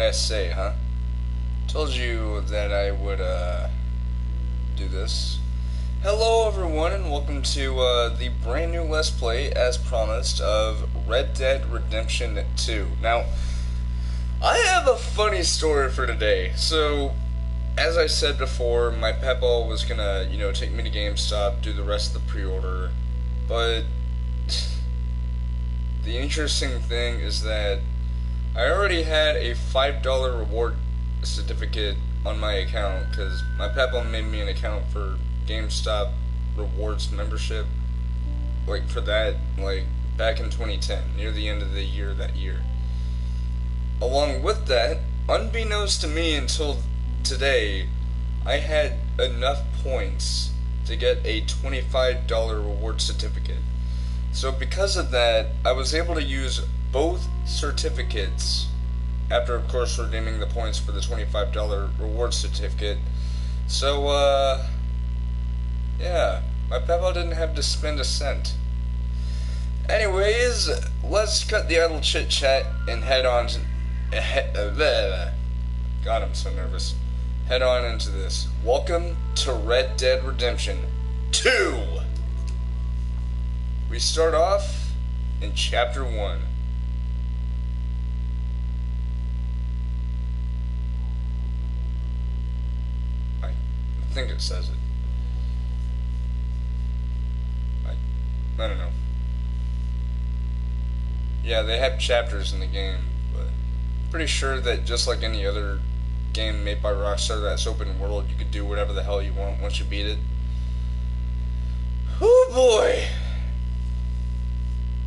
must say, huh? Told you that I would, do this. Hello everyone, and welcome to, the brand new Let's Play, as promised, of Red Dead Redemption 2. Now, I have a funny story for today. So, as I said before, my Peppa was gonna, take me to GameStop, do the rest of the pre-order, but the interesting thing is that I already had a $5 reward certificate on my account, because my Peppa made me an account for GameStop rewards membership, for that, back in 2010, near the end of the year that year. Along with that, unbeknownst to me until today, I had enough points to get a $25 reward certificate. So because of that, I was able to use both certificates after, of course, redeeming the points for the $25 reward certificate. So, yeah, my Peppa didn't have to spend a cent. Anyways, let's cut the idle chit-chat and head on to... God, I'm so nervous. Head on into this. Welcome to Red Dead Redemption 2! We start off in Chapter 1. I think it says it. I don't know. Yeah, they have chapters in the game, but I'm pretty sure that just like any other game made by Rockstar that's open world, you could do whatever the hell you want once you beat it. Oh boy!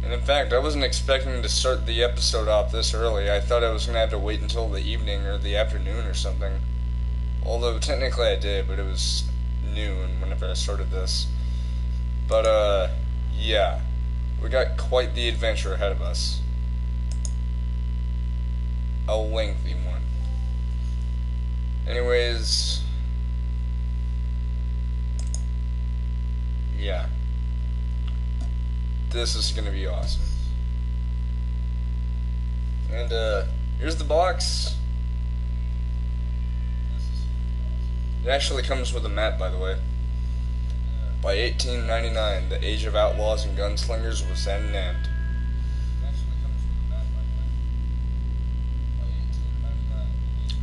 And in fact, I wasn't expecting to start the episode off this early. I thought I was going to have to wait until the evening or the afternoon or something. Although technically I did, but it was noon whenever I started this. But yeah. We got quite the adventure ahead of us. A lengthy one. Anyways, yeah. This is gonna be awesome. And here's the box. It actually comes with a map, by the way. By 1899, the age of outlaws and gunslingers was at an end.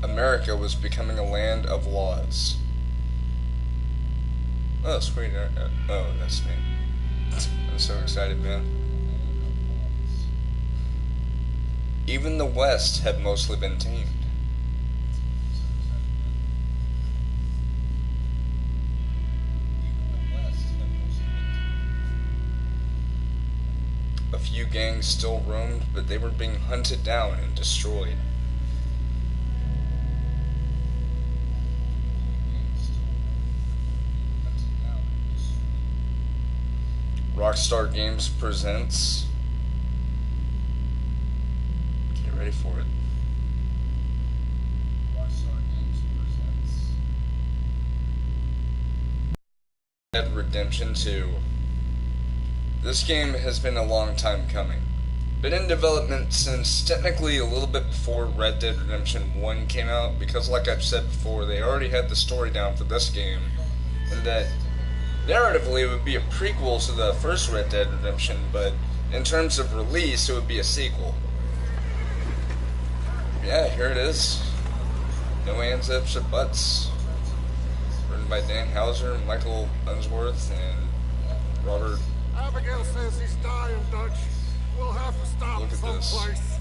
America was becoming a land of laws. Oh, sweet. Oh, that's me. I'm so excited, man. Even the West had mostly been tamed. A few gangs still roamed, but they were being hunted down and destroyed. Rockstar Games presents... Get ready for it. Rockstar Games presents... Red Dead Redemption 2. This game has been a long time coming. Been in development since technically a little bit before Red Dead Redemption 1 came out, because like I've said before, they already had the story down for this game, and that narratively it would be a prequel to the first Red Dead Redemption, but in terms of release it would be a sequel. Yeah, here it is. No ands, ifs, or buts. Written by Dan Houser, Michael Unsworth, and Robert... Abigail says he's dying, Dutch. We'll have to stop someplace.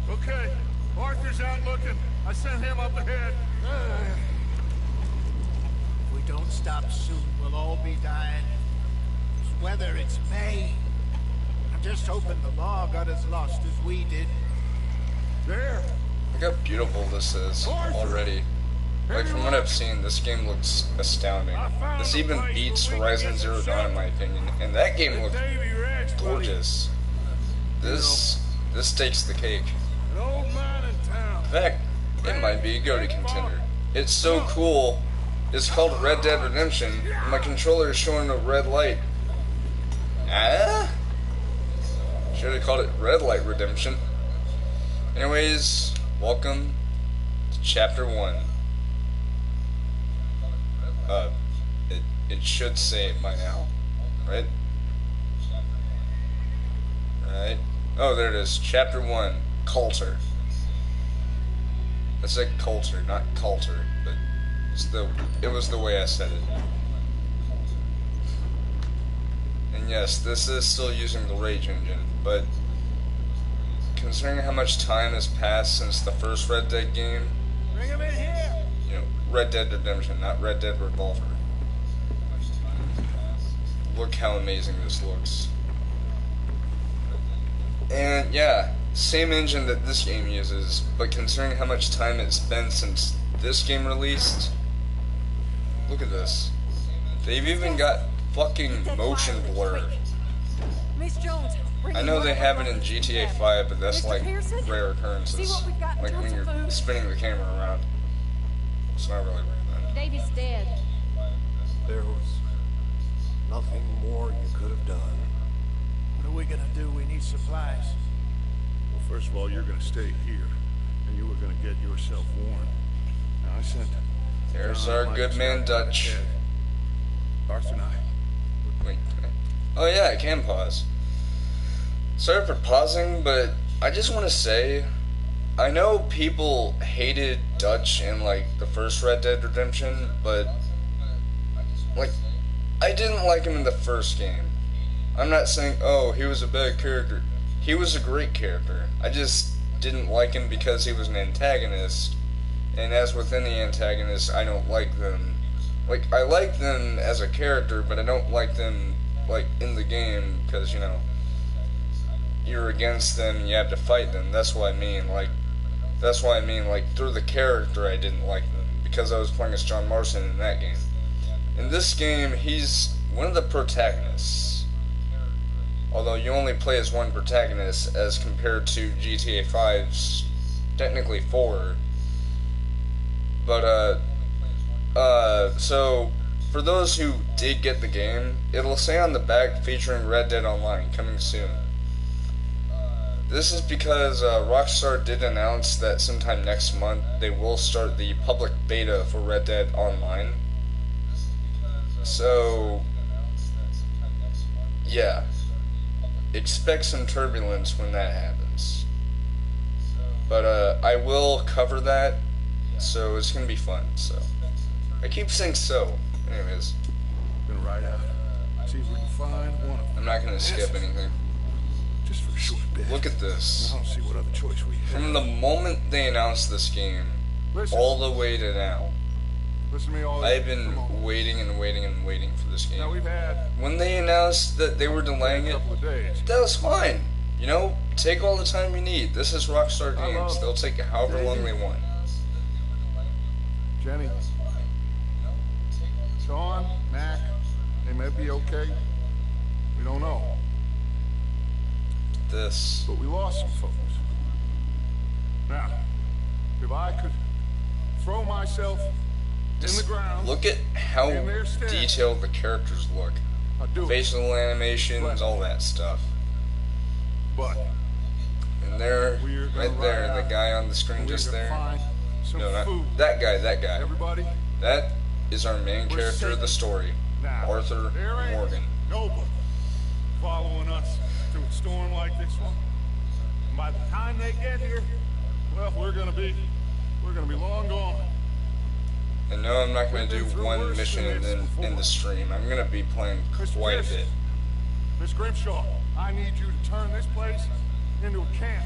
Okay, Arthur's out looking. I sent him up ahead. If we don't stop soon, we'll all be dying. It's weather, it's May. I'm just hoping the law got as lost as we did. There. Look how beautiful this is already. From what I've seen, this game looks astounding. This even beats Horizon Zero Dawn in my opinion, and that game looked gorgeous. This takes the cake. In fact, it might be a go-to contender. It's so cool. It's called Red Dead Redemption, and my controller is showing a red light. Ah? Should have called it Red Light Redemption. Anyways, welcome Chapter 1. It should say it by now, right? Right. Oh, there it is. Chapter 1. Coulter. I said Coulter, not Coulter, but it was the way I said it. And yes, this is still using the Rage engine, but considering how much time has passed since the first Red Dead game, Bring him in here. you know, Red Dead Redemption, not Red Dead Revolver. Look how amazing this looks. And yeah, same engine that this game uses, but considering how much time it's been since this game released, look at this. They've even got fucking motion blur. Miss Jones, I know they have it in GTA 5, but that's like rare occurrences. Like when you're spinning the camera around. It's not really rare then. Davy's dead. There was nothing more you could have done. What are we gonna do? We need supplies. Well, first of all, you're gonna stay here, and you were gonna get yourself warned. Now, I sent... There's our good man Dutch. Arthur and I. Wait. Oh yeah, I can pause. Sorry for pausing, but I just want to say, I know people hated Dutch in like the first Red Dead Redemption, but like I didn't like him in the first game. I'm not saying, oh, he was a bad character. He was a great character. I just didn't like him because he was an antagonist. And as within the antagonists, I don't like them. Like, I like them as a character, but I don't like them, like, in the game, because, you know, you're against them and you have to fight them. That's what I mean. Like, through the character, I didn't like them, because I was playing as John Marston in that game. In this game, he's one of the protagonists. Although you only play as one protagonist as compared to GTA 5's technically 4. But, so, for those who did get the game, it'll say on the back featuring Red Dead Online, coming soon. This is because Rockstar did announce that sometime next month they will start the public beta for Red Dead Online. So, yeah. Expect some turbulence when that happens. But I will cover that, so it's gonna be fun. So I keep saying so. Anyways, Gonna ride out. See if we can find one of them. I'm not gonna skip anything. Just for a short bit. Look at this. I don't see what other choice we have. From the moment they announced this game, Listen. all the way to now, Listen to me all I've Come been on. waiting and waiting and waiting for this Now game. we've had When they announced that they were delaying a it, couple of days. that was fine. You know, take all the time you need. This is Rockstar I Games. love They'll take however long they want. Jenny. Sean, Mac, they may be okay. We don't know. This. But we lost some folks. Now, if I could throw myself in the ground, Look at how in their stead, detailed the characters look. I'd do it. Facial animations, all that stuff. But And there, we're gonna right there, ride the out. guy on the screen we're just gonna there. find some No, not food. that guy, that guy. Everybody, That is our main We're character of the safe. story, now, Arthur there ain't Morgan. nobody following us through a storm like this one. And by the time they get here, well, we're gonna be long gone. And no, I'm not going We've to been do through one worse mission than and this then before. in the stream. I'm going to be playing Mr. quite a Gibson. bit. Miss Grimshaw, I need you to turn this place into a camp.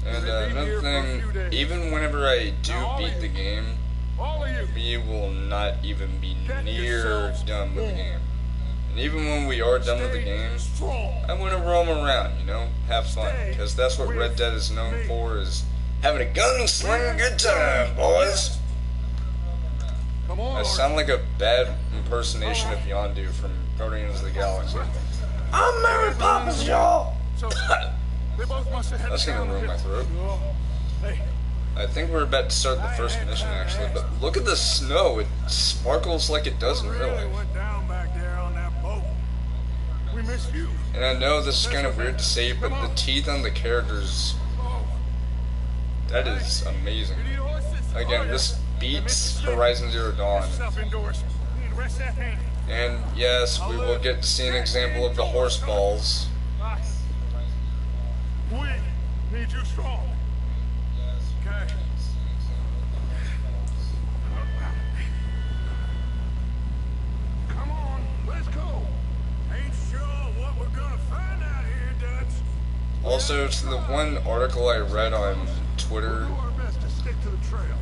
And They've been another here for a few thing, days. even whenever I do Now, all beat of the you. game, All of you, we will not even be Get near yourselves done with the warm. game. And even when we are done with the stay game, strong. I want to roam around, you know, have fun. Stay Because that's what Red with Dead is known me. for, is having a gunslinger good time, boys. Come on, I sound like a bad impersonation of Yondu from Guardians of the Galaxy. I'm Mary Poppins, y'all! So, they both must have had That's gonna ruin my throat. Oh, hey, I think we're about to start the first mission, actually, but look at the snow. It sparkles like it does in real really life. went down back there on that boat. We miss you. And I know this is kind of weird to say, but the teeth on the characters, Oh, that is amazing. you need horses? Again, this beats Horizon Zero Dawn. And yes, we will get to see an example of the horse balls. We need you strong. Okay. Come on, let's go. Ain't sure what we're gonna find out here, Dutch. Also, to the one article I read on Twitter, Do our best to stick to the trail.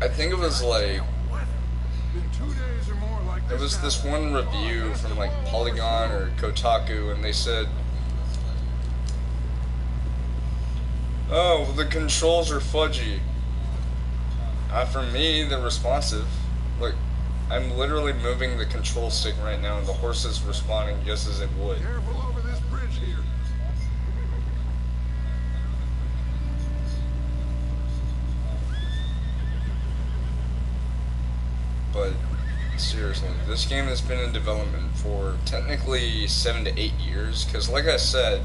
I think it was like, Been 2 days or more like it was this one review from like Polygon or Kotaku, and they said, oh, the controls are fudgy. For me, they're responsive. Like, I'm literally moving the control stick right now, and the horse is responding just as it would. Careful over this bridge here. But seriously, this game has been in development for technically 7 to 8 years, because like I said,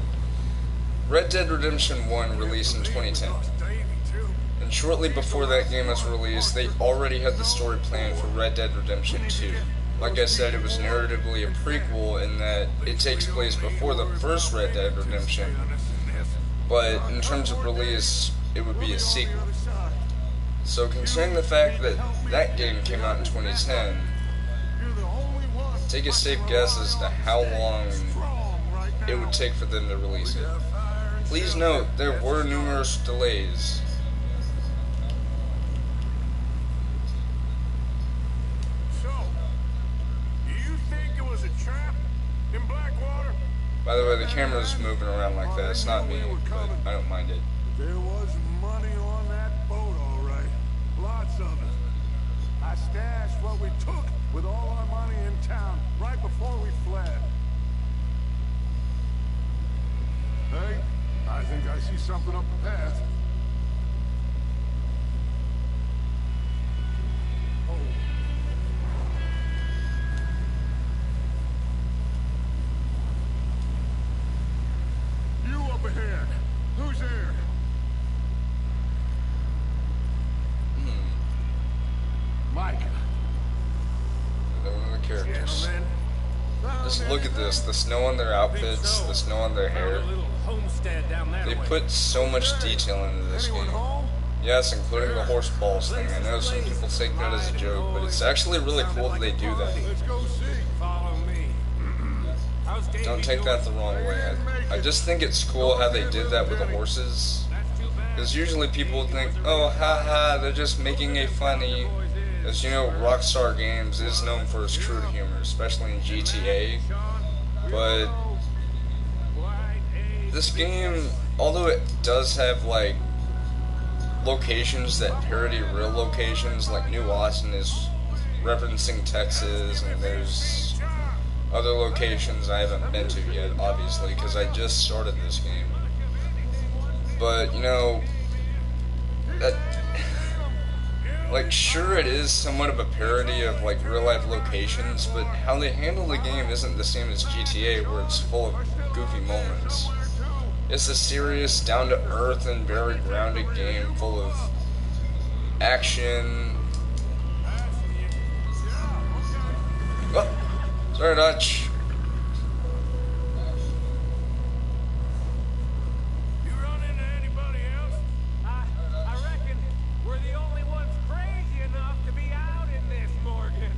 Red Dead Redemption 1 released in 2010. And shortly before that game was released, they already had the story planned for Red Dead Redemption 2. Like I said, it was narratively a prequel in that it takes place before the first Red Dead Redemption, but in terms of release, it would be a sequel. So considering the fact that that game came out in 2010, take a safe guess as to how long it would take for them to release it. Please note, there were numerous delays. So, do you think it was a trap in Blackwater? By the way, the camera's moving around like that. It's not me, but I don't mind it. There was money on that boat, all right. Lots of it. I stashed what we took with all our money in town right before we fled. Hey, I think I see something up the path. Oh. You up ahead. Who's there? Micah. They're one of the characters. Gentlemen. Just look at this, the snow on their outfits, the snow on their hair. They put so much detail into this Anyone game. home? Yes, including the horse balls thing. I know some people take that as a joke, but it's actually really cool that they do that. Let's go see. Follow me. Don't take that the wrong way. I just think it's cool how they did that with the horses. Because usually people would think, oh, haha, they're just making a funny. As you know, Rockstar Games is known for its crude humor, especially in GTA. But this game, although it does have like locations that parody real locations, like New Austin is referencing Texas, and there's other locations I haven't been to yet, obviously, because I just started this game. But, you know, that, like, sure it is somewhat of a parody of, like, real-life locations, but how they handle the game isn't the same as GTA, where it's full of goofy moments. It's a serious, down-to-earth, and very grounded game full of action. Oh, sorry, Dutch. You run into anybody else? I reckon we're the only ones crazy enough to be out in this, Morgan.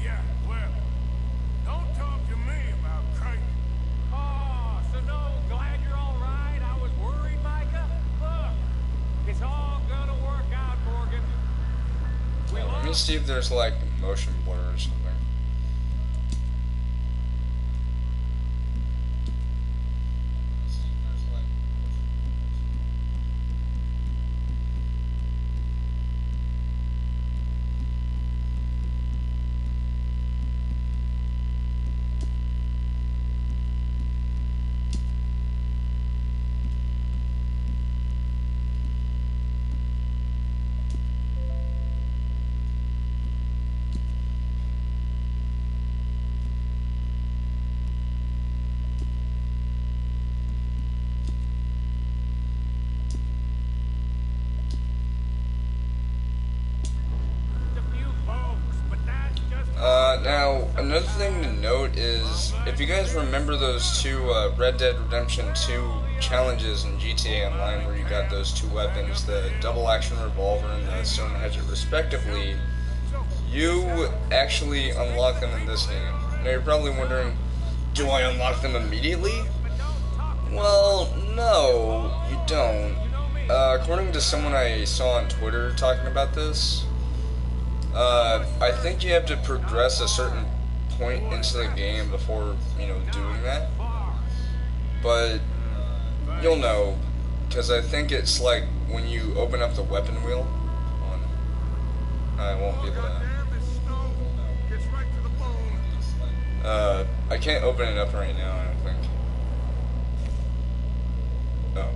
Yeah, well, don't talk to me about crazy. Oh, so no, glad you're all right. I was worried, Micah. Look, it's all gonna work out, Morgan. Yeah, let me see if there's, like, motion blur or something. another thing to note is, if you guys remember those two Red Dead Redemption 2 challenges in GTA Online where you got those two weapons, the double action revolver and the stone hatchet respectively, you actually unlock them in this game. Now you're probably wondering, do I unlock them immediately? Well, no, you don't. According to someone I saw on Twitter talking about this, I think you have to progress a certain point into the game before, doing that. But you'll know, because I think it's like when you open up the weapon wheel. I won't be able to. I can't open it up right now, I don't think. Oh.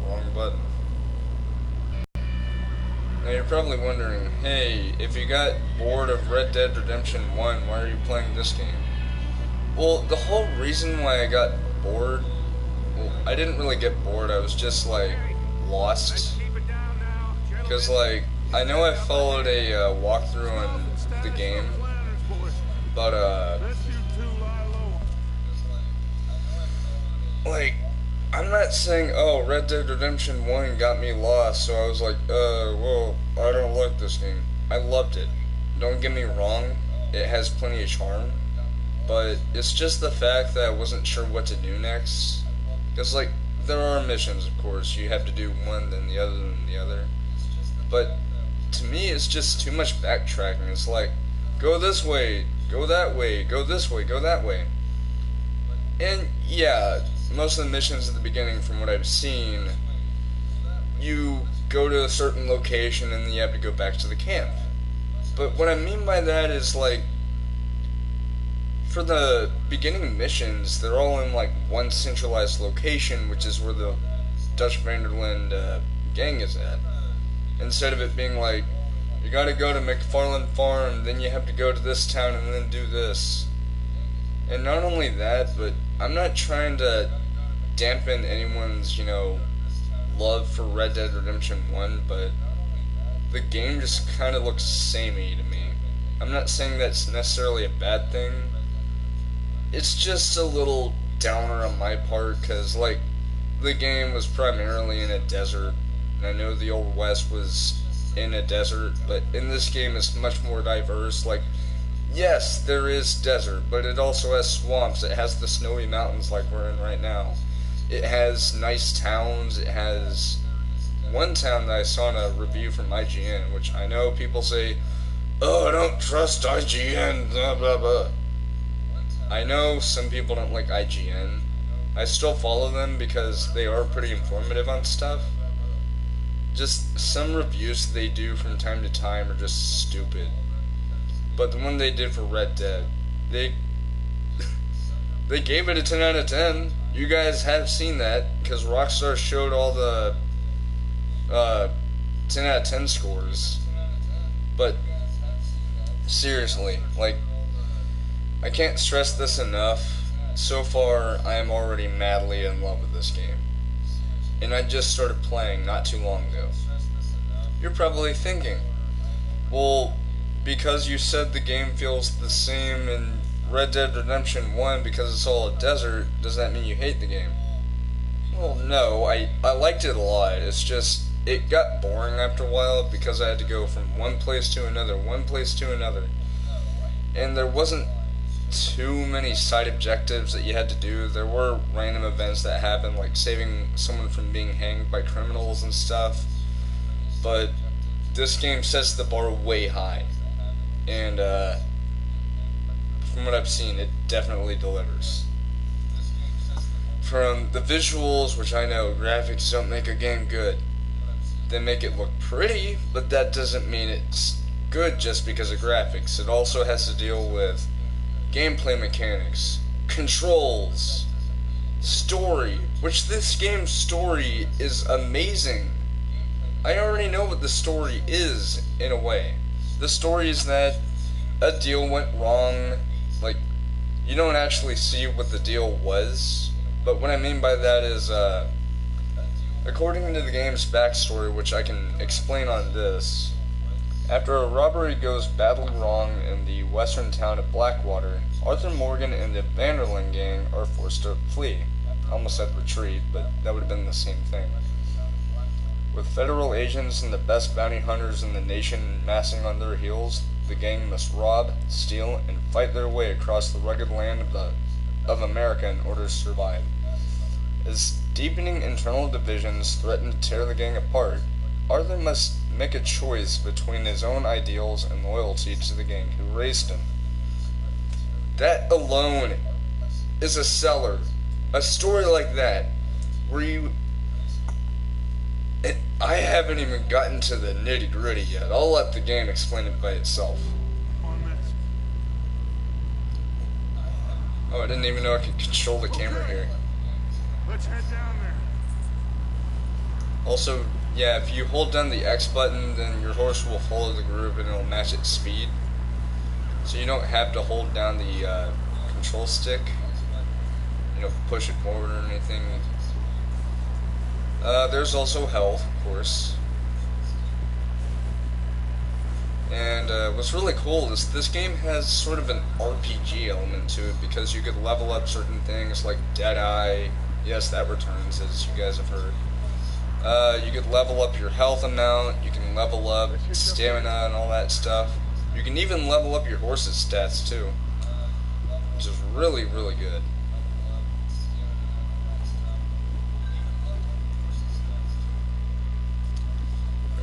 Wrong button. Now you're probably wondering, hey, if you got bored of Red Dead Redemption 1, why are you playing this game? Well, the whole reason why I got bored, well, I didn't really get bored, I was just, like, lost. Because, like, I know I followed a walkthrough on the game, but, like, I'm not saying, oh, Red Dead Redemption 1 got me lost, so I was like, well, I don't like this game. I loved it. Don't get me wrong, it has plenty of charm, but it's just the fact that I wasn't sure what to do next. Because, like, there are missions, of course, you have to do one, then the other, then the other. But, to me, it's just too much backtracking. It's like, go this way, go that way, go this way, go that way. And, yeah, most of the missions at the beginning, from what I've seen, you go to a certain location and then you have to go back to the camp. But what I mean by that is, like, for the beginning missions, they're all in, like, one centralized location, which is where the Dutch Van der Linde gang is at. Instead of it being like, you gotta go to McFarland Farm, then you have to go to this town and then do this. And not only that, but I'm not trying to dampen anyone's, love for Red Dead Redemption 1, but the game just kind of looks samey to me. I'm not saying that's necessarily a bad thing. It's just a little downer on my part, because, like, the game was primarily in a desert, and I know the Old West was in a desert, but in this game it's much more diverse. Like, yes, there is desert, but it also has swamps. It has the snowy mountains like we're in right now. It has nice towns. It has one town that I saw in a review from IGN, which I know people say, oh, I don't trust IGN, blah, blah, blah. I know some people don't like IGN. I still follow them because they are pretty informative on stuff. Just some reviews they do from time to time are just stupid. But the one they did for Red Dead, they gave it a 10 out of 10. You guys have seen that, because Rockstar showed all the 10 out of 10 scores. But seriously, like, I can't stress this enough. So far, I am already madly in love with this game. And I just started playing not too long ago. You're probably thinking, well, because you said the game feels the same in Red Dead Redemption 1 because it's all a desert, does that mean you hate the game? Well, no, I liked it a lot. It's just, it got boring after a while because I had to go from one place to another, one place to another. And there wasn't too many side objectives that you had to do. There were random events that happened, like saving someone from being hanged by criminals and stuff. But this game sets the bar way high. And, from what I've seen, it definitely delivers. From the visuals, which I know graphics don't make a game good. They make it look pretty, but that doesn't mean it's good just because of graphics. It also has to deal with gameplay mechanics, controls, story, which this game's story is amazing. I already know what the story is, in a way. The story is that a deal went wrong. Like, you don't actually see what the deal was, but what I mean by that is, according to the game's backstory, which I can explain on this, After a robbery goes badly wrong in the western town of Blackwater, Arthur Morgan and the Van der Linde gang are forced to flee. I almost said retreat, but that would have been the same thing. With federal agents and the best bounty hunters in the nation massing on their heels, the gang must rob, steal, and fight their way across the rugged land of America in order to survive. As deepening internal divisions threaten to tear the gang apart, Arthur must make a choice between his own ideals and loyalty to the gang who raised him. That alone is a seller. A story like that, where you... I haven't even gotten to the nitty-gritty yet. I'll let the game explain it by itself. Oh, I didn't even know I could control the camera here. Let's head down there. Also, yeah, if you hold down the X button, then your horse will follow the group and it'll match its speed. So you don't have to hold down the control stick, push it forward or anything. There's also health, of course. And what's really cool is this game has sort of an RPG element to it, because you could level up certain things like Deadeye. Yes, that returns, as you guys have heard. You could level up your health amount, you can level up stamina and all that stuff. You can even level up your horse's stats too, which is really, really good.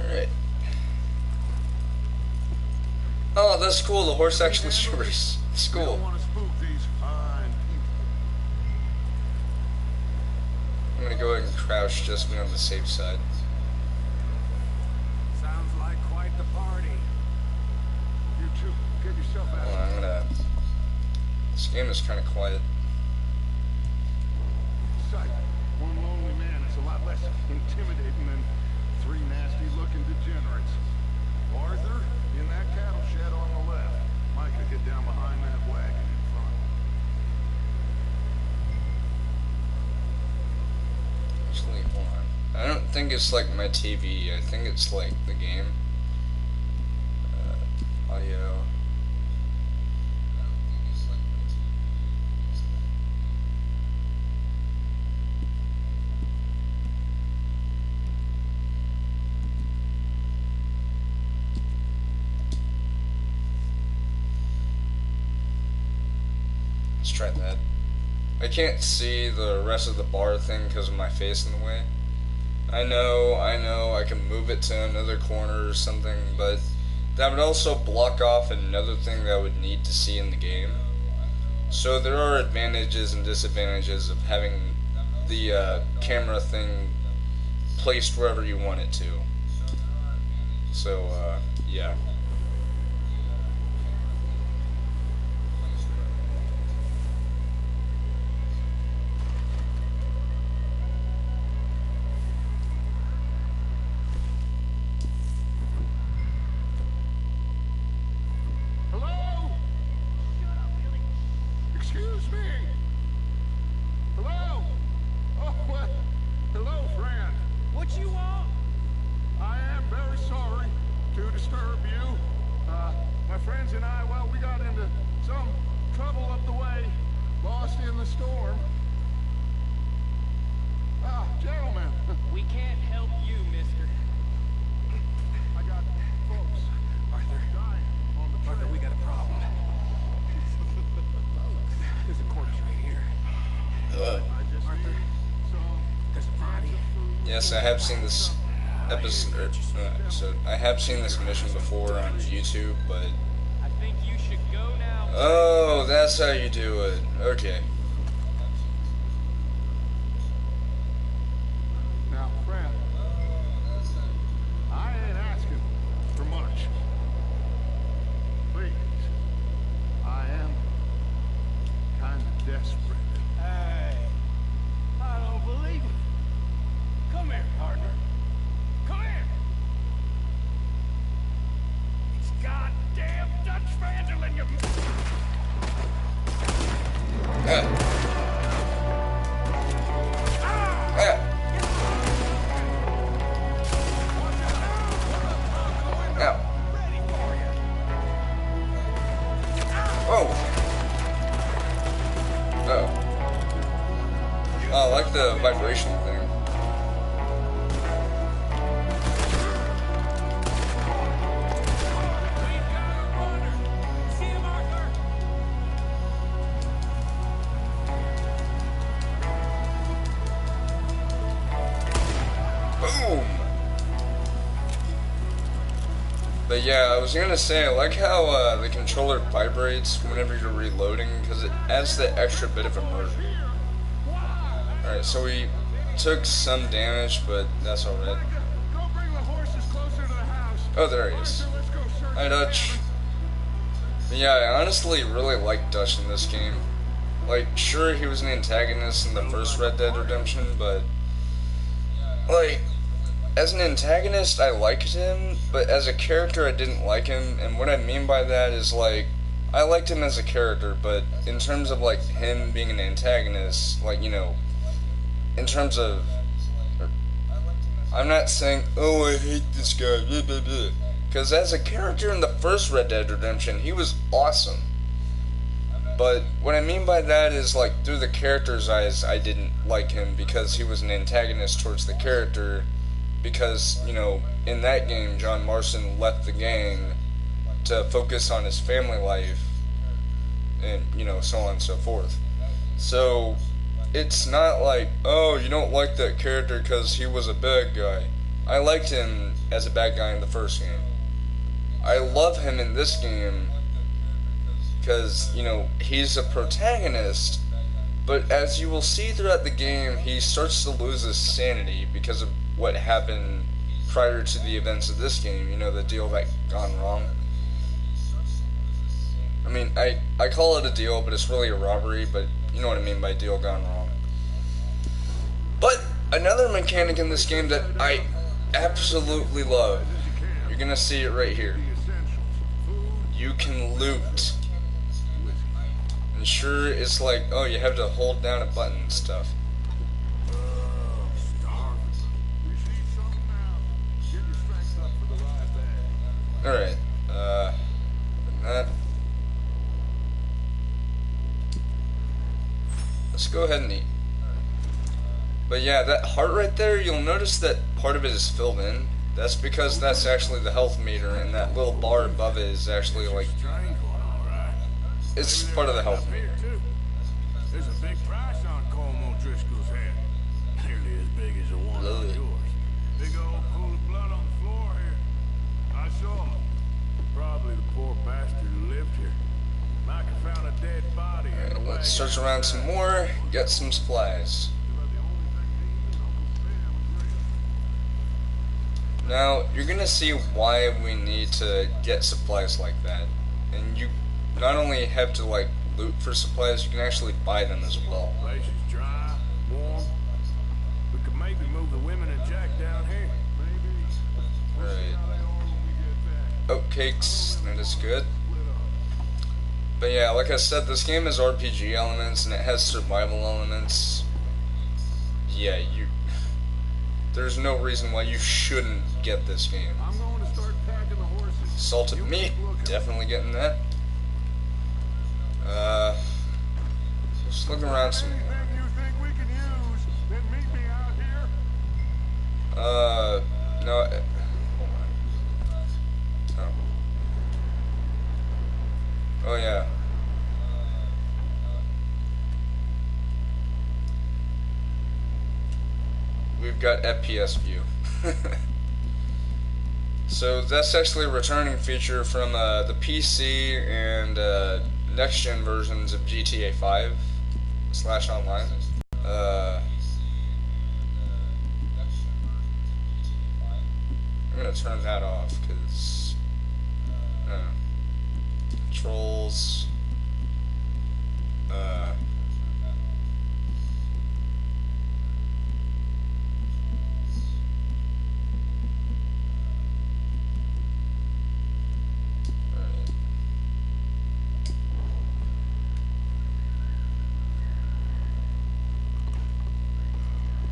Alright. Oh, that's cool, the horse actually shivers. It's We cool. don't want to spook these fine people. I'm gonna go ahead and crouch just to be on the safe side. Sounds like quite the party. You two, get yourself out. Hold on, I'm gonna... This game is kind of quiet. Sight. One lonely man is a lot less intimidating than three nasty-looking degenerates. Arthur, in that cattle shed on the left. Micah, get down behind that wagon in front. Actually, hold on. I don't think it's like my TV. I think it's like the game. Audio. Let's try that. I can't see the rest of the bar thing because of my face in the way. I know, I can move it to another corner or something, but that would also block off another thing that I would need to see in the game. So there are advantages and disadvantages of having the camera thing placed wherever you want it to. So, yeah. Hello? Excuse me? Hello? Oh, well, hello, friend. What you want? I am very sorry to disturb you. My friends and I, well, we got into some trouble up the way, lost in the storm. Ah, gentlemen, We can't help you, mister. I got folks Arthur. dying on the trail. Arthur, we got a problem. There's a corpse right here. I just Arthur. need some There's a body. Yes, I have seen this episode. I have seen this mission before on YouTube, but I think you should go now. oh, that's how you do it. Okay. Now, friend, I ain't asking for much. Please, I am kind of desperate. Hey, I don't believe it. Come here, partner. Come here. It's goddamn Dutch Van der Linde. Ah. Ah. Ow. Oh! Oh. Oh, I like the vibration thing. We've got a runner. See him, Arthur? Boom! But yeah, I was gonna say, I like how the controller vibrates whenever you're reloading, because it adds that extra bit of immersion. Alright, so we took some damage, but that's alright. Go bring the horses closer to the house. Oh, there he is. Let's go search. Hi, Dutch. But yeah, I honestly really like Dutch in this game. Like, sure, he was an antagonist in the first Red Dead Redemption, but like, as an antagonist, I liked him, but as a character, I didn't like him, and what I mean by that is, like, I liked him as a character, but in terms of, like, him being an antagonist, like, you know, in terms of, I'm not saying, oh, I hate this guy, blah, blah, blah, because as a character in the first Red Dead Redemption, he was awesome, but what I mean by that is, like, through the character's eyes, I didn't like him because he was an antagonist towards the character, because, you know, in that game, John Marston left the gang to focus on his family life, and, you know, so on and so forth. So, it's not like, oh, you don't like that character because he was a bad guy. I liked him as a bad guy in the first game. I love him in this game because, you know, he's a protagonist, but as you will see throughout the game, he starts to lose his sanity because of what happened prior to the events of this game, you know, the deal that gone wrong. I mean, I call it a deal, but it's really a robbery, but you know what I mean by deal gone wrong. But another mechanic in this game that I absolutely love, you're gonna see it right here. You can loot. And sure, it's like, oh, you have to hold down a button and stuff. Alright, and that. Let's go ahead and eat. But yeah, that heart right there, you'll notice that part of it is filled in. That's because that's actually the health meter, and that little bar above it is actually like, it's part of the health meter. There's a big price on Colm O'Driscoll's head. Nearly as big as the one on yours. Big old pool of blood on the floor here. I saw him. Probably the poor bastard who lived here. Micah found a dead body. Alright, let's search around some more, get some supplies. Now, you're gonna see why we need to get supplies like that. And you not only have to, like, loot for supplies, you can actually buy them as well. Place is dry, warm. We could maybe move the women and Jack down here. Right. Oat cakes, that is good. But yeah, like I said, this game has RPG elements and it has survival elements. Yeah, there's no reason why you shouldn't get this game. I'm going to start packing the horses. Salted meat, definitely getting that. Just looking around some. Anything you think we can use, then meet me out here. No. Hold on. Oh. Oh yeah. We've got FPS view. So that's actually a returning feature from the PC and next-gen versions of GTA 5 / online. I'm gonna turn that off because controls.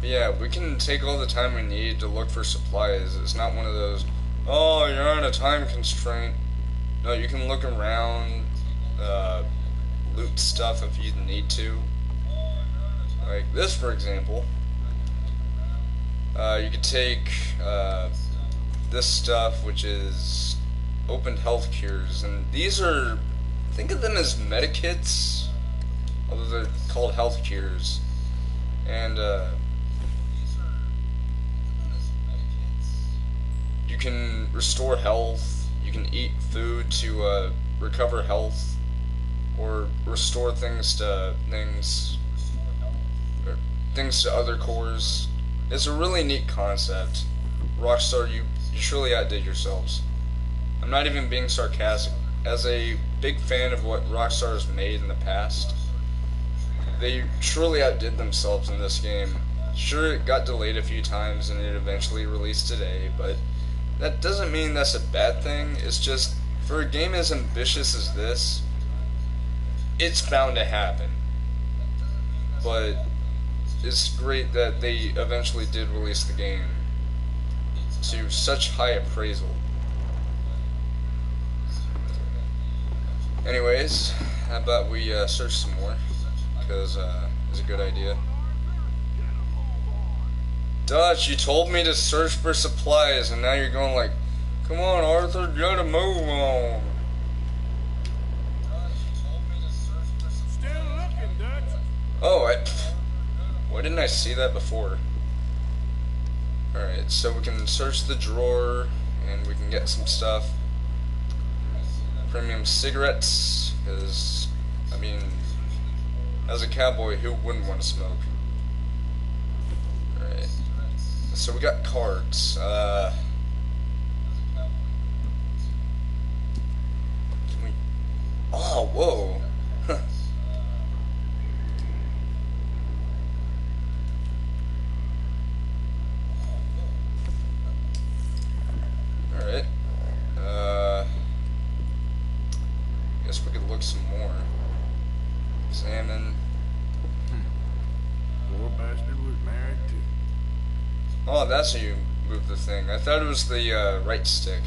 Yeah, we can take all the time we need to look for supplies. It's not one of those, oh, you're on a time constraint. No, you can look around, loot stuff if you need to. Like this, for example. You could take this stuff, which is opened health cures, and these are, think of them as medikits, although they're called health cures. And you can restore health, you can eat food to recover health, or restore things to other cores. It's a really neat concept. Rockstar, you surely outdid yourselves. I'm not even being sarcastic. As a big fan of what Rockstar has made in the past, they truly outdid themselves in this game. Sure, it got delayed a few times and it eventually released today, but that doesn't mean that's a bad thing. It's just, for a game as ambitious as this, it's bound to happen. But it's great that they eventually did release the game to such high appraisal. Anyways, how about we search some more, because it's a good idea. Dutch, you told me to search for supplies, and now you're going like, come on Arthur, gotta move on. Still looking, Dutch. Oh, why didn't I see that before? Alright, so we can search the drawer, and we can get some stuff. Premium cigarettes, because, I mean, as a cowboy, who wouldn't want to smoke? Alright, so we got cards. Can we... Oh, whoa! Alright. Guess we could look some more. Examine. Poor bastard was married too. Oh, that's how you move the thing. I thought it was the right stick.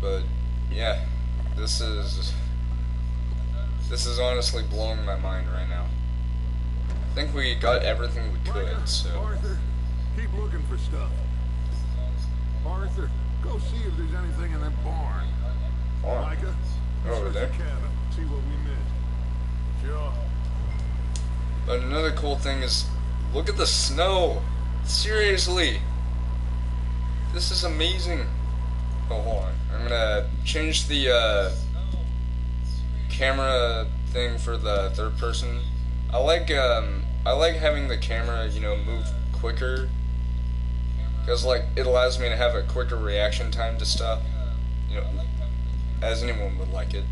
But yeah, this is honestly blowing my mind right now. I think we got everything we could, so. Arthur, keep looking for stuff. Arthur, go see if there's anything in that barn. Barn? Micah, you Over search there? the cabin, see what we missed. Sure. But another cool thing is, look at the snow. Seriously, this is amazing. Oh, hold on. I'm gonna change the camera thing for the third person. I like having the camera, you know, move quicker, because like it allows me to have a quicker reaction time to stuff, you know, as anyone would like it.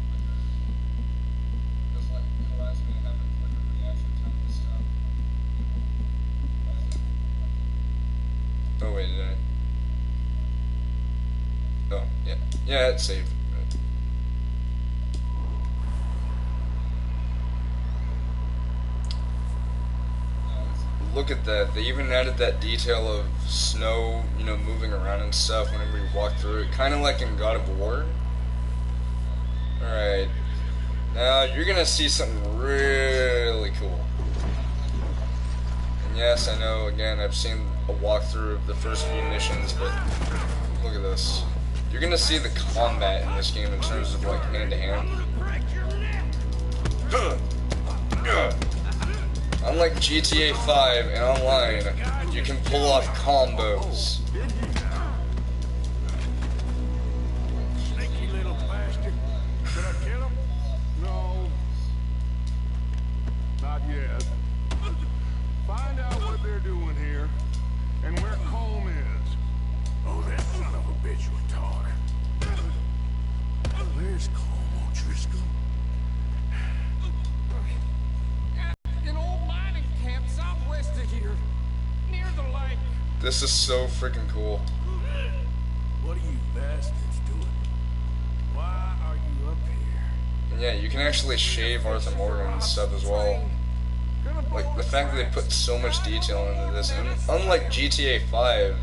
Oh wait, did I? Oh yeah, yeah, it's saved. Look at that. They even added that detail of snow, you know, moving around and stuff whenever you walk through it. Kind of like in God of War. Alright. Now, you're gonna see something really cool. And yes, I know, again, I've seen a walkthrough of the first few missions, but look at this. You're gonna see the combat in this game in terms of, like, hand-to-hand. Unlike GTA 5 and online, you can pull off combos. Sneaky little bastard. Did I kill him? No. Not yet. Find out what they're doing here and where Colm is. Oh, that son of a bitch will talk. Where's Colm O'Driscoll? An old mining camp southwest of here, near the lake. This is so freaking cool. What are you bastards doing? Why are you up here? And yeah, you can actually shave Arthur Morgan and stuff as well. Like, the fact that they put so much detail into this, and unlike GTA 5,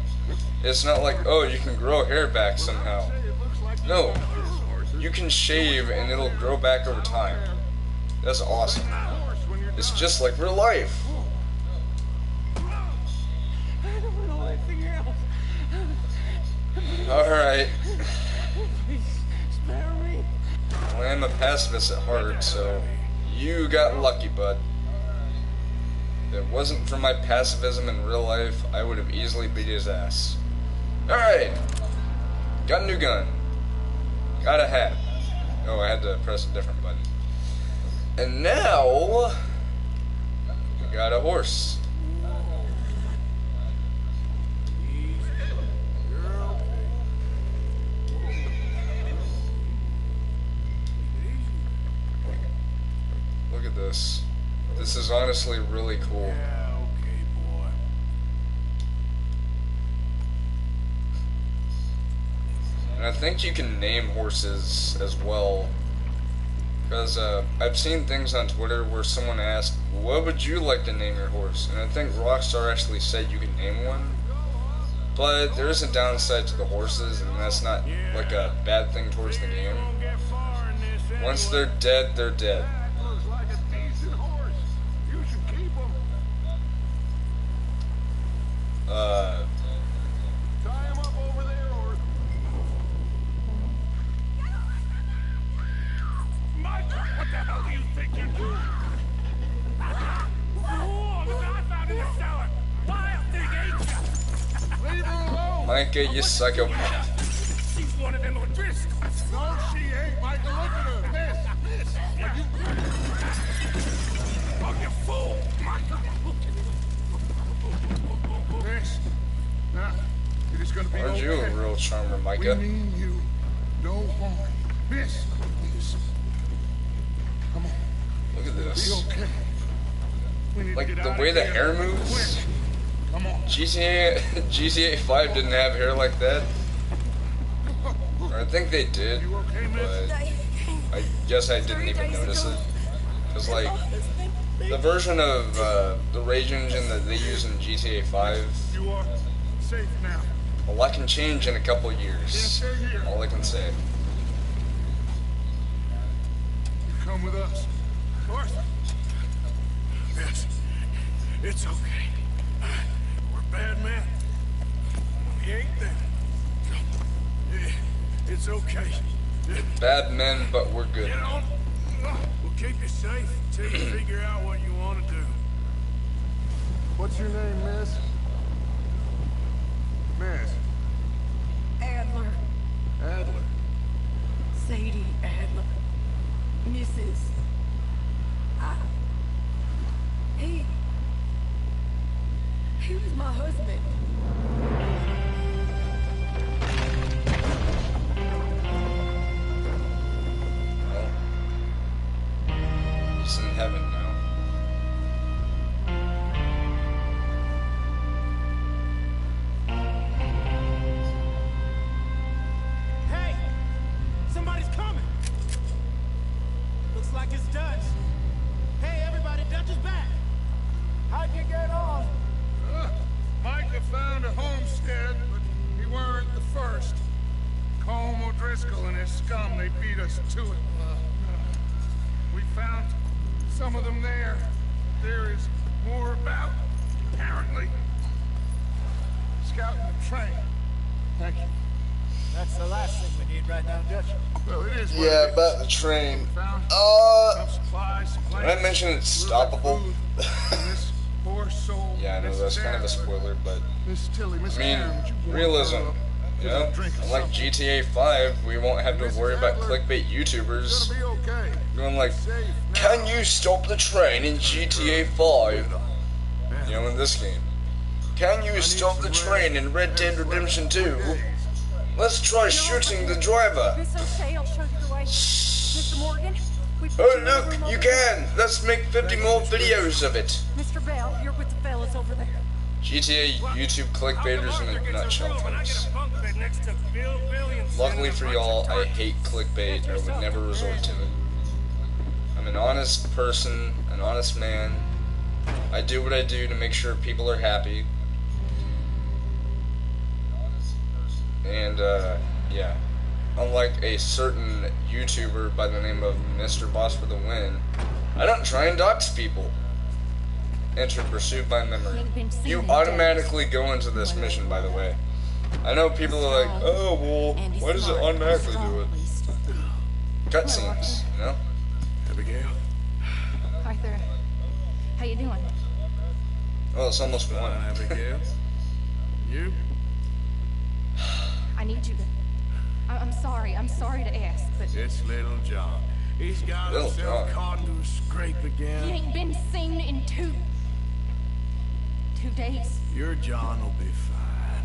it's not like, oh, you can grow hair back somehow. No, you can shave and it'll grow back over time. That's awesome. It's just like real life. I don't know anything else. Alright. Please, spare me. Well, I'm a pacifist at heart, so you got lucky, bud. If it wasn't for my pacifism in real life, I would have easily beat his ass. Alright. Got a new gun. Got a hat. Oh, I had to press a different button. And now, we got a horse. Look at this. This is honestly really cool. Yeah, okay, boy. And I think you can name horses as well. Because I've seen things on Twitter where someone asked, what would you like to name your horse? And I think Rockstar actually said you can name one. But there is a downside to the horses, and that's not like a bad thing towards the game. Once they're dead, they're dead. That looks like a decent horse. You should keep him. Tie him up over there, or... Michael, what the hell do you think you're doing? Oh, the guy found in the cellar. Wild thing, ain't ya? Leave her alone. Micah, you psychopath. She's one of them O'Driscolls. No, she ain't. Michael, look at her. Miss. Are you... Oh, you fool, Michael. Miss. Now, it is going to be Aren't you a okay. real charmer, We Micah? mean you no harm. Miss, please. Come on. Look at Be this. okay. We need Like to get the out way of the here. hair moves. Quick. Come on. GTA 5 didn't have hair like that. Or I think they did, You okay, miss? but I guess I didn't even notice it. Because, like, the version of the Rage Engine that they use in GTA 5, You are safe now. a lot can change in a couple years. Stay here. All I can say. You come with us. Arthur. Yes, it's okay. We're bad men. We ain't them. It's okay. Bad men, but we're good. Get on. We'll keep you safe until you figure out what you want to do. What's your name, miss? Miss. Adler. Adler. Sadie Adler. Mrs. He was my husband. Well, he's in heaven now. Hey, somebody's coming. Looks like it's Dutch. Hey, everybody, Dutch is back. How'd you get on? Micah found a homestead, but we weren't the first. Colm O'Driscoll and his scum, they beat us to it. We found some of them there. There is more about, apparently. Scouting the train. Thank you. That's the last thing we need right now, Dutch. Well, it is what Yeah, it is. about the train. Found some supplies, some Did I blankets, mention it's a little bit of stoppable? food, and this poor soul. Yeah, I know Miss that's kind of a Sarah, spoiler, but Miss Tilly, Miss I mean, Karen, would you warm realism. her up? You Get her know, a drink or unlike something. GTA 5, we won't have to Mrs. worry about Adler, clickbait YouTubers It's gonna be okay. going like, Safe now. can you stop the train in GTA 5? You know, in this game. Can you stop the train in Red Dead Redemption 2? Let's try shooting the driver. Miss O'Shea, I'll show you the way. Mr. Morgan, we put Oh you in the look, room you over there. can! Let's make 50 more videos of it. Mr. Bell, you're with the fellas over there. GTA YouTube clickbaiters in a nutshell, folks. Luckily for y'all, I hate clickbait or would never resort to it. I'm an honest person, an honest man. I do what I do to make sure people are happy. And, yeah. unlike a certain YouTuber by the name of Mr. Boss for the Win, I don't try and dox people. Enter pursued by memory. You automatically go into this mission, by the way. I know people are like, oh, well, why does it automatically do it? Cutscenes, you know? Abigail? Arthur, how you doing? Well, it's almost one. Abigail? You? I need you to... I'm sorry to ask, but... It's Little John. He's got Little himself John. caught into a scrape He again. ain't been seen in two days. Your John will be fine.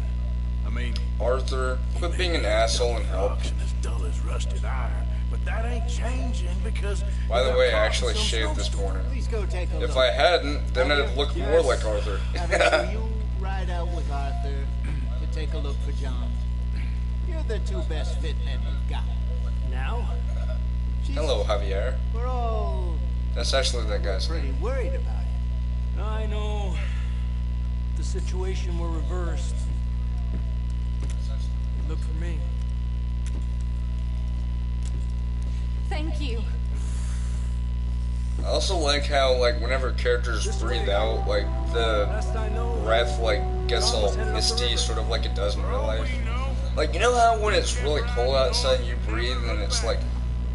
I mean, Arthur, quit being an asshole and help. and as dull as rusted iron, but that ain't changing because. By the way, I actually shaved this morning. Please go take a look. If I hadn't, then I'd look more like Arthur. Now, will you ride out with Arthur to take a look for John? You're the two best fit men we've got. Now? Hello, Javier. We're all That's actually that guy's pretty name. worried about it. I know. The situation were reversed. Look for me. Thank you. I also like how, like, whenever characters breathe out, like, the Last I know, breath, like, gets all misty, sort of like it does in real life. Like, you know how when it's really cold outside, you breathe and it's like,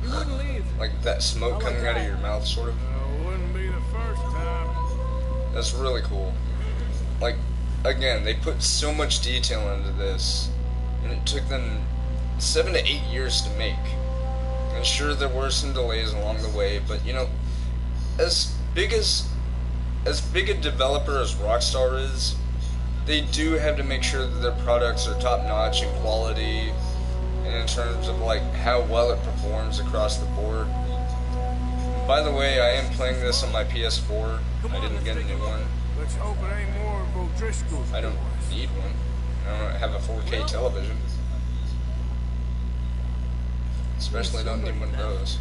you wouldn't leave. like that smoke coming out of your mouth, sort of? Wouldn't be the first time. That's really cool. Like, again, they put so much detail into this, and it took them 7 to 8 years to make. And sure, there were some delays along the way, but you know, as big a developer as Rockstar is, they do have to make sure that their products are top notch in quality, and in terms of like how well it performs across the board. And by the way, I am playing this on my PS4. I didn't get a new one. Let's hope it ain't more of O'Driscoll's. I don't need one. I don't have a 4K television. Especially don't need one of those.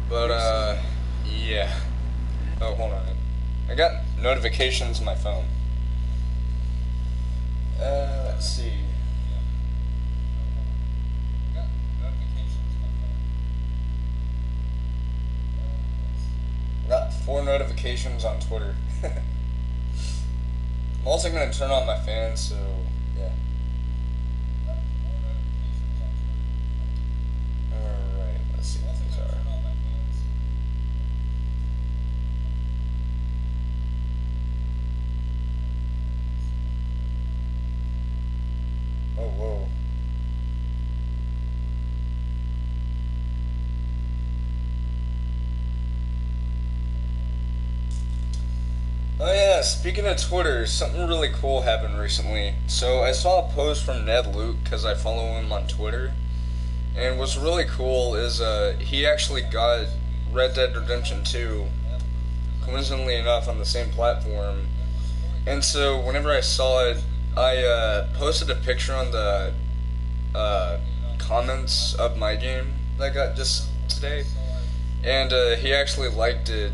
But, yeah. Oh, hold on. I got notifications on my phone. Let's see. Got 4 notifications on Twitter. I'm also going to turn on my fan, so yeah. Alright, let's see what these are. Oh, whoa. Oh yeah, speaking of Twitter, something really cool happened recently. So I saw a post from Ned Luke, because I follow him on Twitter. And what's really cool is he actually got Red Dead Redemption 2, coincidentally enough, on the same platform. And so whenever I saw it, I posted a picture on the comments of my game that I got just today. And he actually liked it.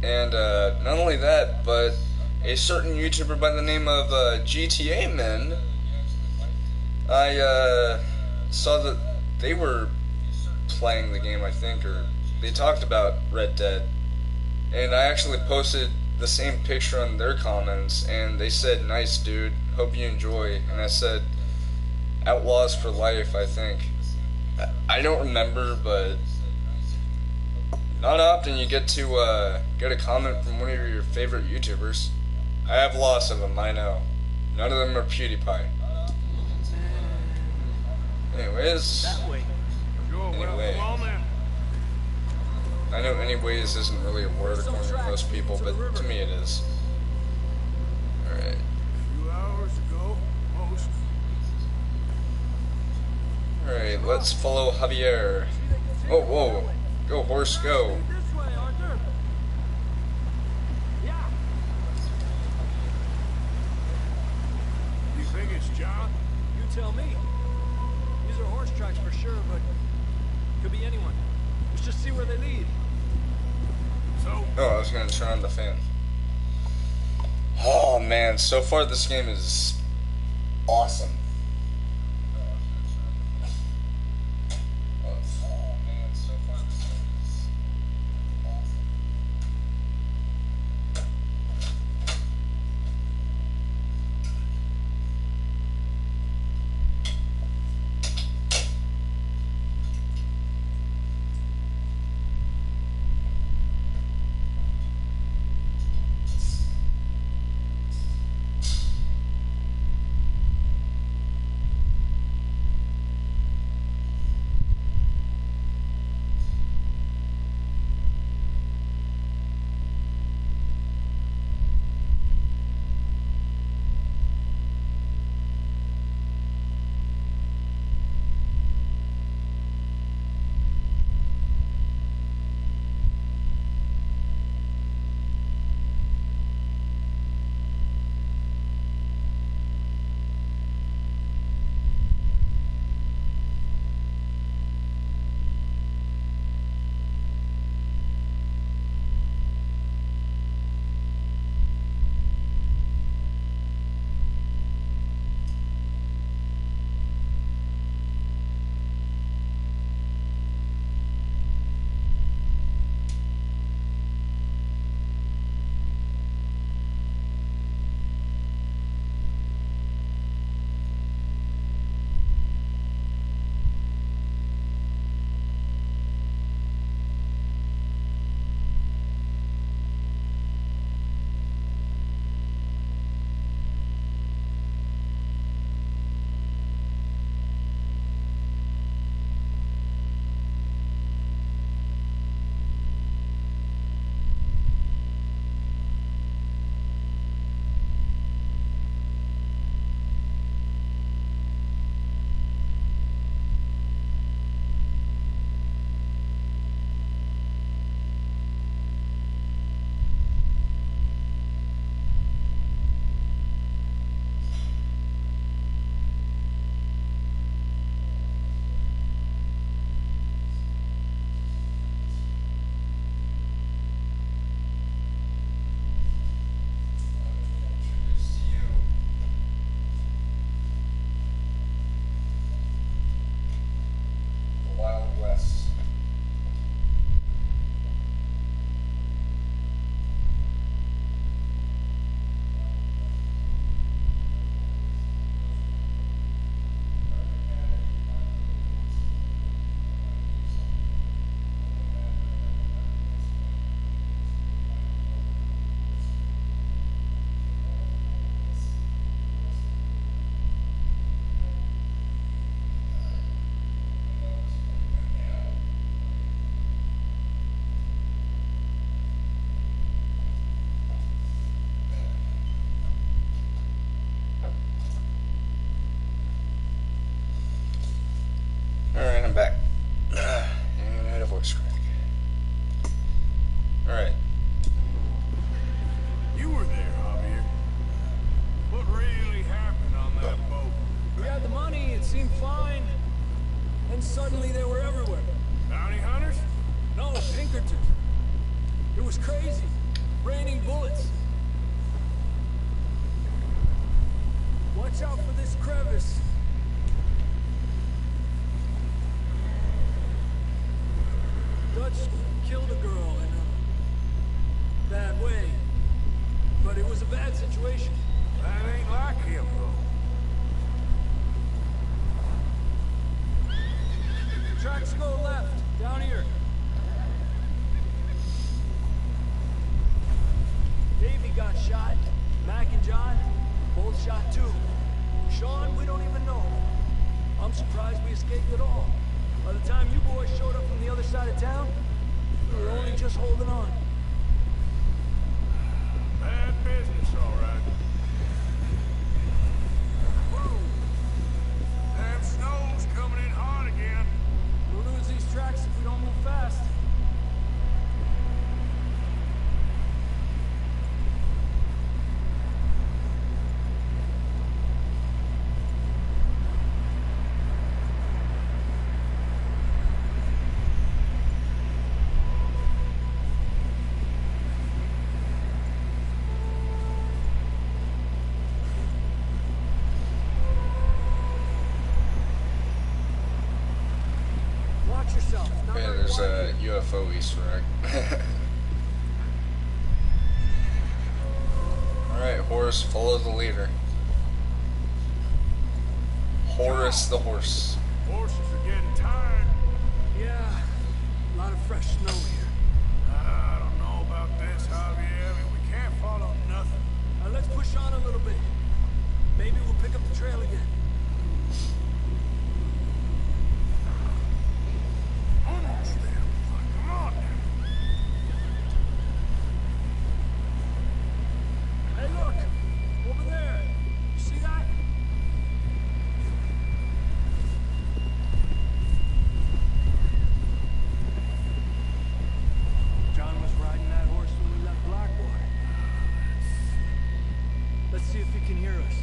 And not only that, but a certain YouTuber by the name of GTA Men, I saw that they were playing the game, I think, or they talked about Red Dead. And I actually posted the same picture on their comments, and they said, "Nice, dude. Hope you enjoy." And I said, "Outlaws for life," I think. I don't remember, but not often you get to get a comment from one of your favorite YouTubers. I have lots of them, I know. None of them are PewDiePie. Anyways, That way. Sure, well, Anyway. come on then. I know anyways isn't really a word according to most people, but to me it is. Alright. A few hours ago, most. Alright, let's follow Javier. Oh, whoa. Go, horse, go. This way, Arthur. Yeah. You think it's John? You tell me. These are horse tracks for sure, but could be anyone. Let's just see where they lead. So, Oh, I was gonna turn on the fan. Oh man, so far this game is awesome. voice crack. Alright. You were there, Javier. What really happened on that boat? We had the money, it seemed fine. Then suddenly they were everywhere. Bounty hunters? No, Pinkertons. It was crazy. Raining bullets. Watch out for this crevice. Dutch killed a girl in a bad way. But it was a bad situation. That ain't like him, though. Tracks go left, down here. Davey got shot. Mac and John, both shot too. Sean, we don't even know. I'm surprised we escaped at all. By the time you boys showed up from the other side of town, we were only just holding on. Bad business, all right. Whoa! Damn snow's coming in hot again. We'll lose these tracks if we don't move fast. Watch yourself. Not Okay, very there's quiet a here. UFO Easter egg. Alright, Horace, follow the leader. Horace the horse. Horses are getting tired. Yeah, a lot of fresh snow here. I don't know about this, Javier. I mean, we can't follow nothing. Now let's push on a little bit. Maybe we'll pick up the trail again. Almost there. Come on now. Hey, look! Over there! You see that? John was riding that horse when we left Blackwater. Let's see if he can hear us.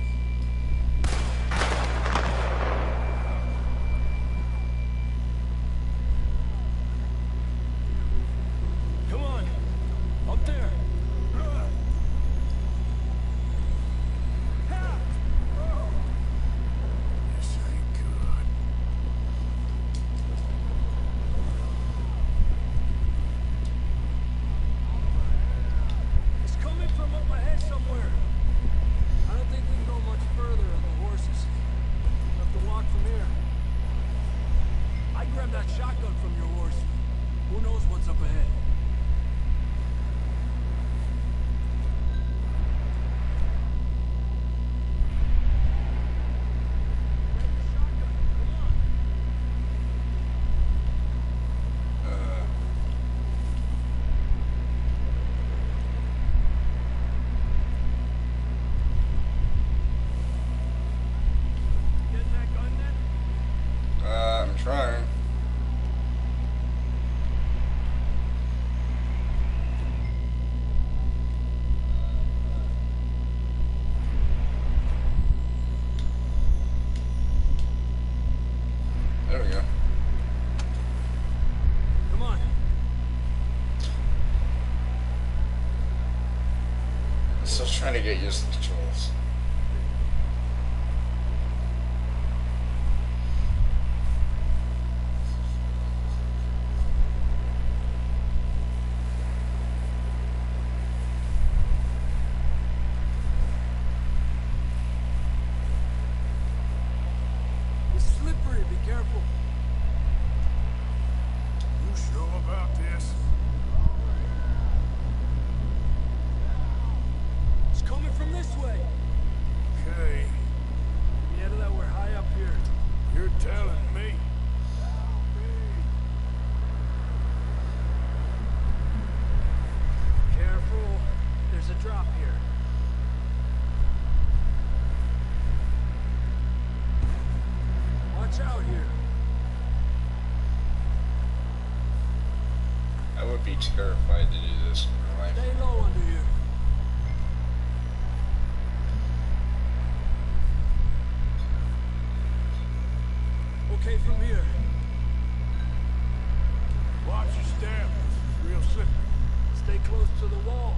Come on! Up there! This ain't good. It's coming from up ahead somewhere. I don't think we can go much further on the horses. We'll have to walk from here. I grabbed that shotgun from your horse. Who knows what's up ahead? Grab the shotgun. Come on. Getting that gun then? I'm trying. There we go. Come on. Still trying to get used to the controls. It's slippery. Be careful. You sure about this? It's coming from this way. be terrified to do this in real life. Stay low under here. Okay, from here. Watch your step. It's real slippery. Stay close to the wall.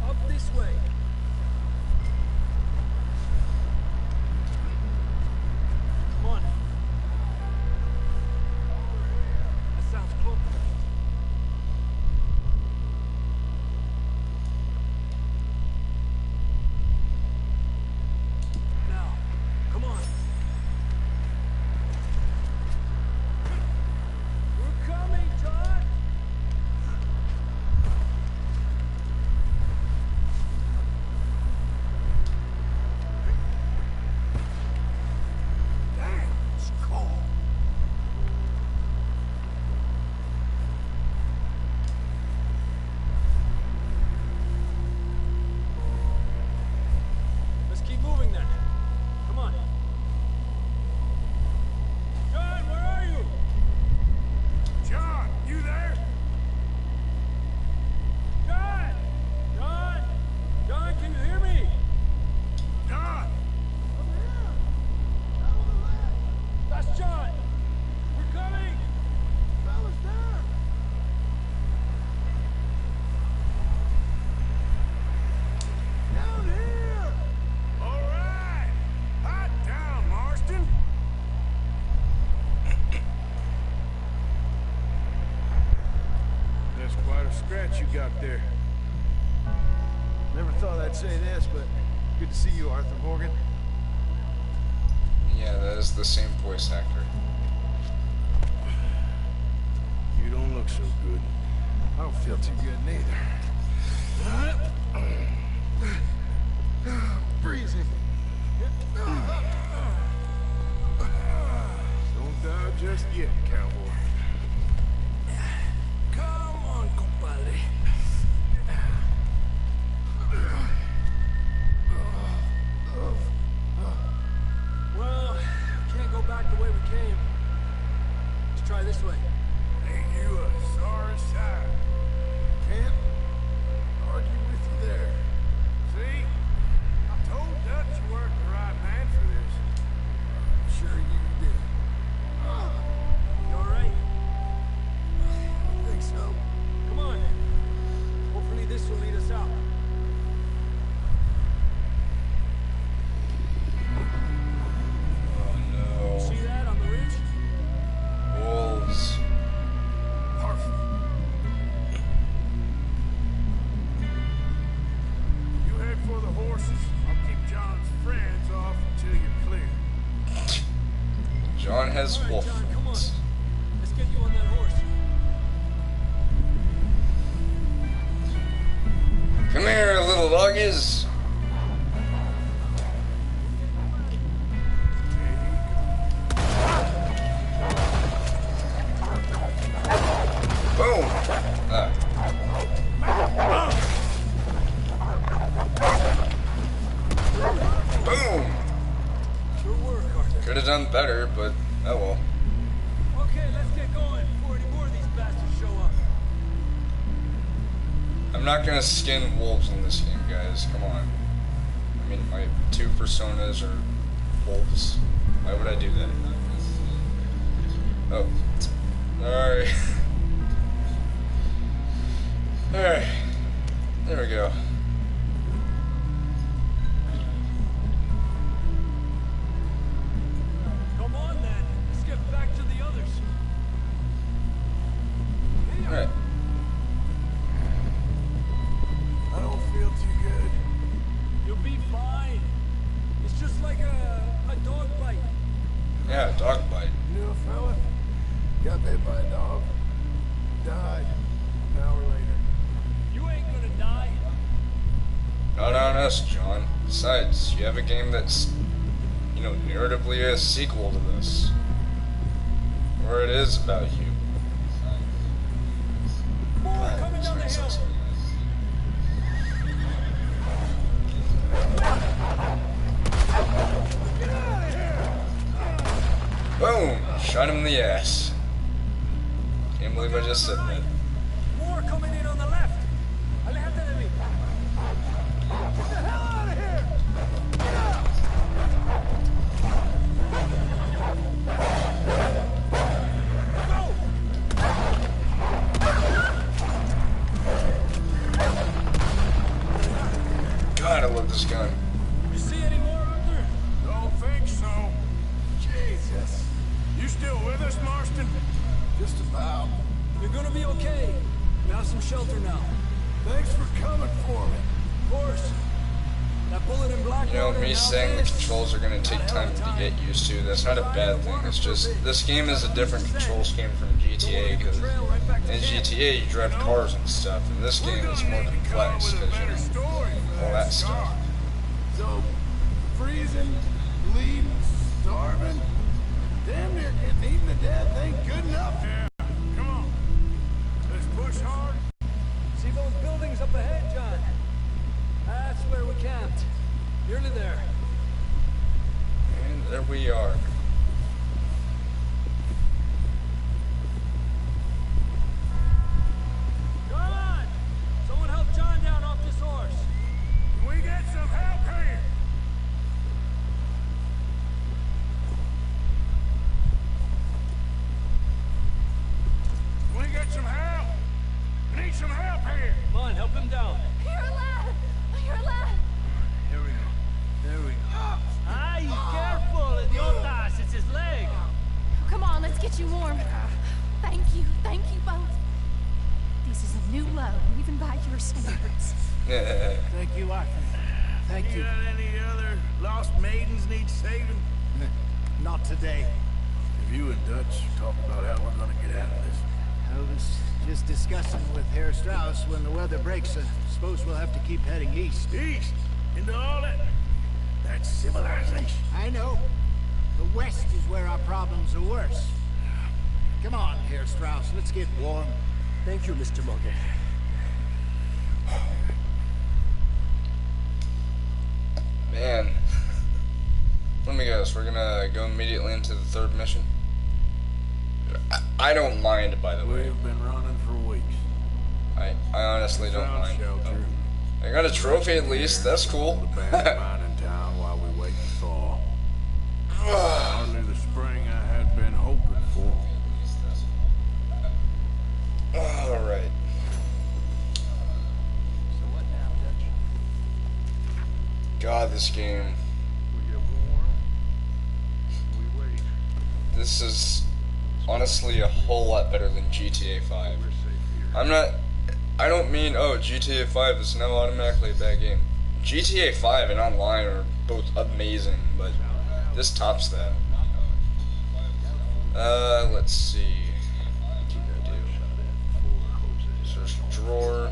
Up this way. Come on. That sounds close. Now, come on. We're coming, John. Damn, it's cold. Let's keep moving then. Come on. John, where are you? John, you there? John! John! John, can you hear me? John! That's John! We're coming! Fellas there! Down here! All right! Hot down, Marston! That's quite a scratch you got there. Never thought I'd say this, but good to see you, Arthur Morgan. Yeah, that is the same voice actor. You don't look so good. I don't feel too good neither. Freezing. Don't die just yet, cowboy. Come on, compadre. Well, can't go back the way we came. Let's try this way. Ain't you a sorry sight? Can't argue with you there. See? I told Dutch you weren't the right man for this. Sure you did. You alright? I think so. Come on. Hopefully this will lead us out. Oh no. See that on the ridge? Wolves. Perfect. You head for the horses. I'll keep John's friends off until you're clear. John has All right, wolf John, come on. friends. Let's get you on that horse. Come here, little doggies. Boom. Boom. Good work, Arthur. Could have done better, but oh well. Okay, let's get going before any more of these bastards show up. I'm not gonna skin wolves in this game, guys. Come on. I mean, my two personas are wolves. Why would I do that? Oh. Alright. Alright. There we go. Come on then. Let's get back to the others. Alright. I don't feel too good. You'll be fine. It's just like a dog bite. Yeah, dog bite. You know a fella? Got bit by a dog. Died. An hour later. You ain't gonna die. Not on us, John. Besides, you have a game that's, you know, narratively a sequel to this. Or it is about you. More coming down the hill. Boom! Shot him in the ass. Can't believe I just said that. They're coming in on the left. Aléjate de mí. Get the hell out of here! Get out! God, I love this gun. You see any more, Arthur? Don't think so. Jesus. You still with us, Marston? Just about. You're gonna be okay. You have some shelter now. Thanks for coming for me. Of course. That bullet in black. You know, me saying the controls are gonna take time to get used to, that's not a bad thing. It's just, this game is a different control scheme from GTA, because in GTA you drive cars and stuff, and this game is more complex, because you know, all that stuff. So, freezing, bleeding, starving, damn near getting eaten to death ain't good enough. Yeah. Come on. Let's push hard. See those buildings up ahead, John? That's where we camped. Nearly there. And there we are. Come on! Someone help John down off this horse. Can we get some help here? Can we get some help? We need some help here. Come on, help him down. You're alive! You're alive! Here we go. There we go. Ay, careful, idiotas! It's his leg! Come on, let's get you warm. Thank you both. This is a new low, even by your standards. Thank you, Arthur. Thank You you. got any other lost maidens need saving? Not today. If you and Dutch talk about how we're gonna get out of this. I was just discussing with Herr Strauss when the weather breaks. Suppose we'll have to keep heading east. East, into all that civilization. I know. The west is where our problems are worse. Come on, Herr Strauss. Let's get warm. Thank you, Mr. Morgan. Man. Let me guess, we're gonna go immediately into the third mission? I don't mind, by the way. We've been running for weeks. I honestly don't Found mind. shelter. I got a trophy at least, that's cool. The band mine in town while we wait to thaw. Hardly the spring I had been hoping for. Alright. So what now, Dutch? God, this game. We get warm. We wait. This is honestly a whole lot better than GTA 5. We're safe here. I don't mean, oh, GTA 5 is now automatically a bad game. GTA 5 and online are both amazing, but this tops that. Let's see. What do I do? Search drawer.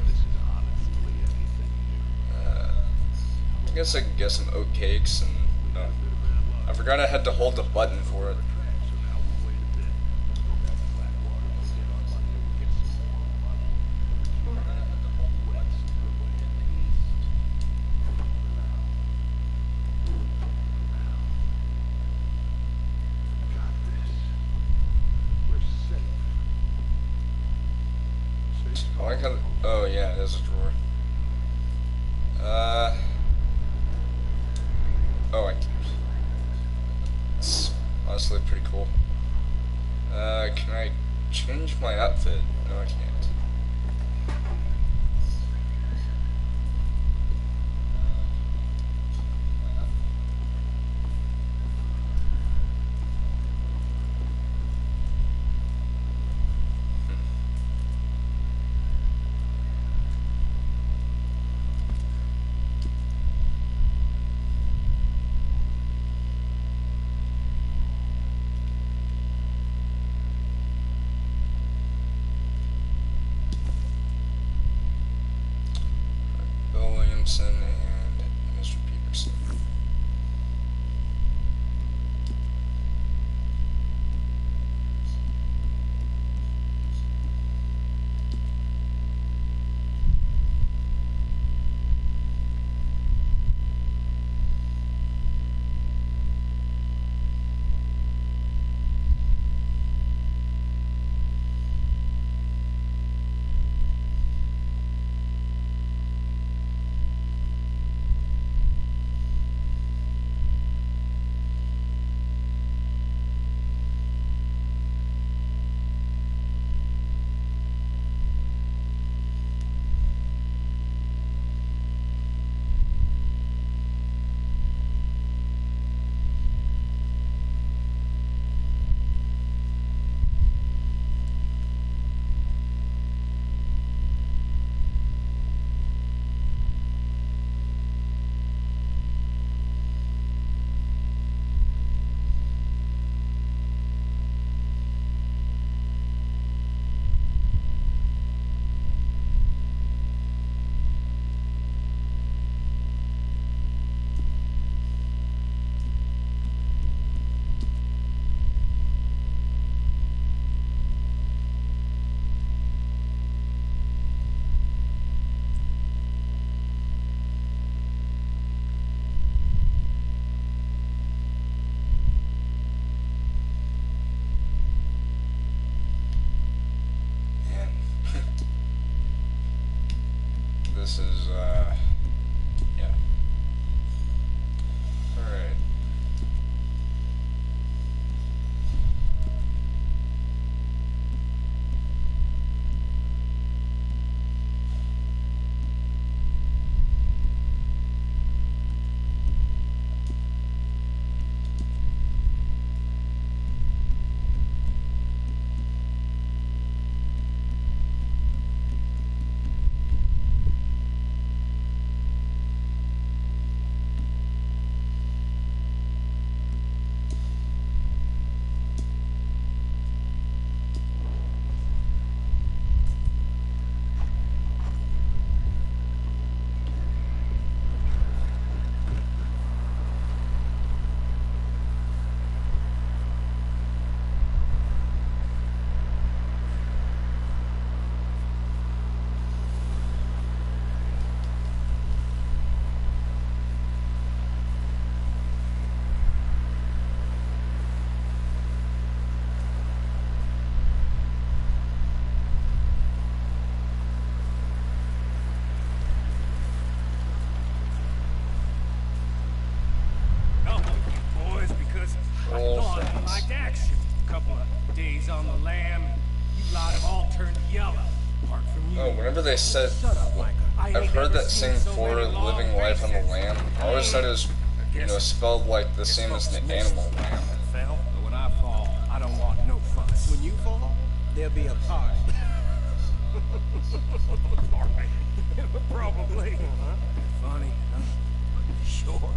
I guess I can get some oat cakes and, I forgot I had to hold the button for it. I like how, oh yeah, there's a drawer. Oh, I can. It's honestly pretty cool. Can I change my outfit? No, I can't. And Mr. Peterson. this is, yeah. Alright. Whenever they said, I've heard that same before, living life on the lamb. I always thought it was, you know, spelled like the same as the animal lamb. Fell, but when I fall, I don't want no fuss. When you fall, there'll be a party. Probably. Funny, huh? Sure.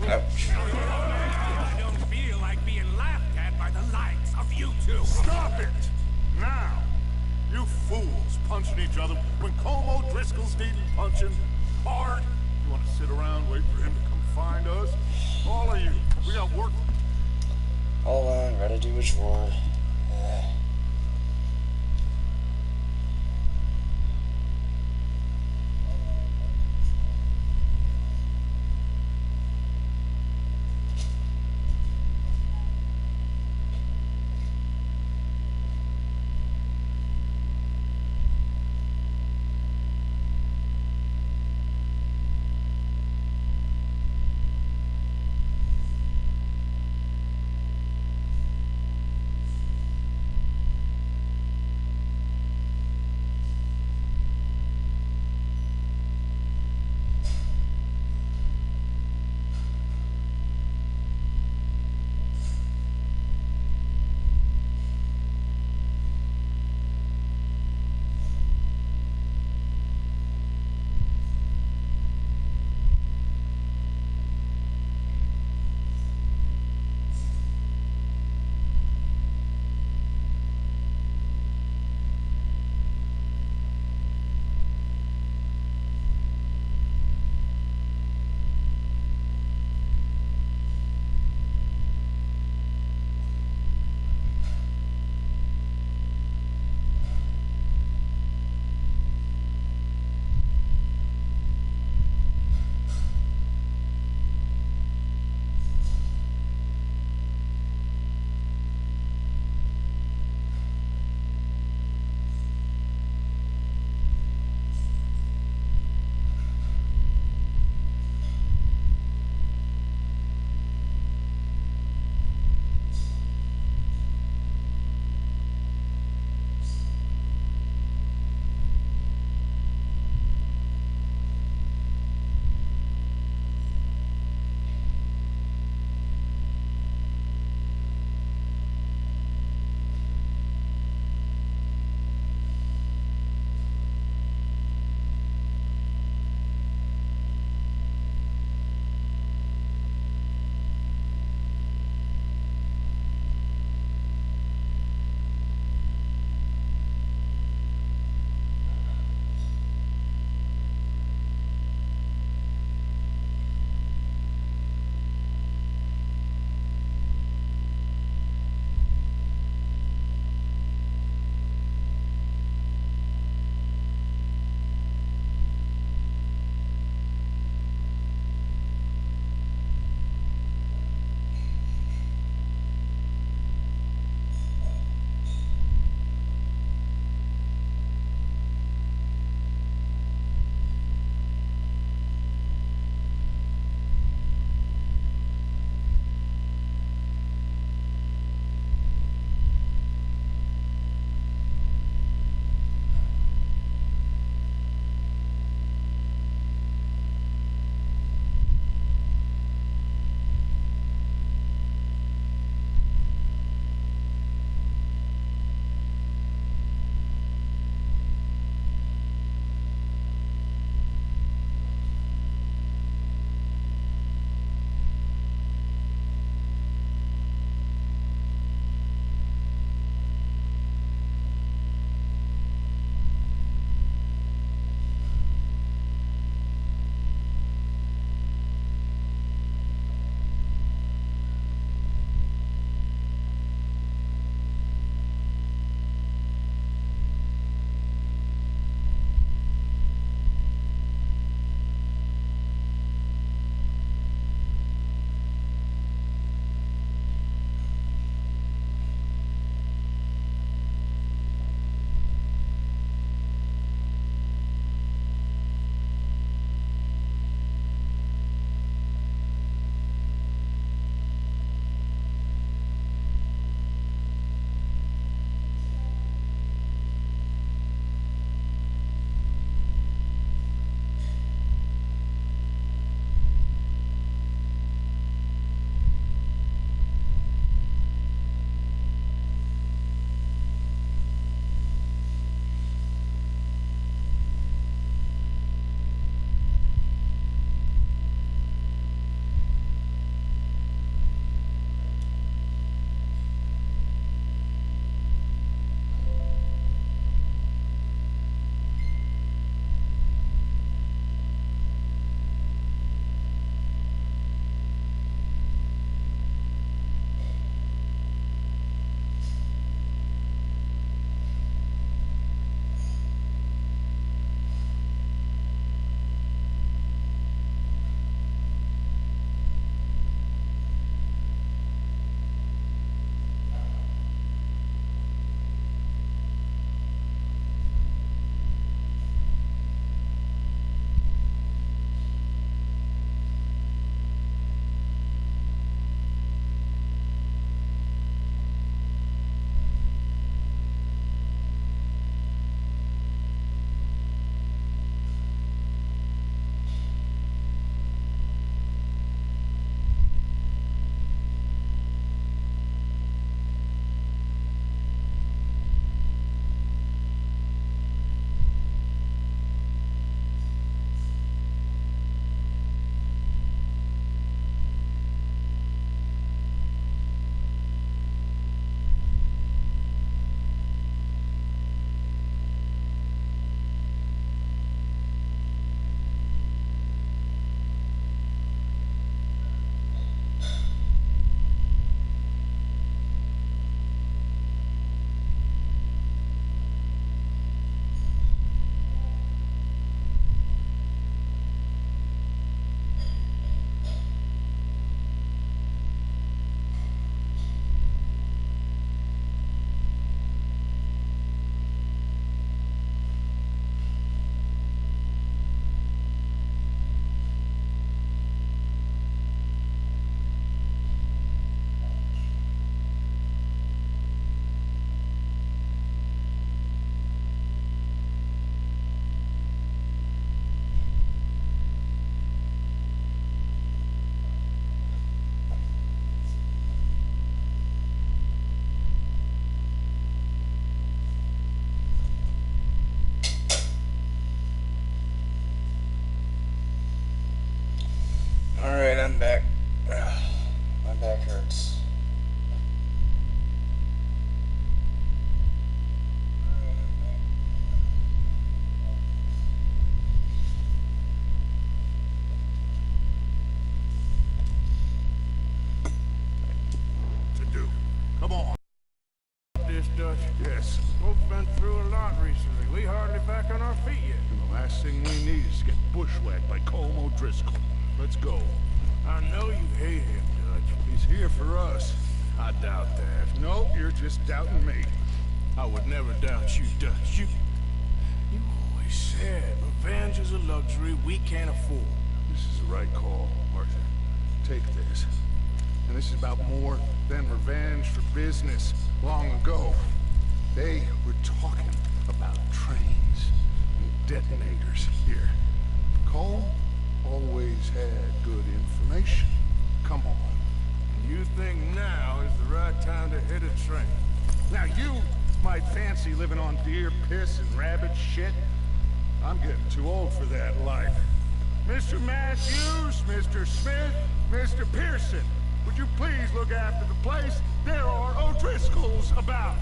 Ouch. I don't feel like being laughed at by the likes of you two. Stop it! Now! You fools punching each other when Como Driscoll's needing punching hard. You want to sit around, wait for him to come find us? All of you, we got work. Hold on, gotta do his roll. Dutch? Yes. Both been through a lot recently. We hardly back on our feet yet. And the last thing we need is to get bushwhacked by Colm O'Driscoll. Let's go. I know you hate him, Dutch. He's here for us. I doubt that. No, you're just doubting me. I would never doubt you, Dutch. You always said revenge is a luxury we can't afford. This is the right call, Arthur. Take this. And this is about more than revenge for business long ago. They were talking about trains and detonators here. Cole always had good information. Come on. And you think now is the right time to hit a train? Now you might fancy living on deer piss and rabbit shit. I'm getting too old for that life. Mr. Matthews, Mr. Smith, Mr. Pearson, would you please look after the place? There are O'Driscolls about.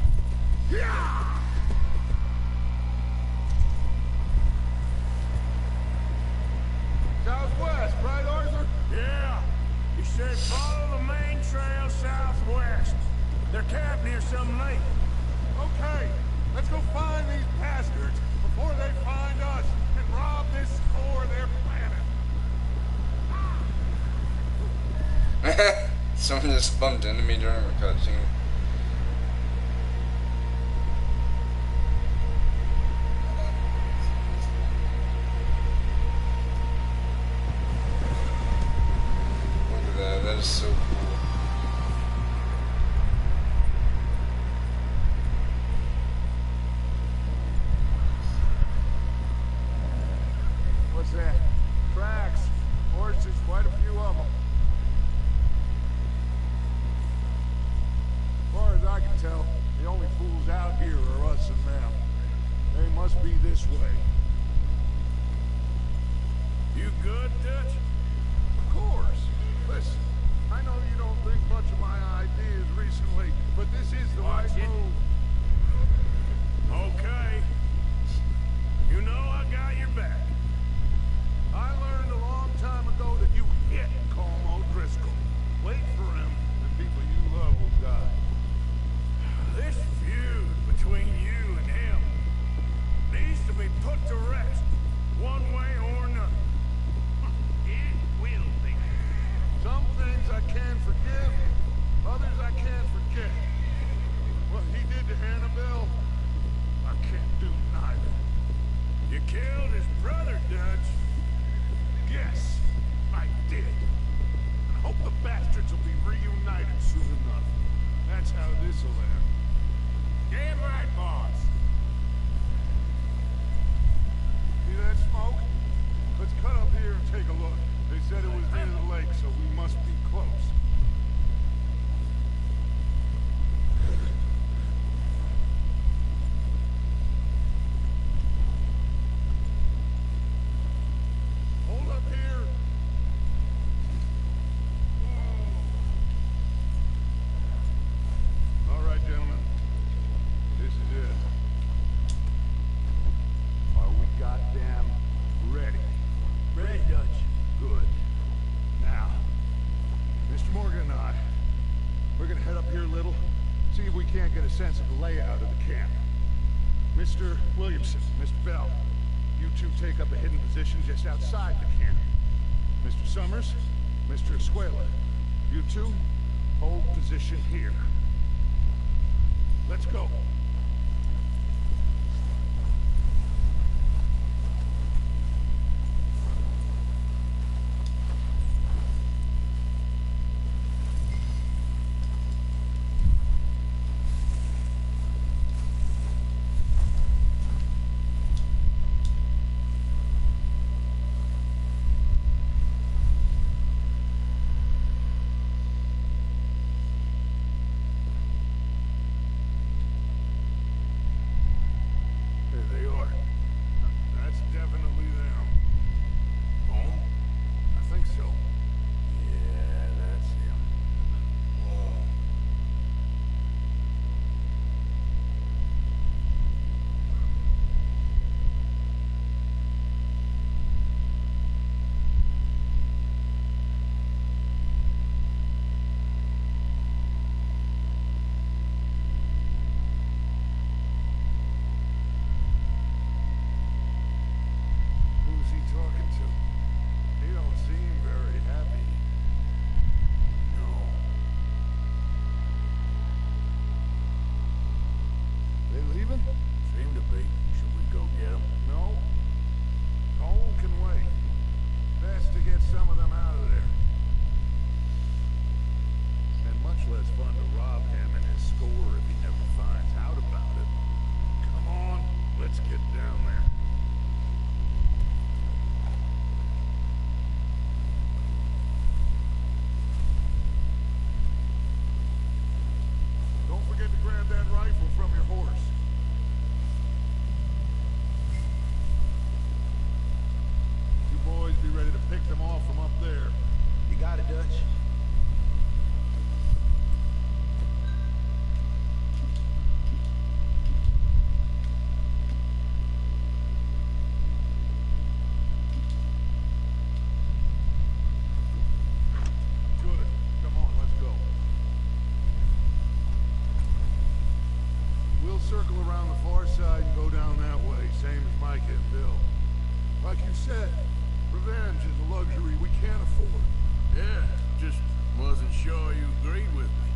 Yeah! Southwest, right, Arthur? Yeah. He said follow the main trail southwest. They're camped near some lake. Okay, let's go find these bastards before they find us and rob this core of their planet. Someone just bumped into me during a cutscene. Look at that, that is so cool. What's that? Tracks. Horses, quite a few of them. As far as I can tell, the only fools out here are us and them. They must be this way. You good, Dutch? Of course. Listen, I know you don't think much of my ideas recently, but this is the right move. Okay. You know I got your back. I learned a long time ago that you hit Colm O'Driscoll. Wait for him, and people you love will die. This feud between you and him needs to be put to rest, one way or another. It will be. Some things I can forgive, others I can't forget. What he did to Annabelle, I can't do neither. You killed his brother, Dutch. Yes, I did. I hope the bastards will be reunited soon enough. That's how this'll end. Damn right, boss. See that smoke? Let's cut up here and take a look. They said it was near the lake, so we must be close. Hold up here. All right, gentlemen. This is it. Are we goddamn ready? Ready, Dutch. Good. Now, Mr. Morgan and I, we're gonna head up here a little, see if we can't get a sense of the layout of the camp. Mr. Williamson, Mr. Bell, you two take up a hidden position just outside the camp. Mr. Summers, Mr. Escuela, you two hold position here. Let's go. circle around the far side and go down that way, same as Micah and Bill. Like you said, revenge is a luxury we can't afford. Yeah, just wasn't sure you agreed with me.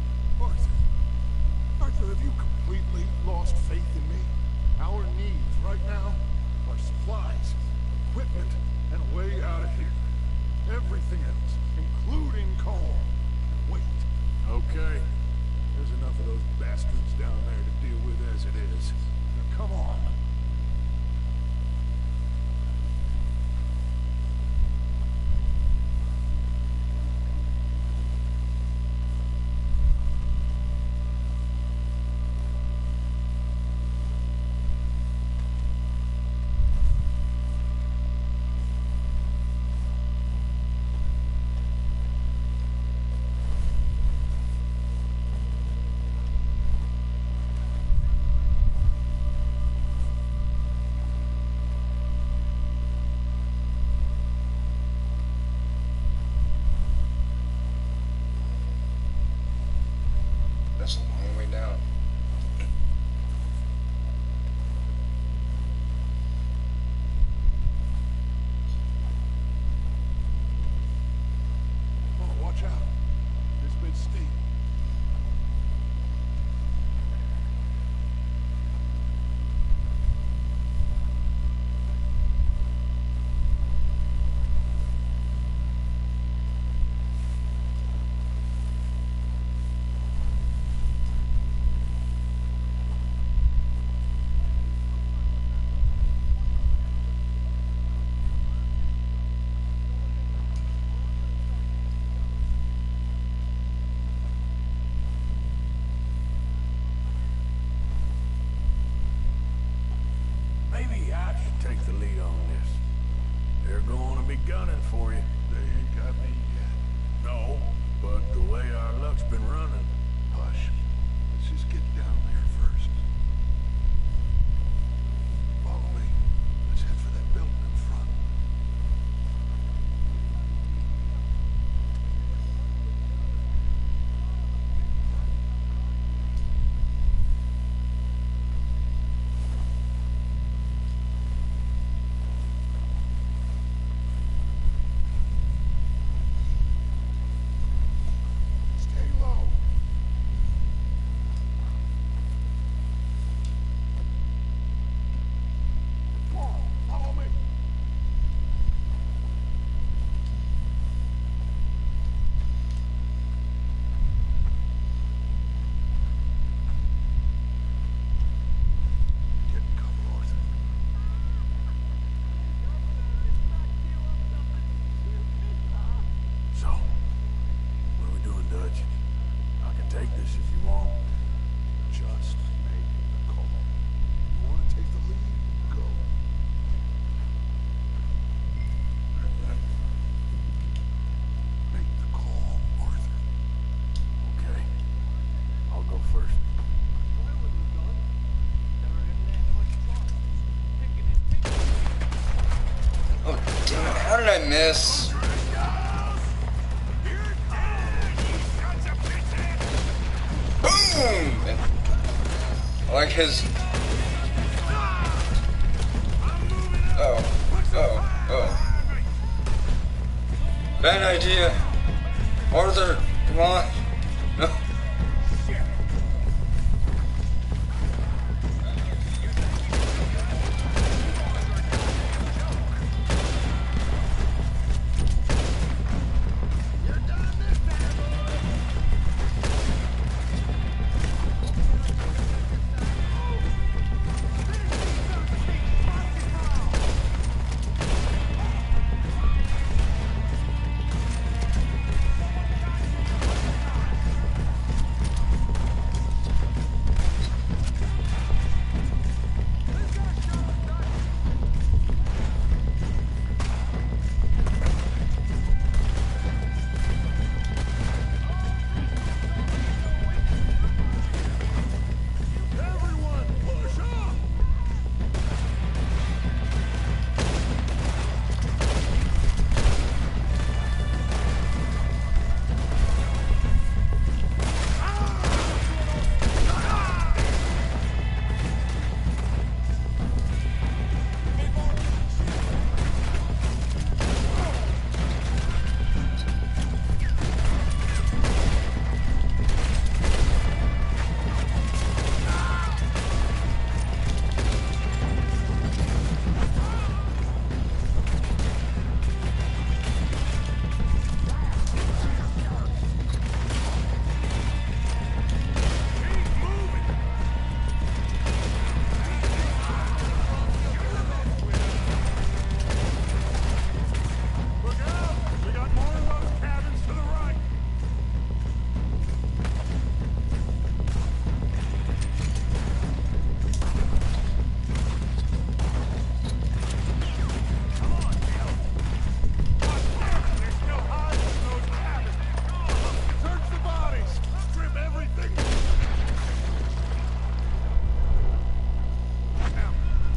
Arthur, have you completely lost faith in me? Our needs right now are supplies, equipment, and a way out of here. Everything else, including coal. Wait. Okay. There's enough of those bastards down there to deal with as it is. Now, come on. That's a long way down. Oh, watch out. This bit's steep. Maybe I should take the lead on this. They're going to be gunning for you. They ain't got me yet. No, but the way our luck's been running. Hush. Let's just get down there first. Follow me. Let's head for that building in front. Stay low. Come on, follow me. Get in cover, Arthur. So, what are we doing, Dutch? I can take this if you want. Just make the call. You want to take the lead? Go. Make the call, Arthur. Okay. I'll go first. Oh, damn it. How did I miss? Boom! I like his... Oh. Bad idea. Arthur, come on. No.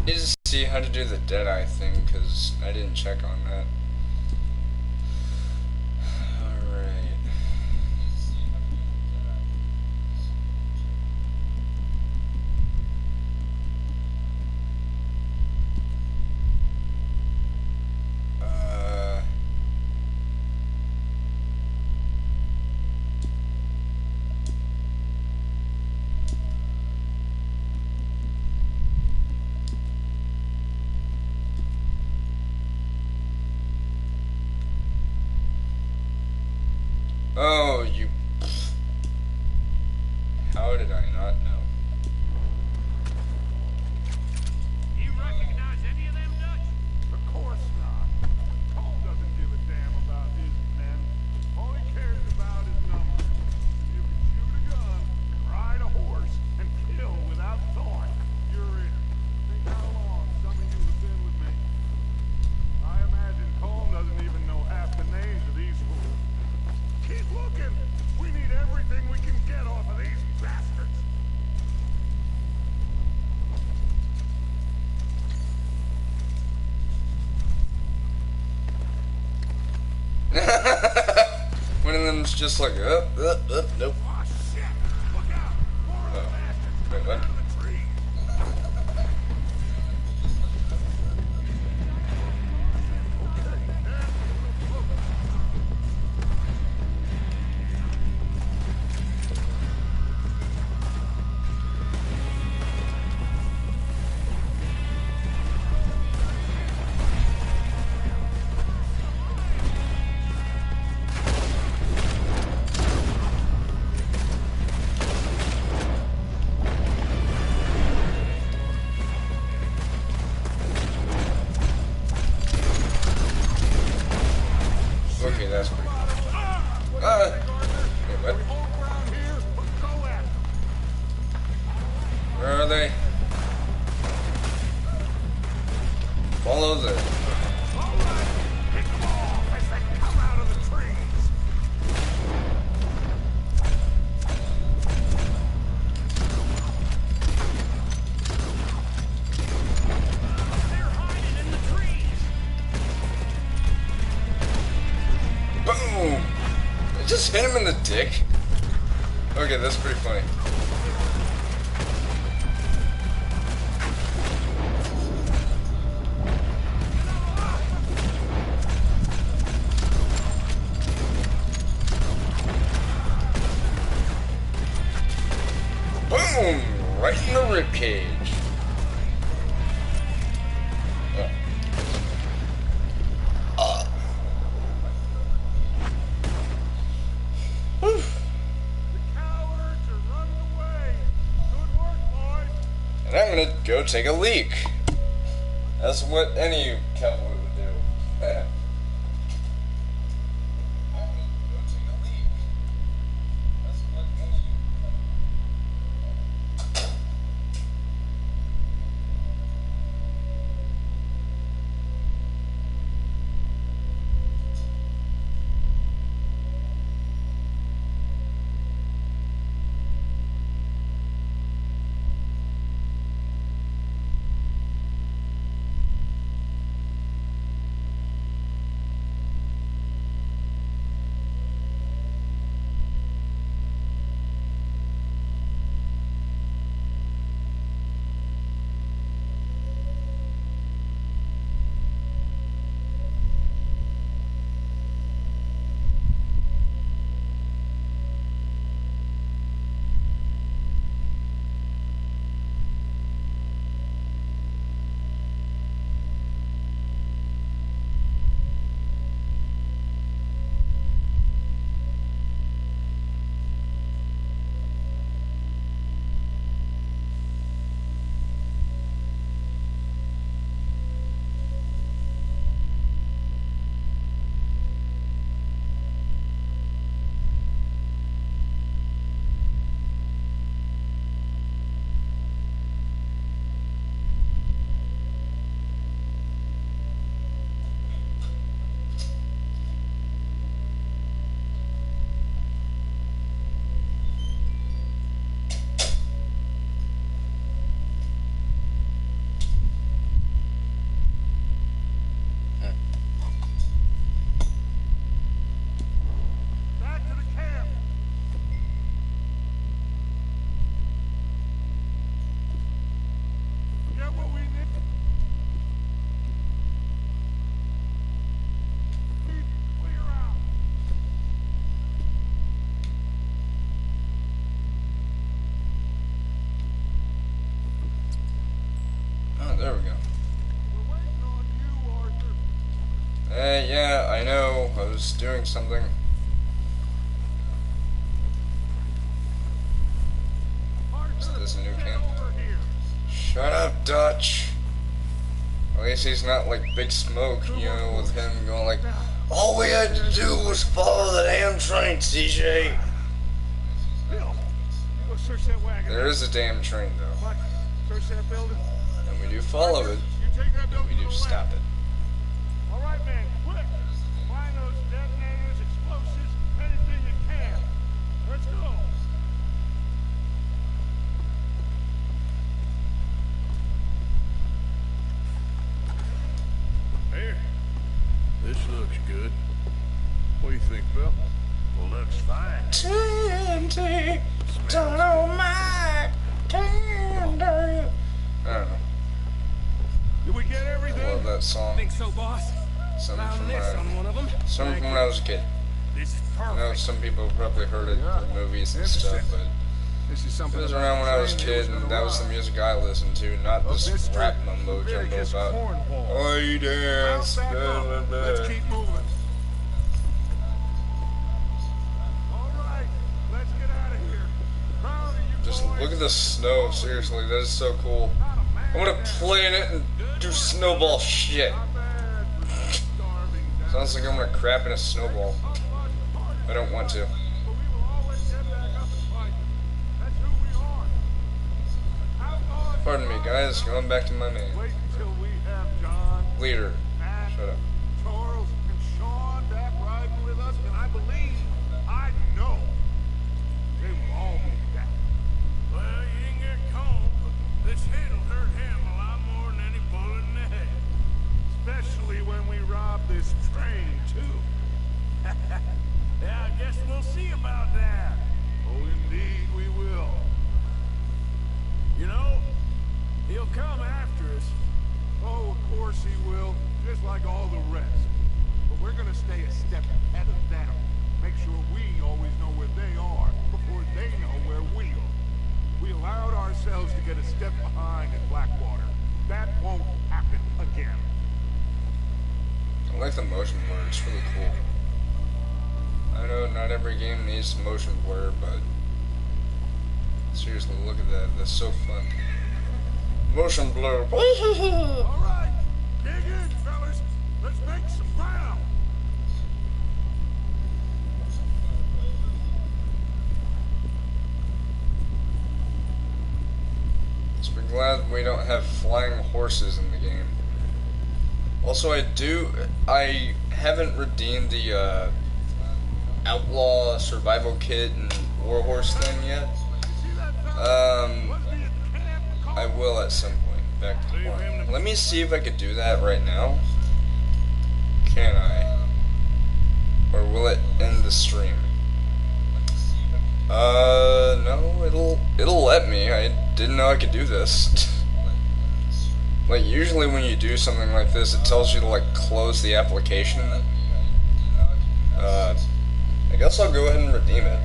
need to see how to do the Deadeye thing, because I didn't check on that. Alright. Oh, you... How did I not know? You recognize any of them, Dutch? Of course not. Cole doesn't give a damn about his men. All he cares about is numbers. You can shoot a gun, and ride a horse, and kill without thought. You're in. Think how long some of you have been with me. I imagine Cole doesn't even know half the names of these fools. Keep looking. We need everything we can get off of these bastards. One of them's just like, nope. Oh shit! Look out! More of the Oh. bastards Wait, what? out of the trees. Okay, there. Look. Okay, that's pretty cool. Wait, what? Hold ground here, but go after 'em. Where are they? Follow the... All right, pick 'em off as they come out of the trees. They're hiding in the trees. Boom! I just hit him in the dick. Okay, that's pretty funny. Boom! Right in the ribcage. Whew. The cowards are running away. Good work, boys. And I'm gonna go take a leak. That's what any cowboy would do. I'm gonna go take a leak. That's what any... there we go. We're waiting on you, Arthur. Yeah, I know. I was doing something. Is this a new camp? Shut up, Dutch. At least he's not like Big Smoke, you know, with him going like, all we had to do was follow the damn train, CJ. Bill, go search that wagon. There is a damn train, though. Mike, search that building. And we do follow it, You take that and building we do to the stop left. it. All right, man, quick. Find those detonators, explosives, anything you can. Let's go. Here. This looks good. What do you think, Bill? Well, looks fine. TNT, dynamite, candy. I don't know. Did we get I everything? love that song. Think so, boss? Something Found from this on one of them. something from when I was a kid. This is I know perfect. some people have probably heard it Yeah. in movies and Interesting. stuff, but This is it something was about around when I was a train kid, that and that was the gonna music I listened to, not arrive. this Mr. rap mumbo jumbo Leviticus about. Cornwall. Oh, you dance. Mount back blah, up. blah, blah. Let's keep moving. All right, let's get out of here. Proud of you Just boys. look at the snow, seriously, that is so cool. Not a man I'm gonna down. play in it and do snowball shit. Not bad for starving down. Sounds like I'm gonna crap in a snowball. I don't want to. But we will always get back up and fight. That's who we are. Outlaws. Pardon me, guys, going back to my main. Wait until we have John, Leader. Matt, Shut up. Charles, and Sean back riding with us, and I believe, I know, they will all be back. Well, you didn't get cold, but this hit'll hurt him a lot more than any bullet in the head. Especially when we rob this train, too. Yeah, I guess we'll see about that. Oh, indeed we will. You know, he'll come after us. Oh, of course he will, just like all the rest. But we're gonna stay a step ahead of them. Make sure we always know where they are before they know where we are. We allowed ourselves to get a step behind in Blackwater. That won't happen again. I like the motion blur, it's really cool. I know not every game needs motion blur, but seriously, look at that. That's so fun. Motion blur. All right, dig in, fellas. Let's make some ground. Just be glad we don't have flying horses in the game. Also, I haven't redeemed the Outlaw survival kit and warhorse thing yet. See that fella? Um, Was he at camp? I will at some point. Back to the point. Let me see if I could do that right now. Can I? Or will it end the stream? No, it'll let me. I didn't know I could do this. Like, usually when you do something like this, it tells you to, like, close the application. I guess I'll go ahead and redeem it.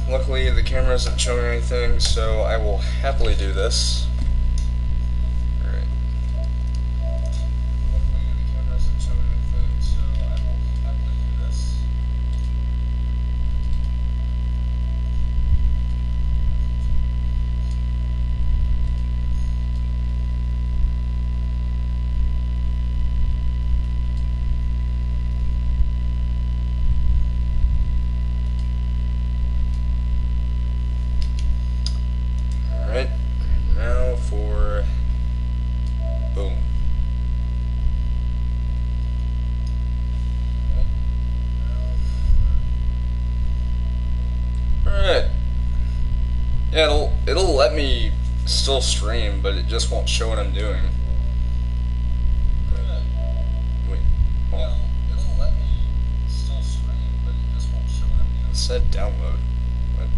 Luckily, the camera isn't showing anything, so I will happily do this. Alright. Luckily, the camera isn't showing anything, so I will happily do this. Alright, now for boom. Alright. Yeah, it'll let me still stream, but it just won't show what I'm doing. Wait, hold on. It'll let me still stream, but it just won't show what I'm doing. It said download. What?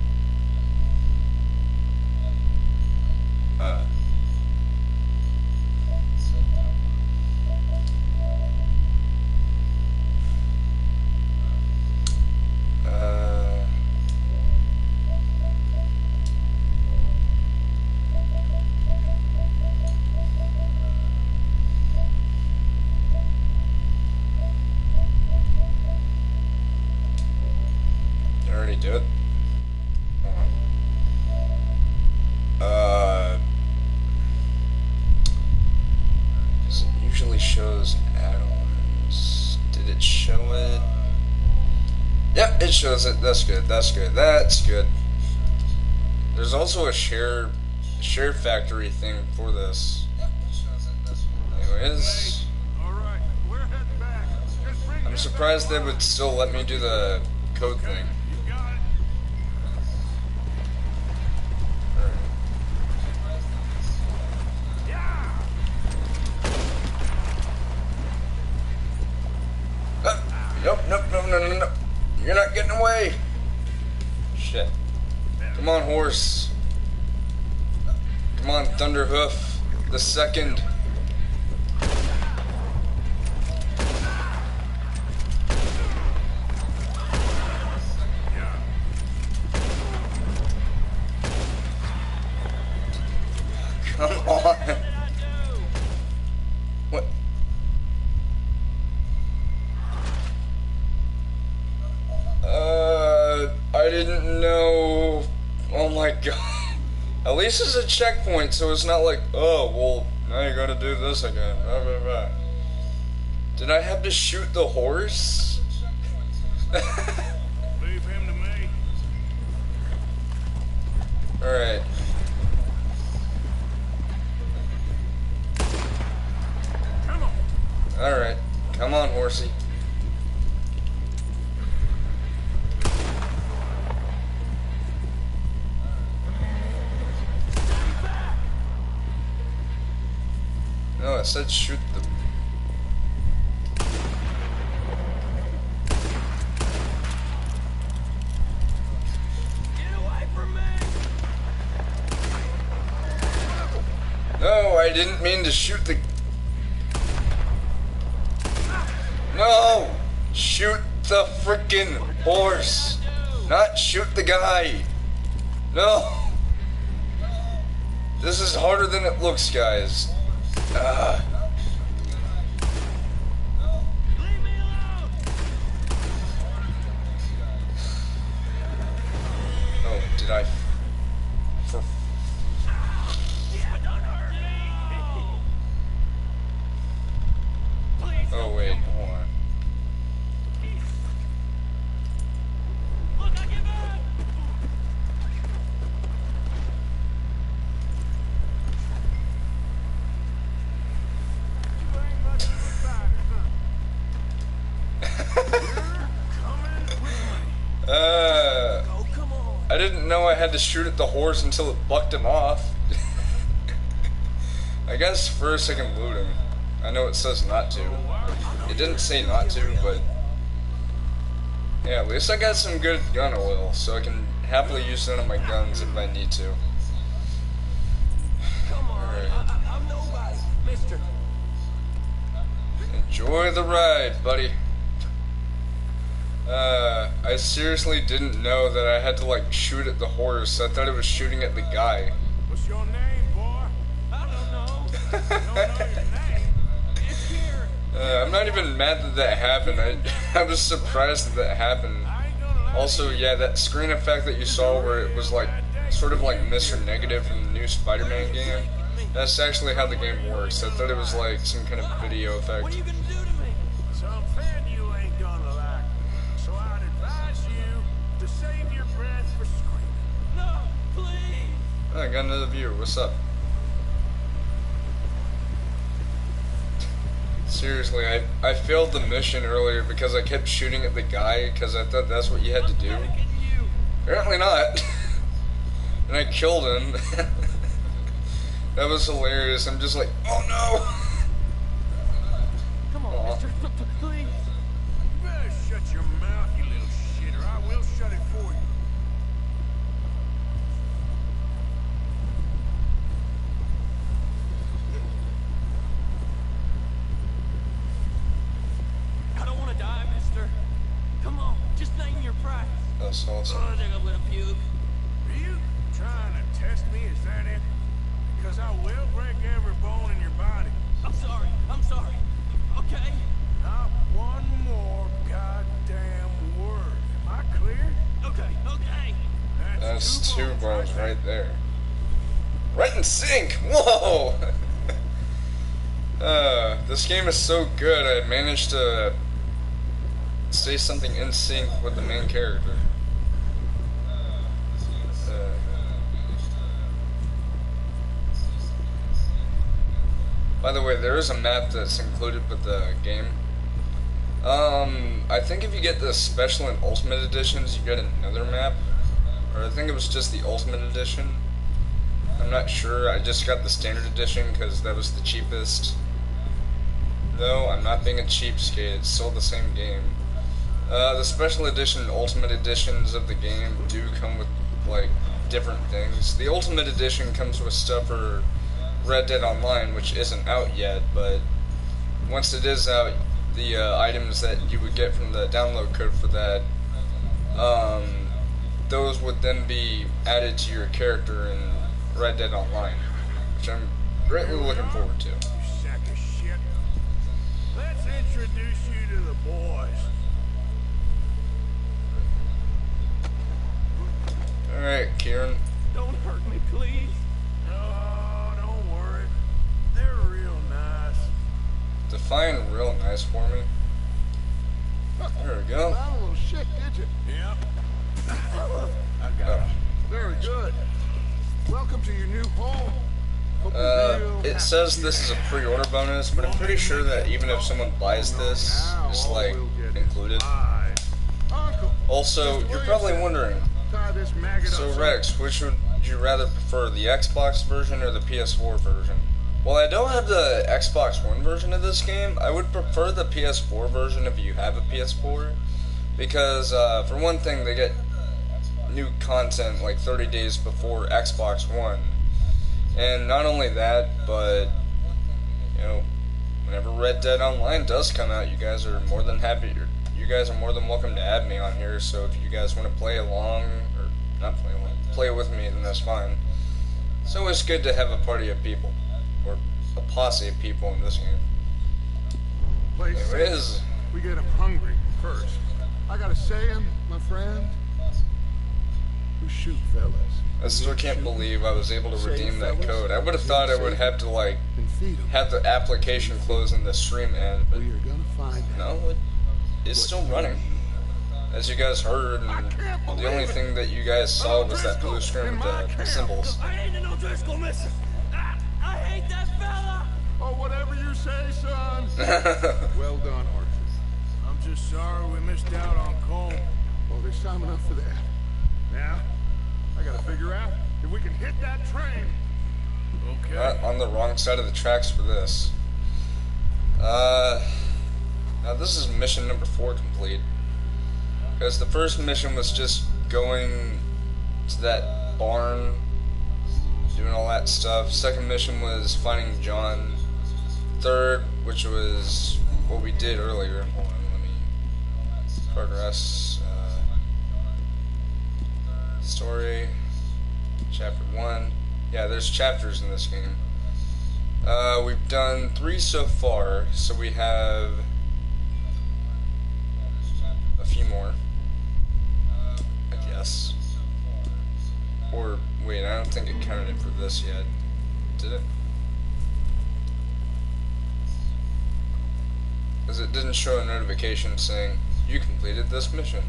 do it? Hold on. It usually shows add-ons. Did it show it? Yep, it shows it. That's good. That's good. That's good. There's also a share factory thing for this. Anyways, Alright, we're heading back. Just bring I'm surprised they would still let me do the code thing. You got it. Nope, nope, no, no, no, no. You're not getting away. Shit. Come on, horse. Come on, Thunderhoof. The second. Come on. What? I didn't know. Oh my god. At least it's a checkpoint, so it's not like, oh, well, now you gotta do this again. Blah, blah, blah. Did I have to shoot the horse? Leave him to me. Alright. Come on. Alright. Come on, horsey. No, it said shoot the... Get away from me! No, I didn't mean to shoot the... No! Shoot the frickin' horse! Not shoot the guy! No! This is harder than it looks, guys. Leave me alone! Oh, did I... For... Yeah, don't hurt me! Please Oh, don't wait, kill me. hold on. Look, I give up! You ain't much of a fighter, huh? Oh, come on! I didn't know I had to shoot at the horse until it bucked him off. I guess first I can loot him. I know it says not to. It didn't say not to, but... Yeah, at least I got some good gun oil, so I can happily use none of my guns if I need to. Come on! Alright. I'm nobody, mister. Enjoy the ride, buddy. I seriously didn't know that I had to, like, shoot at the horse. I thought it was shooting at the guy. What's your name, boy? I don't know. Don't know your name. It's here. I'm not even mad that that happened. I was surprised that that happened. I ain't gonna lie. Also, yeah, that screen effect that you saw where it was like, sort of like Mr. Negative from the new Spider-Man game, that's actually how the game works. I thought it was like some kind of video What are effect. you gonna do to me? Something you ain't gonna like. So I'd advise you to save your breath for screaming. No, please. Oh, I got another viewer. What's up? Seriously, I failed the mission earlier because I kept shooting at the guy because I thought that's what you had to do. Getting you. Apparently not. And I killed him. That was hilarious. I'm just like, oh no! Come on, Aw. mister. Please. You better shut your mouth, you little shitter. I will shut it for you. I don't want to die, mister. Come on, just name your price. That's awesome. Oh, I think I'm gonna puke. Are you trying to test me? Is that it? Because I will break every bone in your body. I'm sorry. I'm sorry. Okay. Not one more goddamn word. Am I clear? Okay. Okay. That's 2 bones right there. Right in sync! Whoa! This game is so good, I managed to say something in sync with the main character. By the way, there is a map that's included with the game. I think if you get the Special and Ultimate Editions, you get another map. Or I think it was just the Ultimate Edition. I'm not sure, I just got the Standard Edition because that was the cheapest. Though, I'm not being a cheapskate, it's still the same game. The Special Edition and Ultimate Editions of the game do come with, like, different things. The Ultimate Edition comes with stuff for Red Dead Online, which isn't out yet, but once it is out, the items that you would get from the download code for that, those would then be added to your character in Red Dead Online, which I'm greatly looking forward to. You sack of shit. Let's introduce you to the boys. Alright, Kieran. Don't hurt me, please. No, don't worry. They're real nice. Define real nice for me. There we go. Found a little shit, did you? Yep. I got it. Very good. Welcome to your new home. It says this is a pre-order bonus, but I'm pretty sure that even if someone buys this, it's like included. Also, you're probably wondering, so Rex, which would you rather prefer, the Xbox version or the PS4 version? Well, I don't have the Xbox One version of this game. I would prefer the PS4 version if you have a PS4, because for one thing, they get new content like 30 days before Xbox One. And not only that, but, you know, whenever Red Dead Online does come out, you guys are more than happy, you guys are more than welcome to add me on here, so if you guys want to play along, or not play along, play with me, then that's fine. It's always good to have a party of people, or a posse of people in this game. Anyways, we get them hungry first. I got a saying, my friend. Who shoot fellas? I still can't believe I was able to redeem that code. I would have thought I would have to, like, have the application close and the stream end, but no, it's still running. As you guys heard, and the only thing that you guys saw was that blue screen with the symbols. I ain't no Driscoll, mister. I hate that fella. Oh, whatever you say, son. Well done, Arthur. I'm just sorry we missed out on Colm. Oh, there's time enough for that. Now, I gotta figure out if we can hit that train. Okay. Not on the wrong side of the tracks for this. Now this is mission number 4 complete. Because the first mission was just going to that barn, doing all that stuff. Second mission was finding John. Third, which was what we did earlier. Hold on, let me progress. Story, chapter 1. Yeah, there's chapters in this game. We've done 3 so far, so we have a few more, I guess. Or, wait, I don't think it counted for this yet. Did it? Because it didn't show a notification saying, you completed this mission.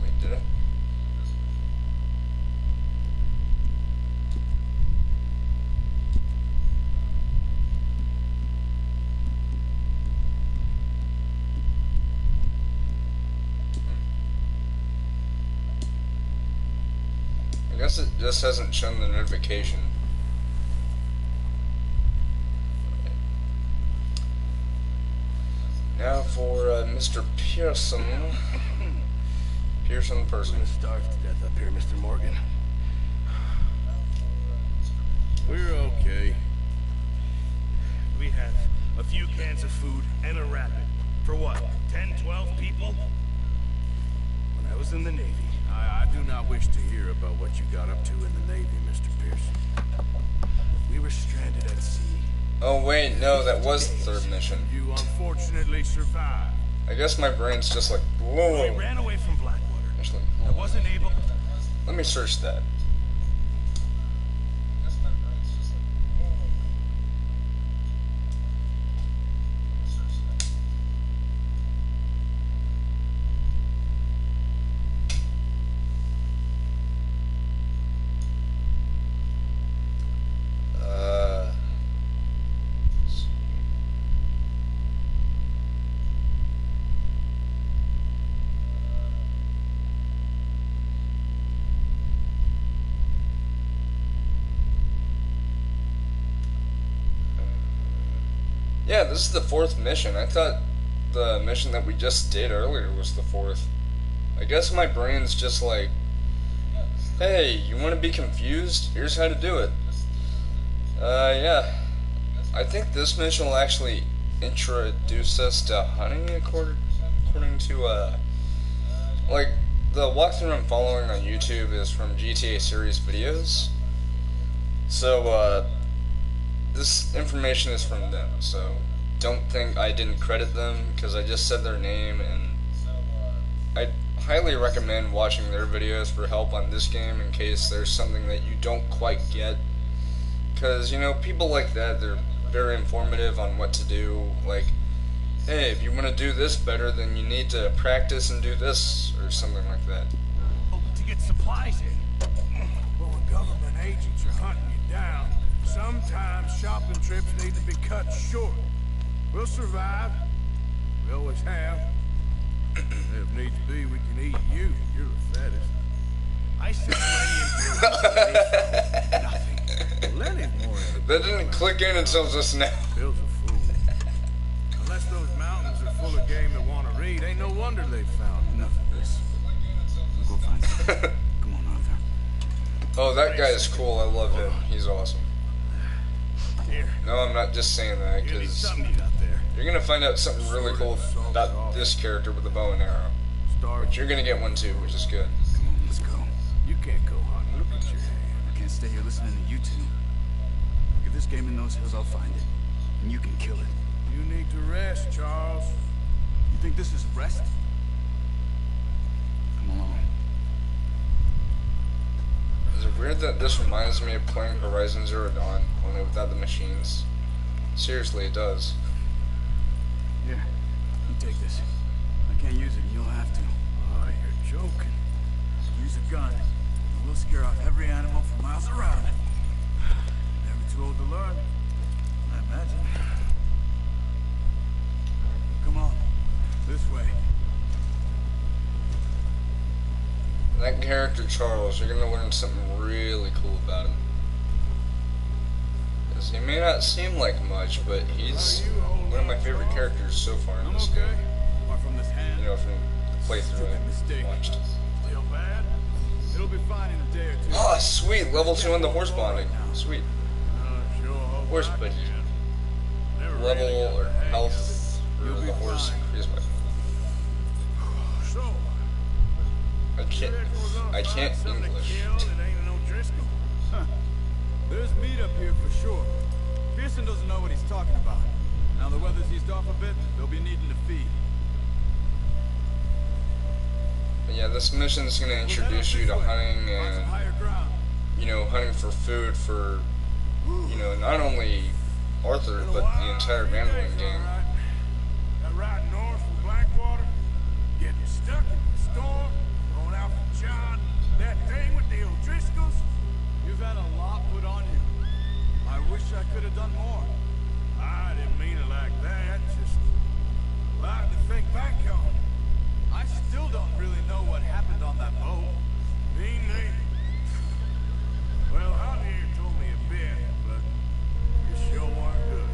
Wait, did it? I guess it just hasn't shown the notification. Now for Mr. Pearson. Pearson person. We're gonna starve to death up here, Mr. Morgan. We're okay. We have a few cans of food and a rapid. For what, 10, 12 people? When I was in the Navy. I do not wish to hear about what you got up to in the Navy, Mr. Pearson. We were stranded at sea. Oh wait, no, that was the third mission. You unfortunately survived. I guess my brain's just like, We whoa. ran away from Blackwater. Actually, I hold on. wasn't able. Let me search that. Yeah, this is the fourth mission. I thought the mission that we just did earlier was the fourth. I guess my brain's just like, hey, you want to be confused? Here's how to do it. Yeah. I think this mission will actually introduce us to hunting according to, like, the walkthrough I'm following on YouTube is from GTA series videos. So, this information is from them, so don't think I didn't credit them, because I just said their name, and I highly recommend watching their videos for help on this game in case there's something that you don't quite get. Because, you know, people like that, they're very informative on what to do. Like, hey, if you want to do this better, then you need to practice and do this, or something like that. To get supplies in. Well, when government agents are hunting you down, sometimes shopping trips need to be cut short. We'll survive. We always have. If needs be, we can eat you. You're the fattest. I said Lenny and nothing. Well, Lenny's more in That didn't click in until just now. Bill's a fool. Unless those mountains are full of game that want to read, ain't no wonder they found enough of this. We'll go find him. Come on, Arthur. Oh, that guy is cool. I love him. He's awesome. Here. No, I'm not just saying that, You need because something to eat out there. you're going to find out something really cool about this character with the bow and arrow. But you're going to get one too, which is good. Come on, let's go. You can't go hunting. Look at your hand. I can't stay here listening to you two. If this game in those hills, I'll find it. And you can kill it. You need to rest, Charles. You think this is rest? Come along. Is it weird that this reminds me of playing Horizon Zero Dawn, only without the machines? Seriously, it does. Here, you take this. I can't use it, and you'll have to. Oh, you're joking. Use a gun, and we'll scare off every animal for miles around. Never too old to learn, I imagine. Come on, this way. That character, Charles, you're going to learn something really cool about him. Because he may not seem like much, but he's one of my favorite characters so far in I'm this okay. game. Apart from this hand. You know, from the playthrough I watched. Still bad? It'll be fine in a day or two. Oh, sweet! Level 2 on the horse bonding. Sweet. Sure hope Horse I buddy. can. Never really Level got or the hang of health for You'll the be horse fine. increased by. it. So, I can't English. There's meat up here for sure. Pearson doesn't know what he's talking about. Now the weather's eased off a bit, they'll be needing to feed. But yeah, this mission is going to introduce you to hunting and, Higher ground. you know, hunting for food for, you know, not only Arthur, but the entire Van der Linde game. That ride north from Blackwater, getting stuck in the storm, going out for John, that thing with the O'Driscolls. You've had a lot put on you. I wish I could have done more. I didn't mean it like that, just a lot to think back on. I still don't really know what happened on that boat. Me neither. Well, Javier told me a bit, but you sure weren't good.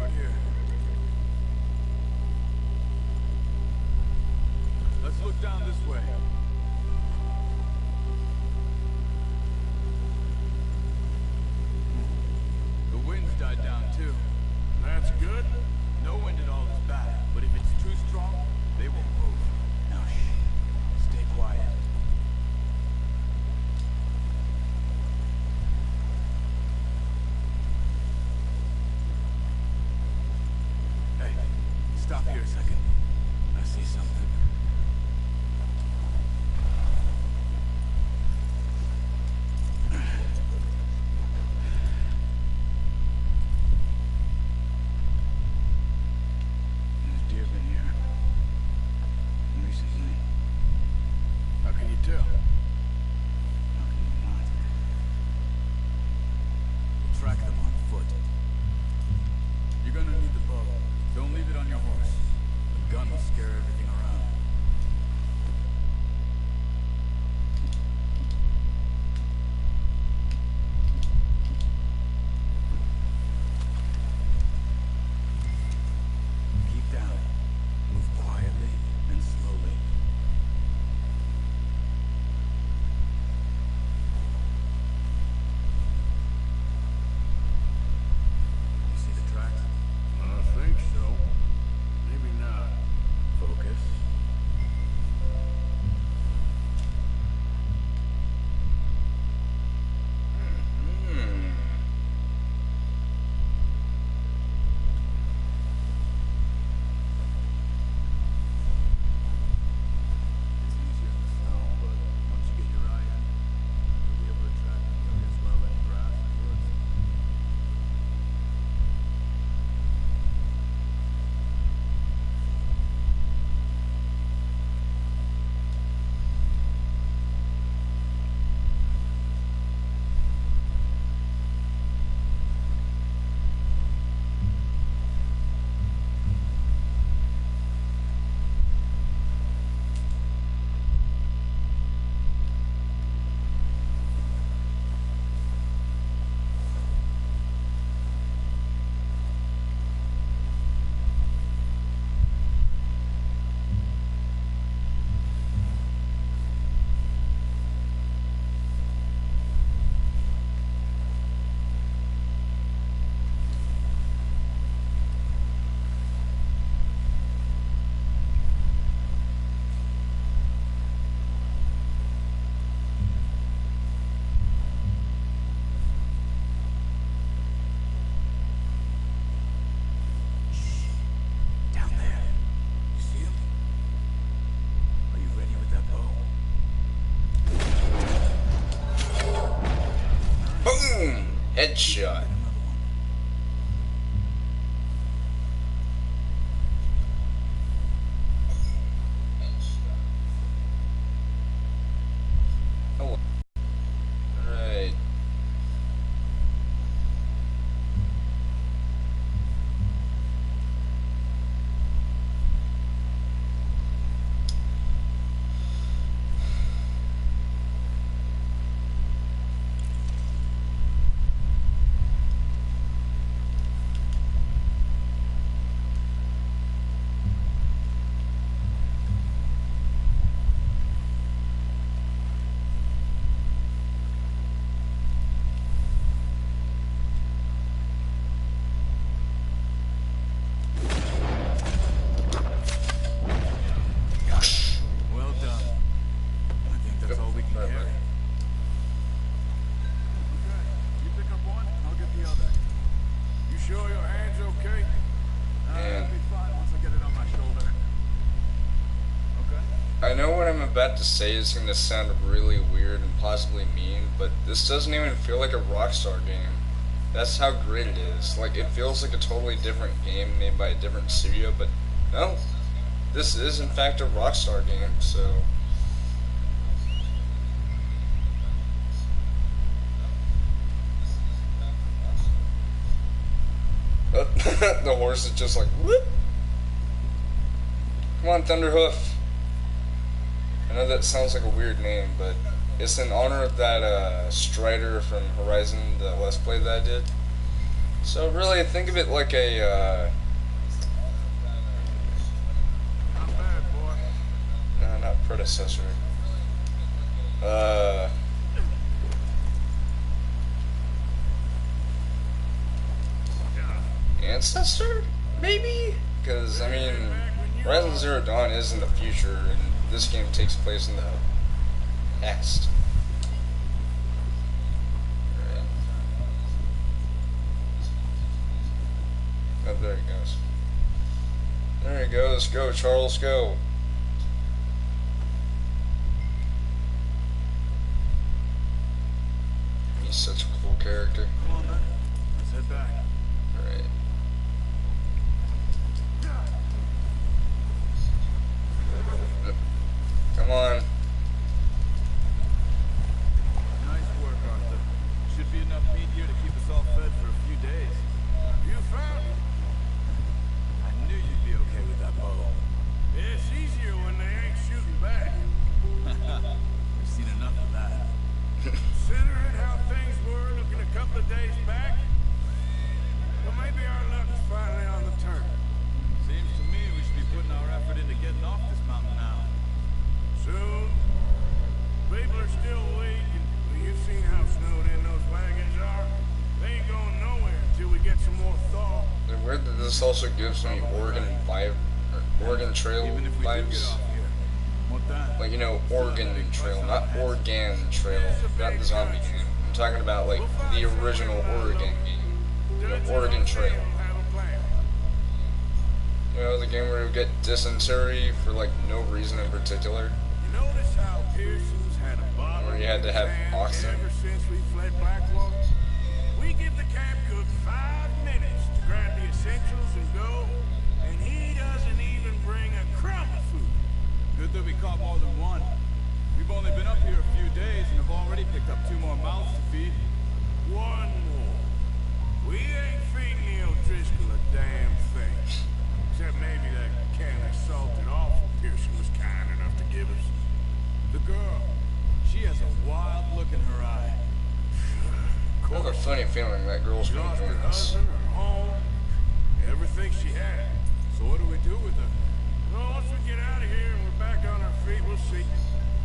good here. Let's look down this way. The wind's died down too. That's good. No wind at all is bad, but if it's too strong, they won't move. Now shh. Stay quiet. Hey, stop here a second. I see something. There's deer been here. Recently. How can you tell? How can you not? We'll track them on foot. You're gonna need the bow. Don't leave it on your horse. The gun will scare everything around. Keep down. Move quietly and slowly. You see the tracks? I think so. Maybe not. Focus. Hmm. It's easier in the snow, but once you get your eye in, you'll be able to track the areas well in grass and woods. Down there. You see him? Are you ready with that bow? Boom! Headshot. Another one. Oh. Alright. Well done. I think that's all we can carry. Okay. You pick up one, I'll get the other. You sure your hand's okay? Man. I'll be fine once I get it on my shoulder. Okay. I know what I'm about to say is going to sound really weird and possibly mean, but this doesn't even feel like a Rockstar game. That's how great it is. Like, it feels like a totally different game made by a different studio, but no. This is, in fact, a Rockstar game, so... The horse is just like, whoop! Come on, Thunderhoof. I know that sounds like a weird name, but it's in honor of that Strider from Horizon, the Let's Play that I did. So really, think of it like a, Not bad, boy. no, not predecessor. Ancestor? Maybe? Because, I mean, Horizon Zero Dawn is in the future, and this game takes place in the past. Right. Oh, there he goes. There he goes. Go, Charles, go. He's such a cool character. Come on, man. Let's head back. Alright. Come on. Nice work, Arthur. Should be enough meat here to keep us all fed for a few days. You found it. I knew you'd be okay with that bow. It's easier when they ain't shooting back. We've seen enough of that. Considering how things were looking a couple of days back, well, maybe our luck is finally on the turn. Seems to me we should be putting our effort into getting off this mountain now. Soon, people are still weak, and well, you've seen how snowed in those wagons are. They ain't going nowhere until we get some more thaw. And where did this also gives me Oregon vibe, or Oregon Trail Even if we do get vibes? off here, what then? Like, you know, Oregon Trail, not Oregon Trail, not the zombie game. I'm talking about, like, the original Oregon game. You know, Oregon Trail. You know, the game where you get dysentery for, like, no reason in particular. You notice how Pearson's had a bottle Or you had to have oxygen. ever since we fled Blackwater? We give the camp cook 5 minutes to grab the essentials and go, and he doesn't even bring a crumb of food. Good that we caught more than one. We've only been up here a few days and have already picked up 2 more mouths to feed. One more. We ain't feeding the O'Driscoll a damn thing. Except maybe that can of salted offal Pearson was kind enough to give us. The girl, she has a wild look in her eye. I have a funny feeling that girl's She gonna lost her join us. husband, her home, everything she had. So what do we do with her? Well, once we get out of here and we're back on our feet, we'll see.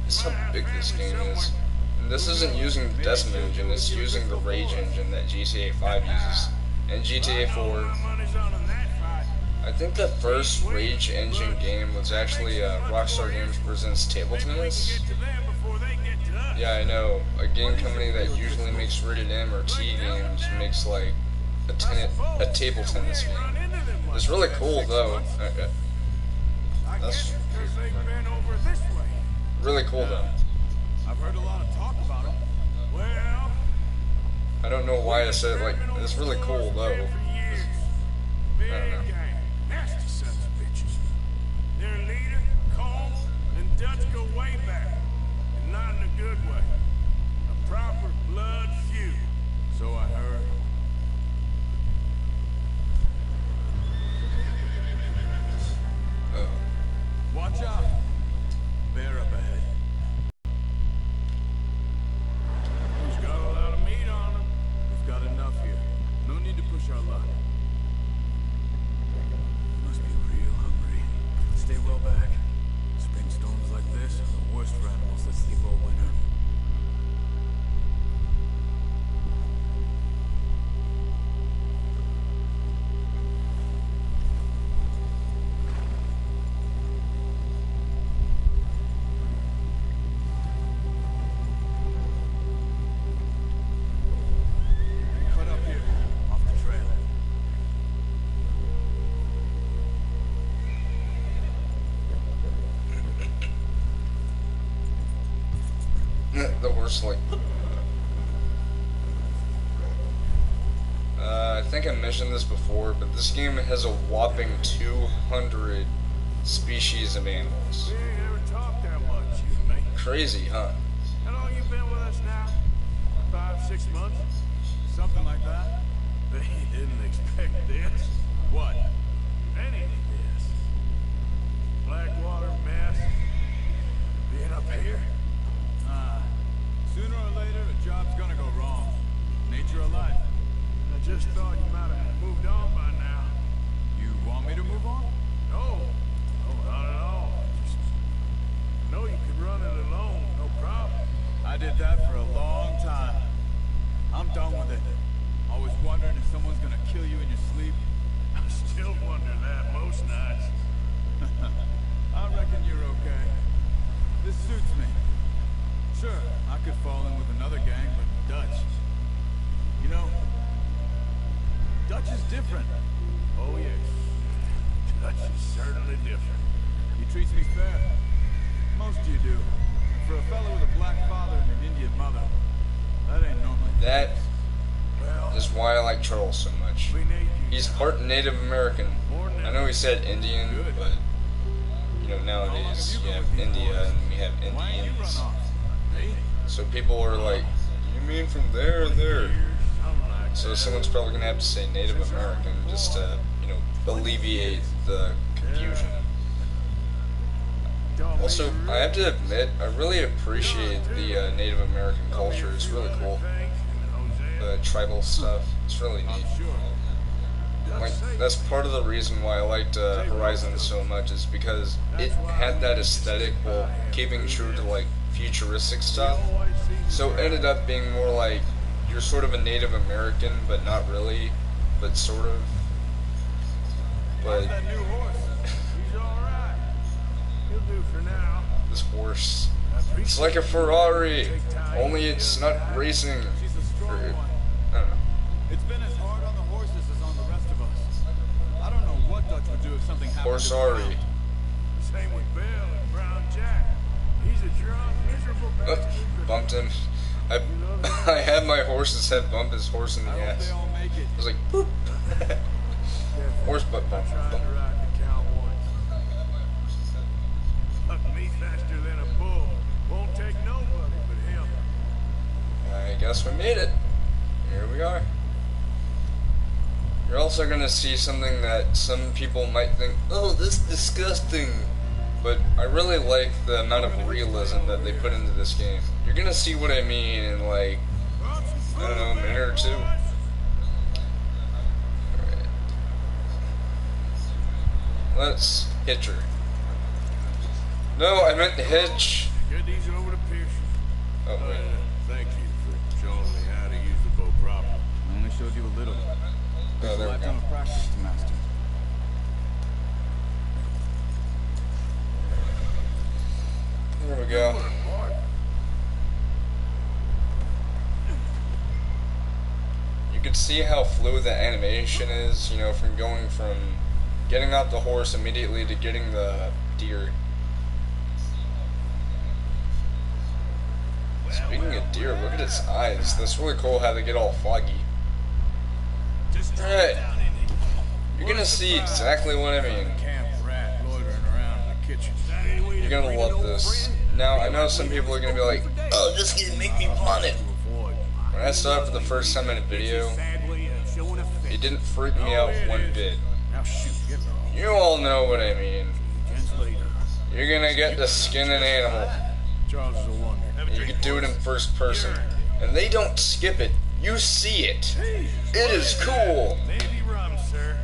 It's how Might have big this family game is. somewhere. And this isn't using the Decimate engine, it's using the Rage engine that GTA 5 uses. And GTA 4. My money's on that fight. I think the first Rage engine game was actually Rockstar Games Presents Table Maybe we can Tennis. get to them before they get to us. Yeah, I know. A game company that usually makes rated M or T games makes like a table tennis game. It's really cool though. I That's guess because they've been over this way. really cool though. I've heard a lot of talk about it. Well, I don't know why I said it like it's really cool though. Big I don't know. gang, nasty sons of bitches. Their leader, Cole, and Dutch go way back, and not in a good way. A proper blood feud. So I heard. Watch out. Bear up ahead. He's got a lot of meat on him. We've got enough here. No need to push our luck. You must be real hungry. Stay well back. Spring storms like this are the worst for animals that sleep all winter. Cut up here, off the trail. The worst like. I think I mentioned this before, but this game has a whopping 200 species of animals. We ain't ever talked that much, you and me. Crazy, huh? How long you been with us now? 5, 6 months? Something like that. They didn't expect this. What? Any of this. Blackwater mess. Being up here. Sooner or later, a job's gonna go wrong. Nature of life. I just thought you might have Dutch is different. Oh, yes. Dutch is certainly different. He treats me fair. Most of you do. And for a fellow with a black father and an Indian mother, that ain't normally. That is why I like Charles so much. He's part Native American. I know he said Indian, but you know, nowadays you have India and we have Indians. So people are like, you mean from there and there? So someone's probably gonna have to say Native American just to, you know, alleviate the confusion. Also, I have to admit, I really appreciate the Native American culture. It's really cool. The tribal stuff. It's really neat. Like, that's part of the reason why I liked Horizon so much, is because it had that aesthetic while keeping true to like futuristic stuff. So it ended up being more like you're sort of a Native American, but not really, but sort of. But this horse, it's like a Ferrari, only it's not racing. Or, I don't know. It's been as hard on the horses as on the rest of us. I don't know what Dutch would do if something happened. Horsari. Same with Bill and Brown Jack. He's a drunk, miserable bastard. Bumped him. I had my horse's head bump his horse in the ass. I was like, boop. Horse butt bump. Bump. Me faster than a bull. Won't take nobody but him. I guess we made it. Here we are. You're also gonna see something that some people might think, oh, this is disgusting. But I really like the amount of realism that they put into this game. You're gonna see what I mean in like, I don't know, a minute or two. Alright. Let's hitch her. No, I meant to hitch. Get these over to Pearson. Oh, wait. Thank you for showing me how to use the bow properly. I only showed you a little. Oh, There's a there we lifetime go. of practice to master. There we go. You can see how fluid the animation is, you know, from going from getting off the horse immediately to getting the deer. Speaking of deer, look at its eyes. That's really cool how they get all foggy. Alright. You're gonna see exactly what I mean. Camp rat loitering around in the kitchen. You're gonna love this. Now, I know some people are gonna be like, oh, this is gonna make me want it. When I saw it for the first time in a video, it didn't freak me out one bit. Now shoot, get wrong. You all know what I mean. You're gonna get to skin an animal. Charles is a wonder. You can do it in first person. And they don't skip it. You see it. It is cool. Navy rum, sir.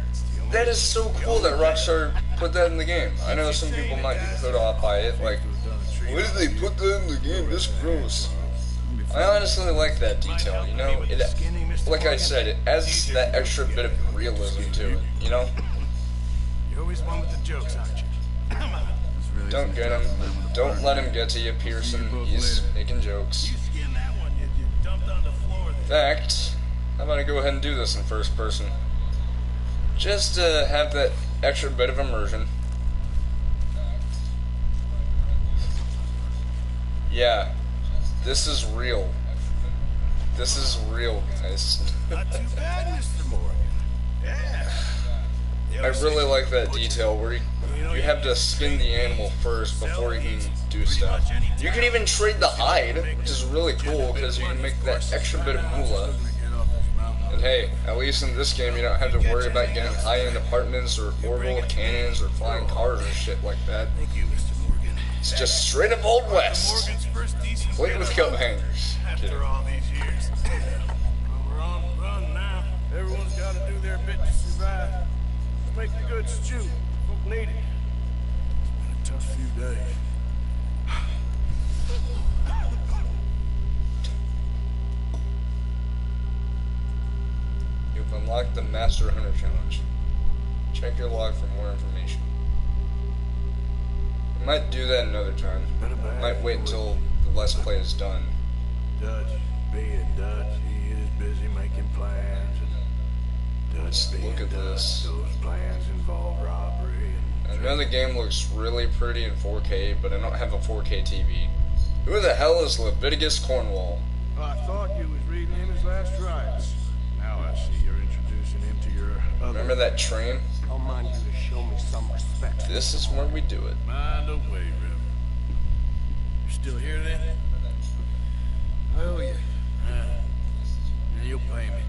That is so cool that Rockstar put that in the game. I know some people might be put off by it, like, why did they put that in the game? This gross. I honestly like that detail, you know? It, like I said, it adds that extra bit of realism to it, you know? You're always one with the jokes, aren't you? Come on. Don't get him. Don't let him get to you, Pearson. He's making jokes. You skinned that one, you dumped on the floor In there. fact, how about I go ahead and do this in first person? Just to have that extra bit of immersion. Yeah, this is real. This is real, guys. Not too bad, Mr. Morgan. Yeah. I really like that detail where you have to skin the animal first before you can do stuff. You can even trade the hide, which is really cool because you can make that extra bit of moolah. And hey, at least in this game you don't have to worry about getting high-end apartments or orbital cannons or flying cars or shit like that. Thank you, Mr. Morgan. It's just straight up Old West. Morgan's first decent Complete with coat hangers. Kidding. after all these years. We're on the run now. Everyone's got to do their bit to survive. Let's make the good stew. Folk need it. It's been a tough few days. You've unlocked the Master Hunter Challenge. Check your log for more information. I might do that another time. Might wait until the Let's Play is done. Dutch, being Dutch, he is busy making plans and Let's look at this. Those plans involve robbery I know the game looks really pretty in 4K, but I don't have a 4K TV. Who the hell is Leviticus Cornwall? I thought you was reading him his last rites. Now I see you're introducing him to your other... Remember that train? I'll mind you to show me some respect. This is where we do it. Mind away, Rip. You still here then? Oh, yeah. And you'll pay me.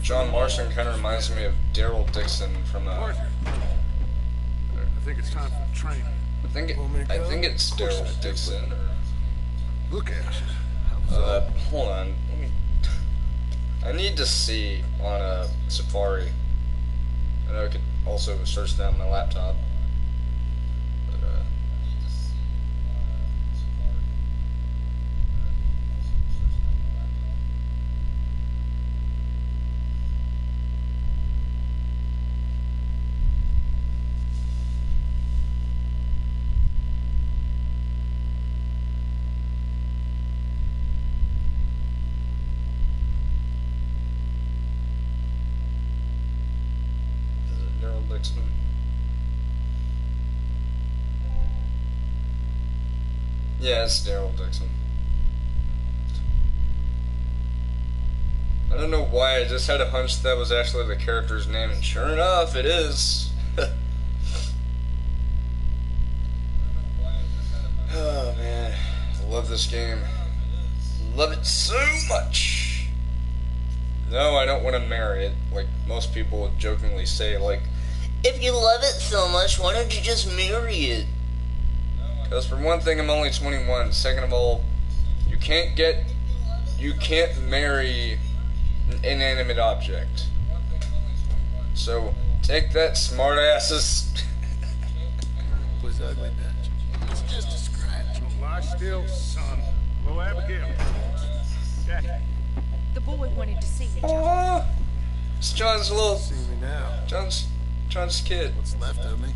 John Marston kind of reminds me of Daryl Dixon from Arthur. I think it's time for the train. I think it's Daryl Dixon. Look at us. Hold on. I need to see on a Safari. I know I could also search that on my laptop. But, Daryl Dixon. Yeah, it's Daryl Dixon. I don't know why, I just had a hunch that was actually the character's name, and sure enough, it is. Oh man, I love this game. Love it so much. No, I don't want to marry it, like most people would jokingly say, like, if you love it so much, why don't you just marry it? Because for one thing, I'm only 21. Second of all, you can't marry an inanimate object. So, take that, smartasses. Was ugly, Dutch. It's just a scratch. Don't lie still, son. Hello, Abigail. Daddy. The boy wanted to see you, John. Aww. It's John's little... See me now. John's kid. What's left of me?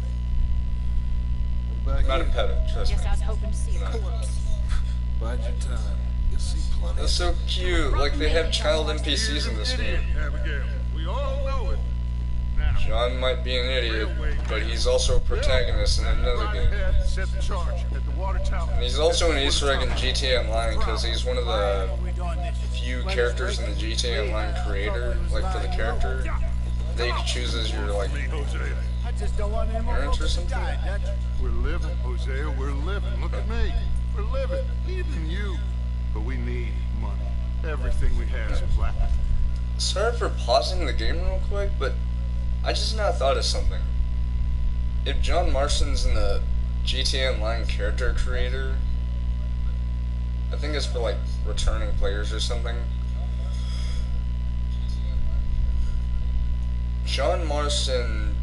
What about Not a you? pet, trust me. Guess I was hoping to see a corpse. Bide your time. You'll see plenty. That's so cute. Like, they have child NPCs in this Idiot, game. Abigail. We all know it. Now, John might be an idiot, but he's also a protagonist in another right game. ahead, set the charge at the water tower. And he's also an Easter egg in GTA Online, because he's one of the We're doing this. few characters in the GTA Online creator, like for the character, that you can choose as your, like, Hosea. I just don't want any more parents or folks to something. die, Dutch. We're living, Hosea. We're living. Look at me. We're living. Even you. But we need money. Everything we have is black. Sorry for pausing the game real quick, but I just now thought of something. If John Marston's in the GTA Online character creator, I think it's for like returning players or something. John Marston,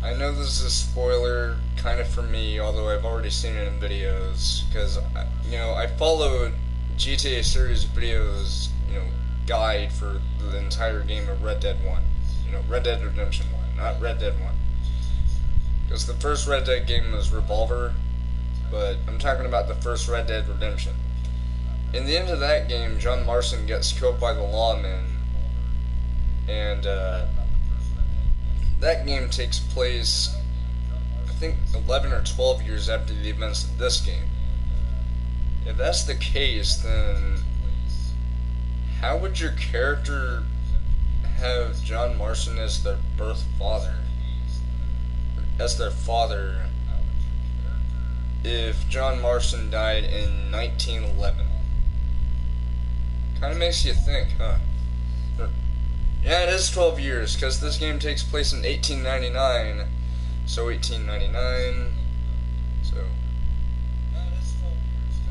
I know this is a spoiler kind of for me, although I've already seen it in videos, because, you know, I followed GTA series videos, you know, guide for the entire game of Red Dead 1. You know, Red Dead Redemption 1, not Red Dead 1. Because the first Red Dead game was Revolver, but I'm talking about the first Red Dead Redemption. In the end of that game, John Marston gets killed by the lawmen, and that game takes place, I think, 11 or 12 years after the events of this game. If that's the case, then how would your character have John Marston as their birth father? As their father, if John Marston died in 1911? Kind of makes you think, huh? Yeah, it is 12 years, because this game takes place in 1899. So 1899, so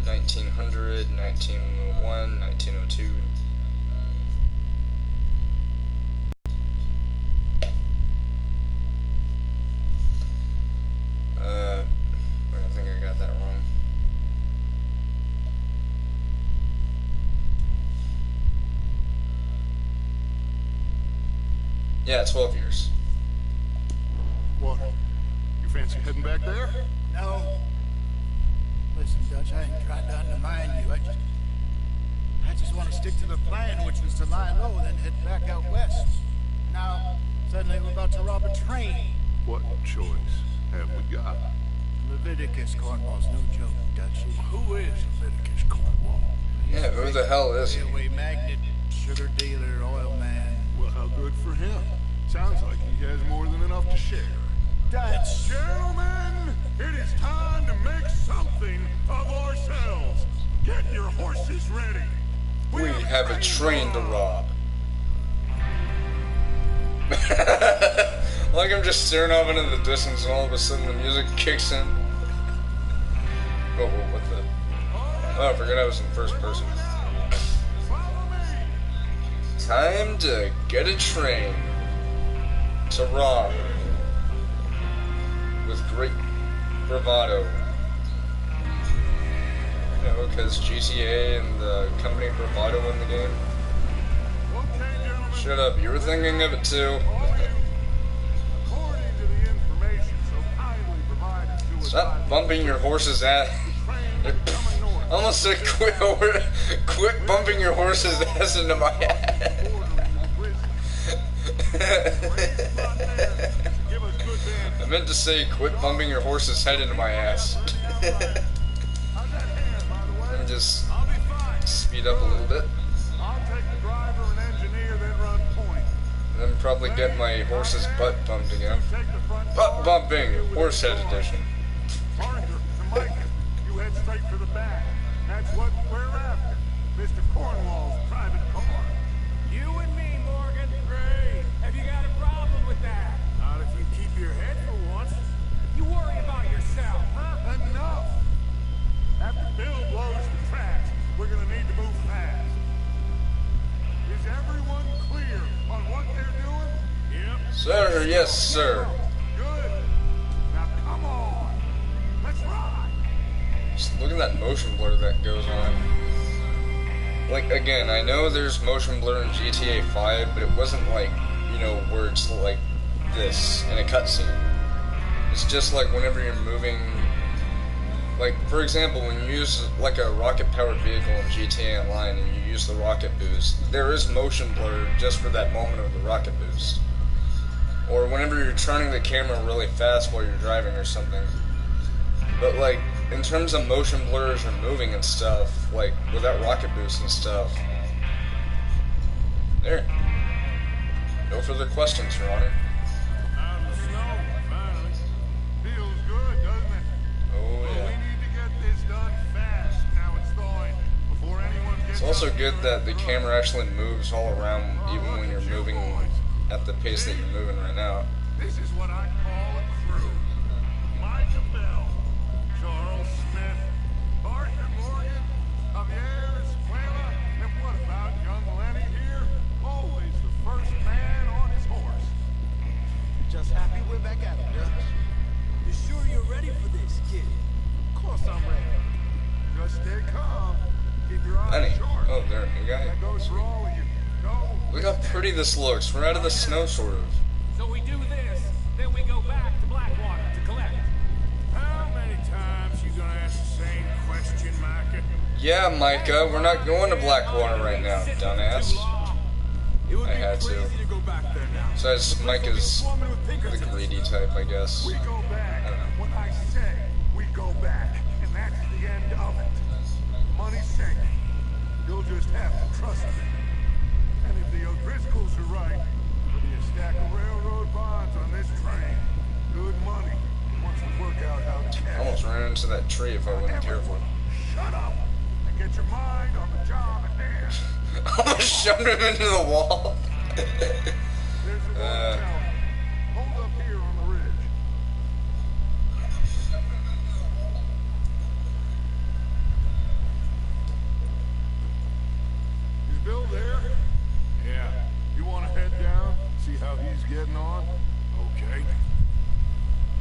1900, 1901, 1902. I think I got that wrong. Yeah, 12 years. What? You fancy heading back there? No. Listen, Dutch, I ain't trying to undermine you. I just want to stick to the plan, which was to lie low, then head back out west. Now, suddenly we're about to rob a train. What choice have we got? Leviticus Cornwall's no joke, Dutchie. Who is Leviticus Cornwall? Yeah, who the hell is he? Railway magnate, sugar dealer, oil man. Well, how good for him. Sounds like he has more than enough to share. Dutch! Gentlemen, it is time to make something of ourselves. Get your horses ready. We have a train to rob. Like I'm just staring off into the distance and all of a sudden the music kicks in. Oh, what the? Oh, I forgot I was in first person. Time to get a train to rob with great bravado. You know, because GTA and the company Bravado in the game. Shut up, you were thinking of it too. Stop bumping your horse's ass. Almost said quit bumping your horse's ass into my ass. I meant to say quit bumping your horse's head into my ass. And just speed up a little bit. And then probably get my horse's butt bumped again. Butt bumping, horse head edition. Arthur and Micah, you head straight for the back. That's what we're after. Mr. Cornwall's private car. You and me, Morgan. Great. Have you got a problem with that? Not if you keep your head for once. You worry about yourself, huh? Enough! After Bill blows the tracks, we're gonna need to move fast. Is everyone clear on what they're doing? Yep. Sir, yes, sir. Good. Now come on. Let's ride. Just look at that motion blur that goes on. Like, again, I know there's motion blur in GTA 5, but it wasn't like, you know, where it's like this in a cutscene. It's just like whenever you're moving, like, for example, when you use like a rocket-powered vehicle in GTA Online and you use the rocket boost, there is motion blur just for that moment of the rocket boost. Or whenever you're turning the camera really fast while you're driving or something. But like, in terms of motion blurs or moving and stuff, like with that rocket boost and stuff. There. No further questions, Your Honor. Out of the snow, finally. Feels good, doesn't it? Oh But we yeah. need to get this done fast. Now it's thawing. Before anyone gets It's also up good here that the and camera actually moves all around even when you're moving at the pace that you're moving right now. This is what I call a crew. Micah Bell, Charles Smith, Arthur Morgan, Javier Escuela, and what about young Lenny here? Always the first man on his horse. Just happy we're back at it, Dutch. You sure you're ready for this, kid? Of course I'm ready. Just stay calm. Keep your eyes Lenny. sharp. Oh, there, new guy. That goes for all of you. Go. Look how pretty this looks. We're out of the snow, sort of. So we do this, then we go back to Blackwater to collect. How many times you gonna ask the same question, Micah? Yeah, Micah, we're not going to Blackwater right now, dumbass. It would I be had to. crazy to go back there now. Besides, Micah's Swarming with the Pinkertons. greedy type, I guess. We go back. I don't know. When I say we go back, and that's the end of it. Money's safe. You'll just have to trust me. And if the O'Driscolls are right, there'll be a stack of railroad bonds on this train. Good money. Once we work out how to I cash. almost ran into that tree if I wasn't careful. Shut up and get your mind on the job at hand. Almost shoved him into the wall. There's a hotel. Hold up here on the ridge. Is Bill there? Yeah. You want to head down, see how he's getting on? Okay.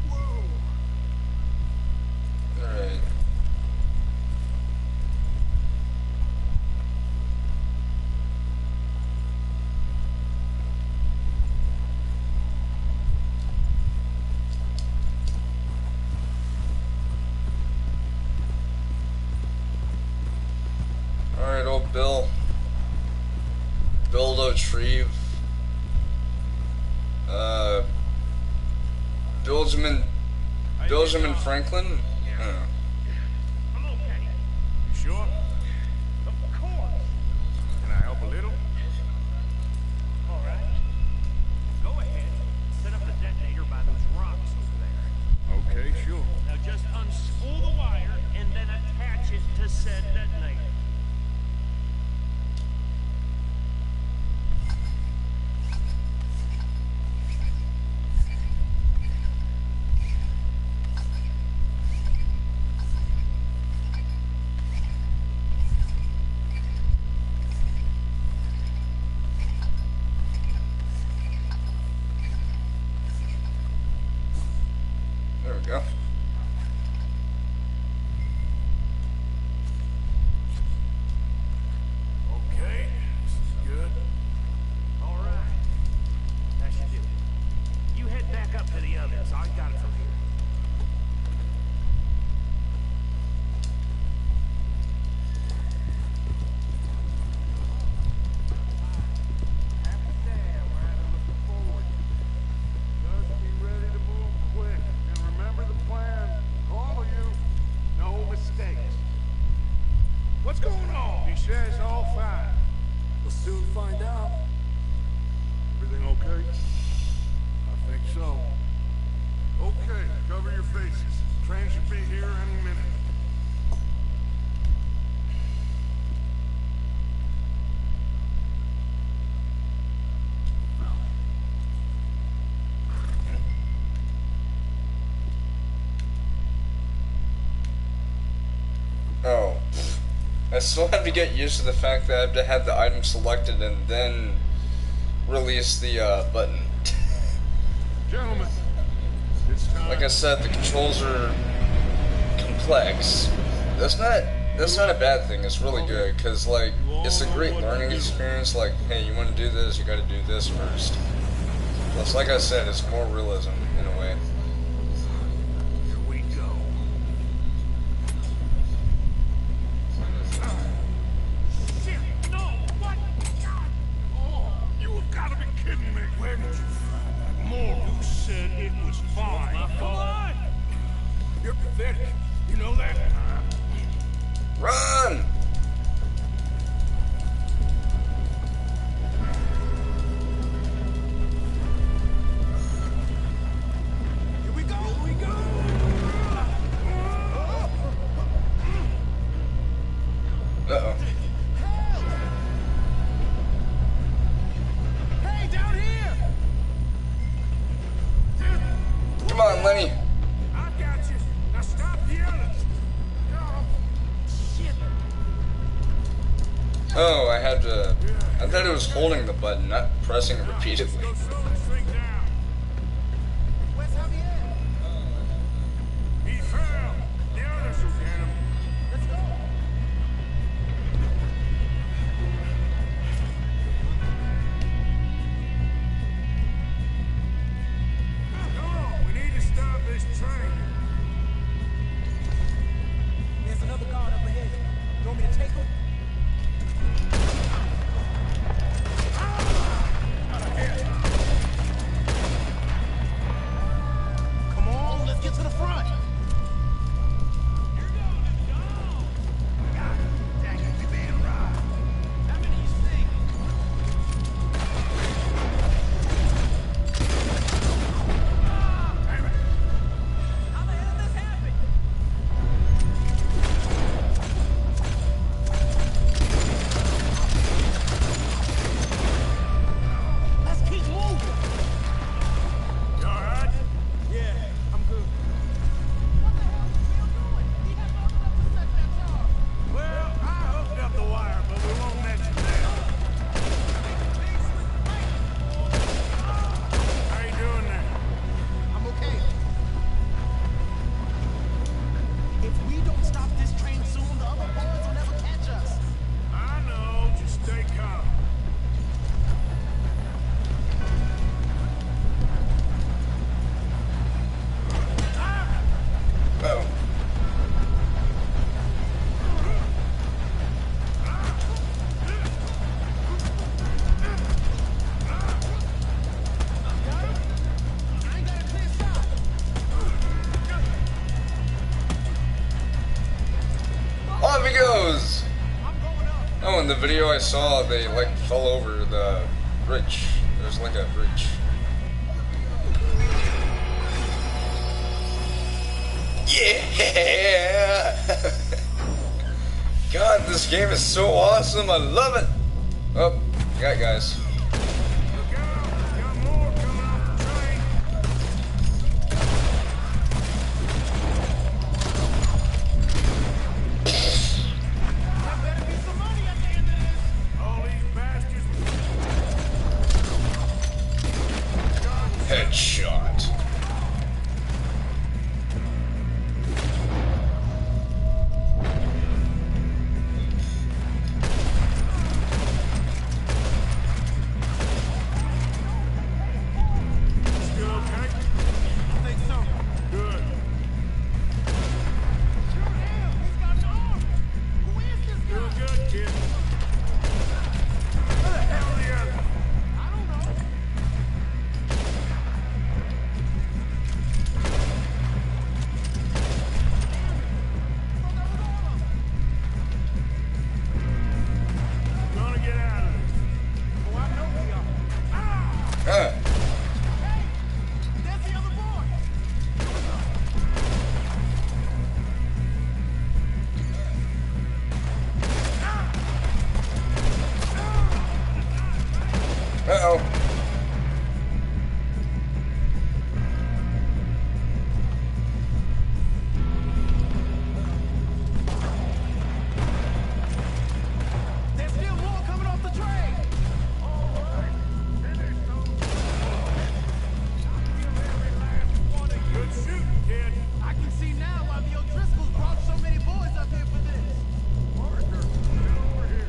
Whoa. Alright. Alright, old Bill. Belgium and Franklin? I don't know. I'm okay. You sure? Of course. Can I help a little? All right. Go ahead. Set up the detonator by those rocks over there. Okay, sure. Now just unspool the wire and then attach it to said detonator. There we go. Okay, this is good. All right. That should do it. You head back up to the others. I got it from here. Happy Sam, we're at it looking forward. Just be ready to move quick. And remember the plan. All of you, no mistakes. What's going on? He says all fine. We'll soon find out. Everything okay? I think so. Okay, cover your faces. Train should be here any minute. Oh. I still have to get used to the fact that I have to have the item selected and then release the button. Gentlemen, it's time. Like I said, the controls are complex. That's not a bad thing. It's really good because like it's a great learning experience. Like, hey, you want to do this, you got to do this first. Plus, like I said, it's more realism in a way. Here we go. Shit! No! What? God! Oh, you have got to be kidding me. Where did you find that more? You said it was fine. Come on! You're pathetic. You know that? Run! Here we go. Here we go. Uh-oh. Hey, down here. Come on, Lenny. I got you. Now stop yelling. Shit! Oh, I thought it was holding the button, not pressing it repeatedly. Go slow this thing down. Where's Javier? He fell. The others will get him. Let's go. Come on, we need to stop this train. There's another guard up ahead. You want me to take him? Come on, let's get to the front. in the video I saw, they like fell over the bridge. There's like a bridge. Yeah! God, this game is so awesome. I love it. Oh, got guys. Look out! Got more coming off the train. There better be some money at the end of this. All these bastards. Headshot. Still okay? I think so. Good. Shoot him! He's got an arm! Who is this guy? Doing good, kid. Where the hell are the others? I don't know. Gonna get out of this. Oh, I know we are. Ah! Huh. Hey! There's the other boy! Uh-oh. There's still more coming off the train! All right, finish those. Kill every last one of you. Good shooting, kid. I can see now why the O'Driscolls brought so many boys up here for this. Parker, get over here.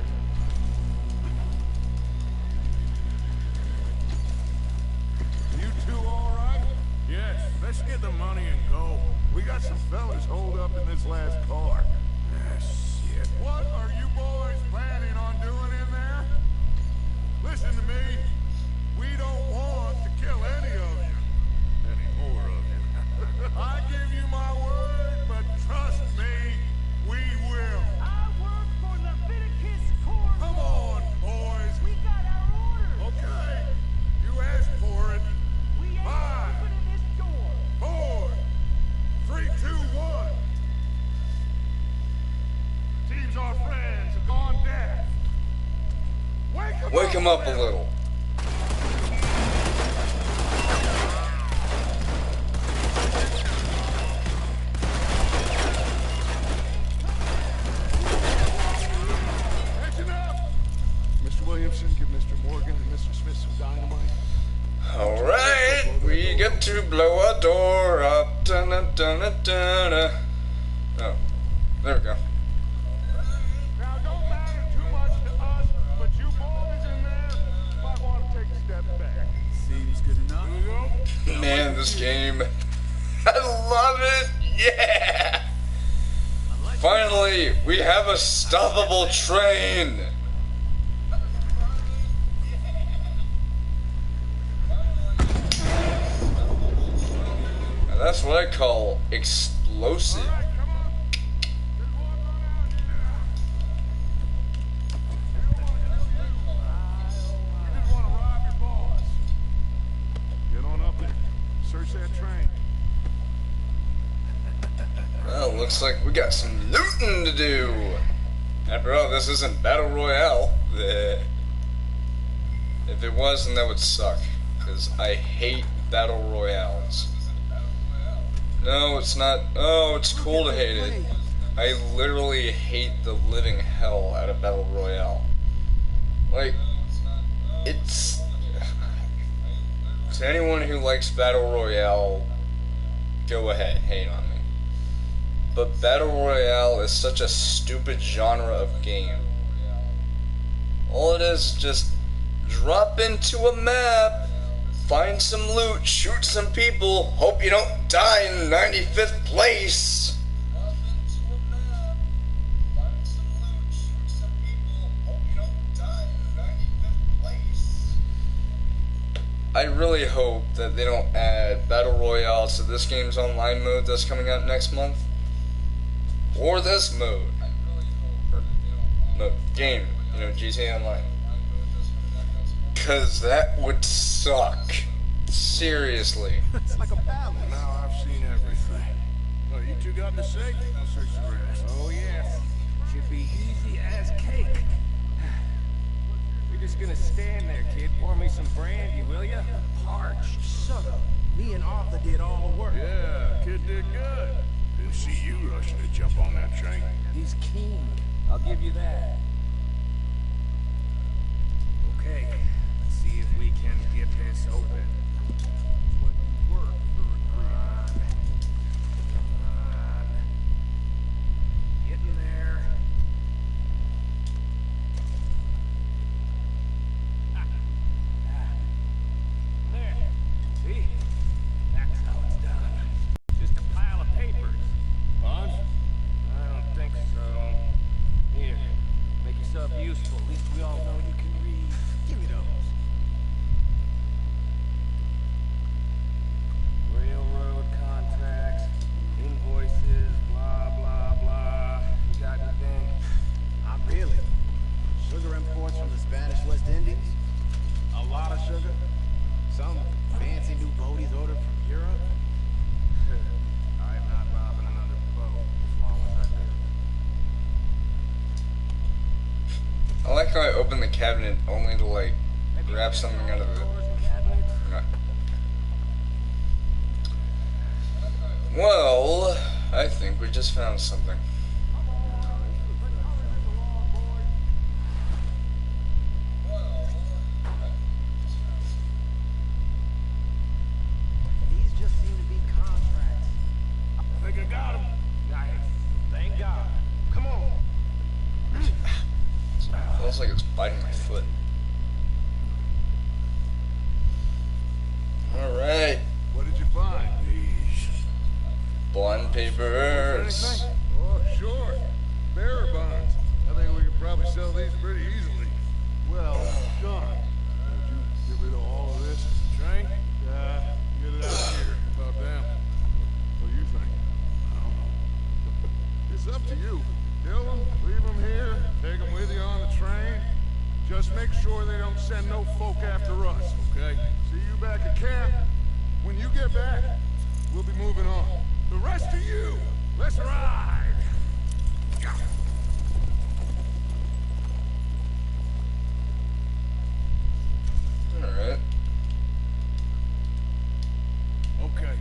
You two all right? Yes, let's get the money and go. We got some fellas holed up in this last car. Ah, shit. What are you boys planning on doing in there? Listen to me. We don't want to kill any of you. Any more of you. I give you my word, but trust me, we will. I work for Leviticus Court. Come on, boys. We got our orders. Okay. You asked for it. We ain't opening this door. 4, 3, 2, 1. Seems our friends have gone deaf. Wake him up a little. Action up! Mr. Williamson, give Mr. Morgan and Mr. Smith some dynamite. Alright, we get to blow a door up. Dun-dun-dun-dun-dun. Oh, there we go. Now, don't matter too much to us, but you boys in there might want to take a step back. Seems good enough. Man, this game. I love it. Yeah. Finally, we have a stoppable train. Now, that's what I call explosive. All right, come on. There's one run out. You don't want to kill you. You just want to rob your boss. Get on up there. Search that train. Well, looks like we got some looting to do. After all, this isn't Battle Royale. If it was, then that would suck. Because I hate Battle Royales. No, it's not. Oh, it's cool to hate it. I literally hate the living hell out of Battle Royale. Like, it's... To anyone who likes Battle Royale, go ahead, hate on me. But Battle Royale is such a stupid genre of game. All it is just drop into a map, find some loot, shoot some people, hope you don't die in 95th place. I really hope that they don't add Battle Royale to this game's online mode that's coming out next month. Or this mode. Or, game you know, GTA Online. Cause that would suck. Seriously. It's like a ballad. Now I've seen everything. Oh, you two got to say? I'll search the rest. Oh, yes. Should be easy as cake. You're just gonna stand there, kid. Pour me some brandy, will ya? Parched sugar. Me and Arthur did all the work. Yeah, kid did good. Didn't see you rushing to jump on that train. He's keen. I'll give you that. Okay, let's see if we can get this open. When you work for a creed. Getting there. There. See? That's how it's done. Just a pile of papers. Bonds? I don't think so. Here, make yourself useful. At least we all know you can read. Give me those. Railroad contracts, invoices, blah, blah, blah. You got anything? Not really. Sugar imports from the Spanish West Indies. A lot of sugar. Some fancy new boat he's ordered from Europe. I am not robbing another boat as long as I live. I like how I opened the cabinet only to like grab something out of it. Drawers and cabinets? Well, I think we just found something. These just seem to be contracts. I think I got him. Nice. Thank God. Come on. Feels like it's biting my foot. Alright. What did you find? These. Bond papers. Anything? Oh, sure. Bearer bonds. I think we could probably sell these pretty easily. Well done. Would you get rid of all of this? Train? Yeah, get it out of here. About damn. What do you think? I don't know. It's up to you. Kill them, leave them here, take them with you on the train. Just make sure they don't send no folk after us, okay? See you back at camp. When you get back, we'll be moving on. The rest of you, let's ride! Alright. Okay,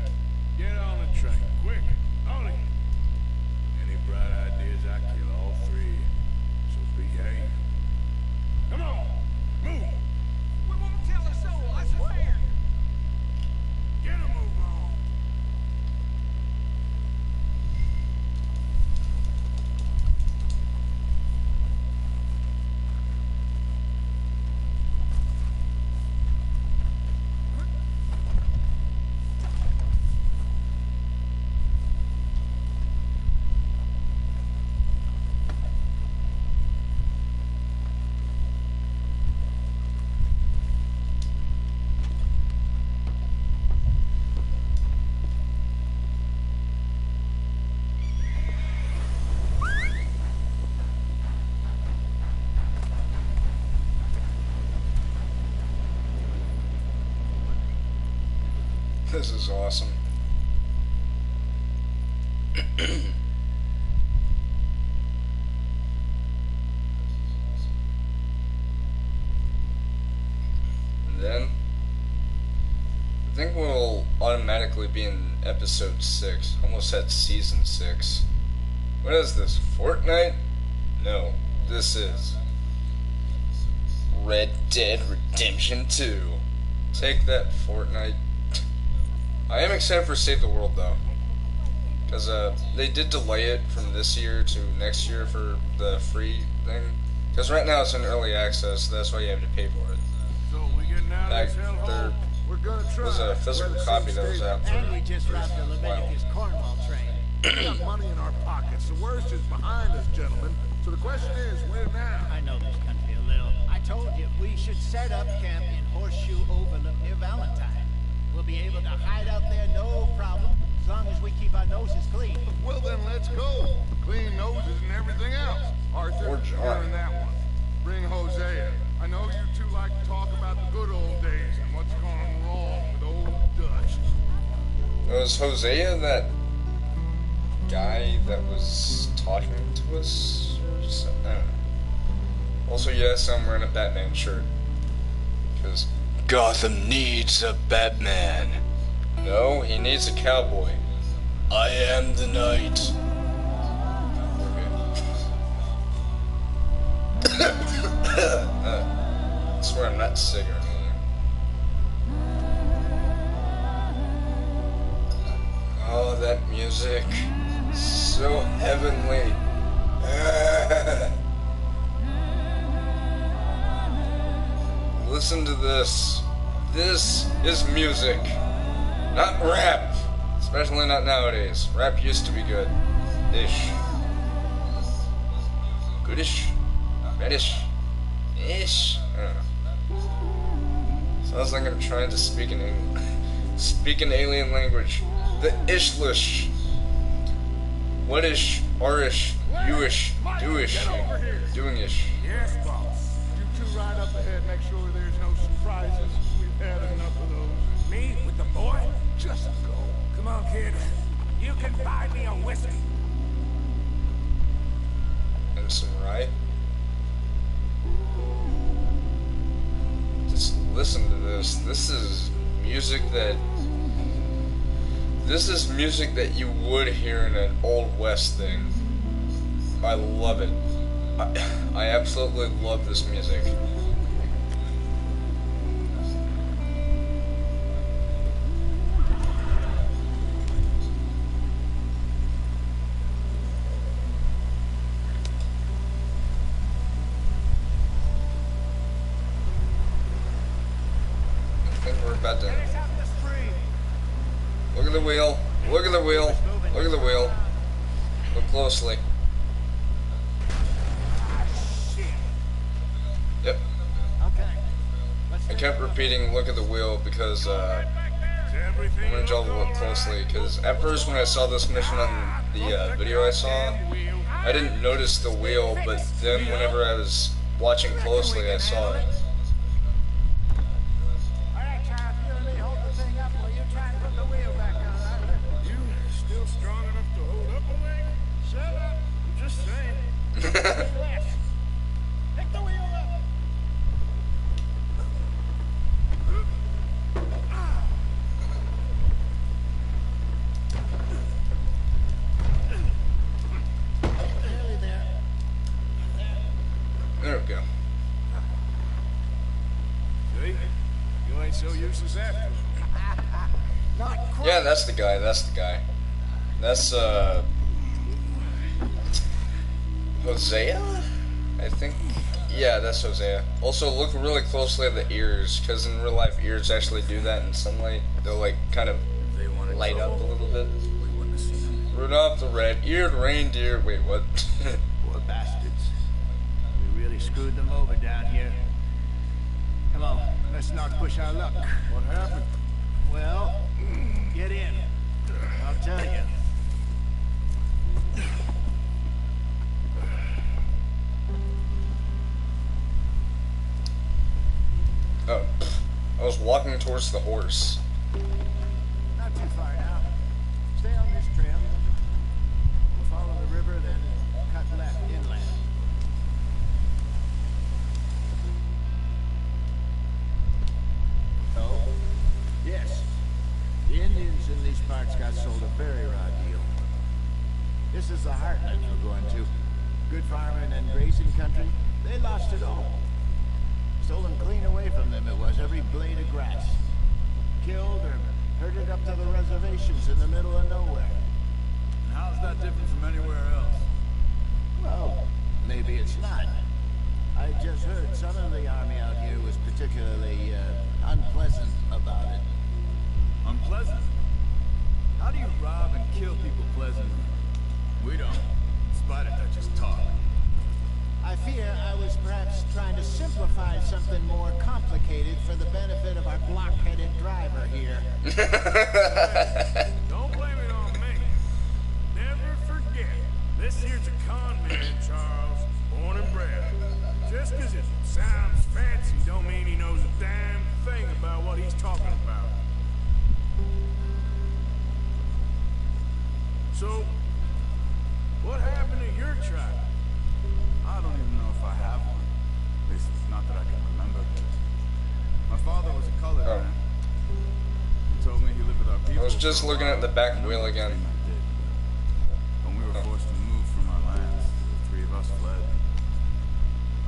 get on the train, quick, Ollie. Any bright ideas, I kill all three. So behave. Come on, move! We won't tell a soul, I swear. Get a move on! This is awesome. And then I think we'll automatically be in episode 6. Almost at season 6. What is this? Fortnite? No, this is Red Dead Redemption 2. Take that, Fortnite. I am excited for Save the World though, because they did delay it from this year to next year for the free thing. Because right now it's in early access, so that's why you have to pay for it. So we getting out of this hellhole? There We're gonna try. was a physical copy that was out for And we just robbed the a while. Leviticus Cornwall train. We got money in our pockets. The worst is behind us, gentlemen. So the question is, where now? I know this country a little. I told you we should set up camp in Horseshoe Overlook near Valentine. We'll be able to hide out there no problem, as long as we keep our noses clean. Well then, let's go. Clean noses and everything else. Arthur, Or John. you're in that one. Bring Hosea. I know you two like to talk about the good old days and what's gone wrong with old Dutch. Was Hosea that guy that was talking to us? Or something? I don't know. Also, yes, I'm wearing a Batman shirt. Because Gotham needs a Batman. No, he needs a cowboy. I am the knight. I swear I'm not sick or anything. Oh, that music. So heavenly. Listen to this. This is music. Not rap. Especially not nowadays. Rap used to be good. Ish. Goodish. Badish. Ish. I don't know. Sounds like I'm trying to speak an alien language. The Ishlish. Whatish, Arish, Youish, Doish, Doingish. Yes, boss. You two ride up ahead, make sure there's no surprises. We've had enough of those. Me with the boy? Just go. Come on, kid. You can buy me a whiskey. And some rye. Just listen to this. This is music that you would hear in an Old West thing. I love it. I absolutely love this music. I think we're about to... Look at the wheel. Look at the wheel. Look at the wheel. Look closely. Yep. I kept repeating look at the wheel because I'm gonna tell you look closely, because at first when I saw this mission on the video I saw, I didn't notice the wheel, but then whenever I was watching closely I saw it. There we go. See? You ain't so useless after all. Yeah, that's the guy, that's the guy. That's, Hosea? I think. Yeah, that's Hosea. Also, look really closely at the ears, because in real life, ears actually do that in sunlight. They'll, like, kind of light up a little bit. Rudolph the red-eared reindeer. Wait, what? Poor bastards. We really screwed them over down here. Come on, let's not push our luck. What happened? Well, get in. I'll tell you. Oh, I was walking towards the horse. Not too far now. Stay on this trail. We'll follow the river, then cut left inland. Oh, yes. The Indians in these parts got sold a very raw deal. This is the heartland we're going to. Good farming and grazing country. They lost it all. Stolen clean away from them it was, every blade of grass. Killed or herded up to the reservations in the middle of nowhere. And how's that different from anywhere else? Well, maybe it's not. I just heard some of the army out here was particularly unpleasant about it. Unpleasant? How do you rob and kill people pleasantly? We don't. In spite of Dutch's talk. I fear I was perhaps trying to simplify something more complicated for the benefit of our block-headed driver here. Don't blame it on me. Never forget, this here's a con man, Charles. Born and bred. Just 'cause you what he's talking about. So, what happened to your tribe? I don't even know if I have one. At least not that I can remember. My father was a colored man. He told me he lived with our people. I was just looking at the back wheel again. When we were forced to move from our lands, the three of us fled.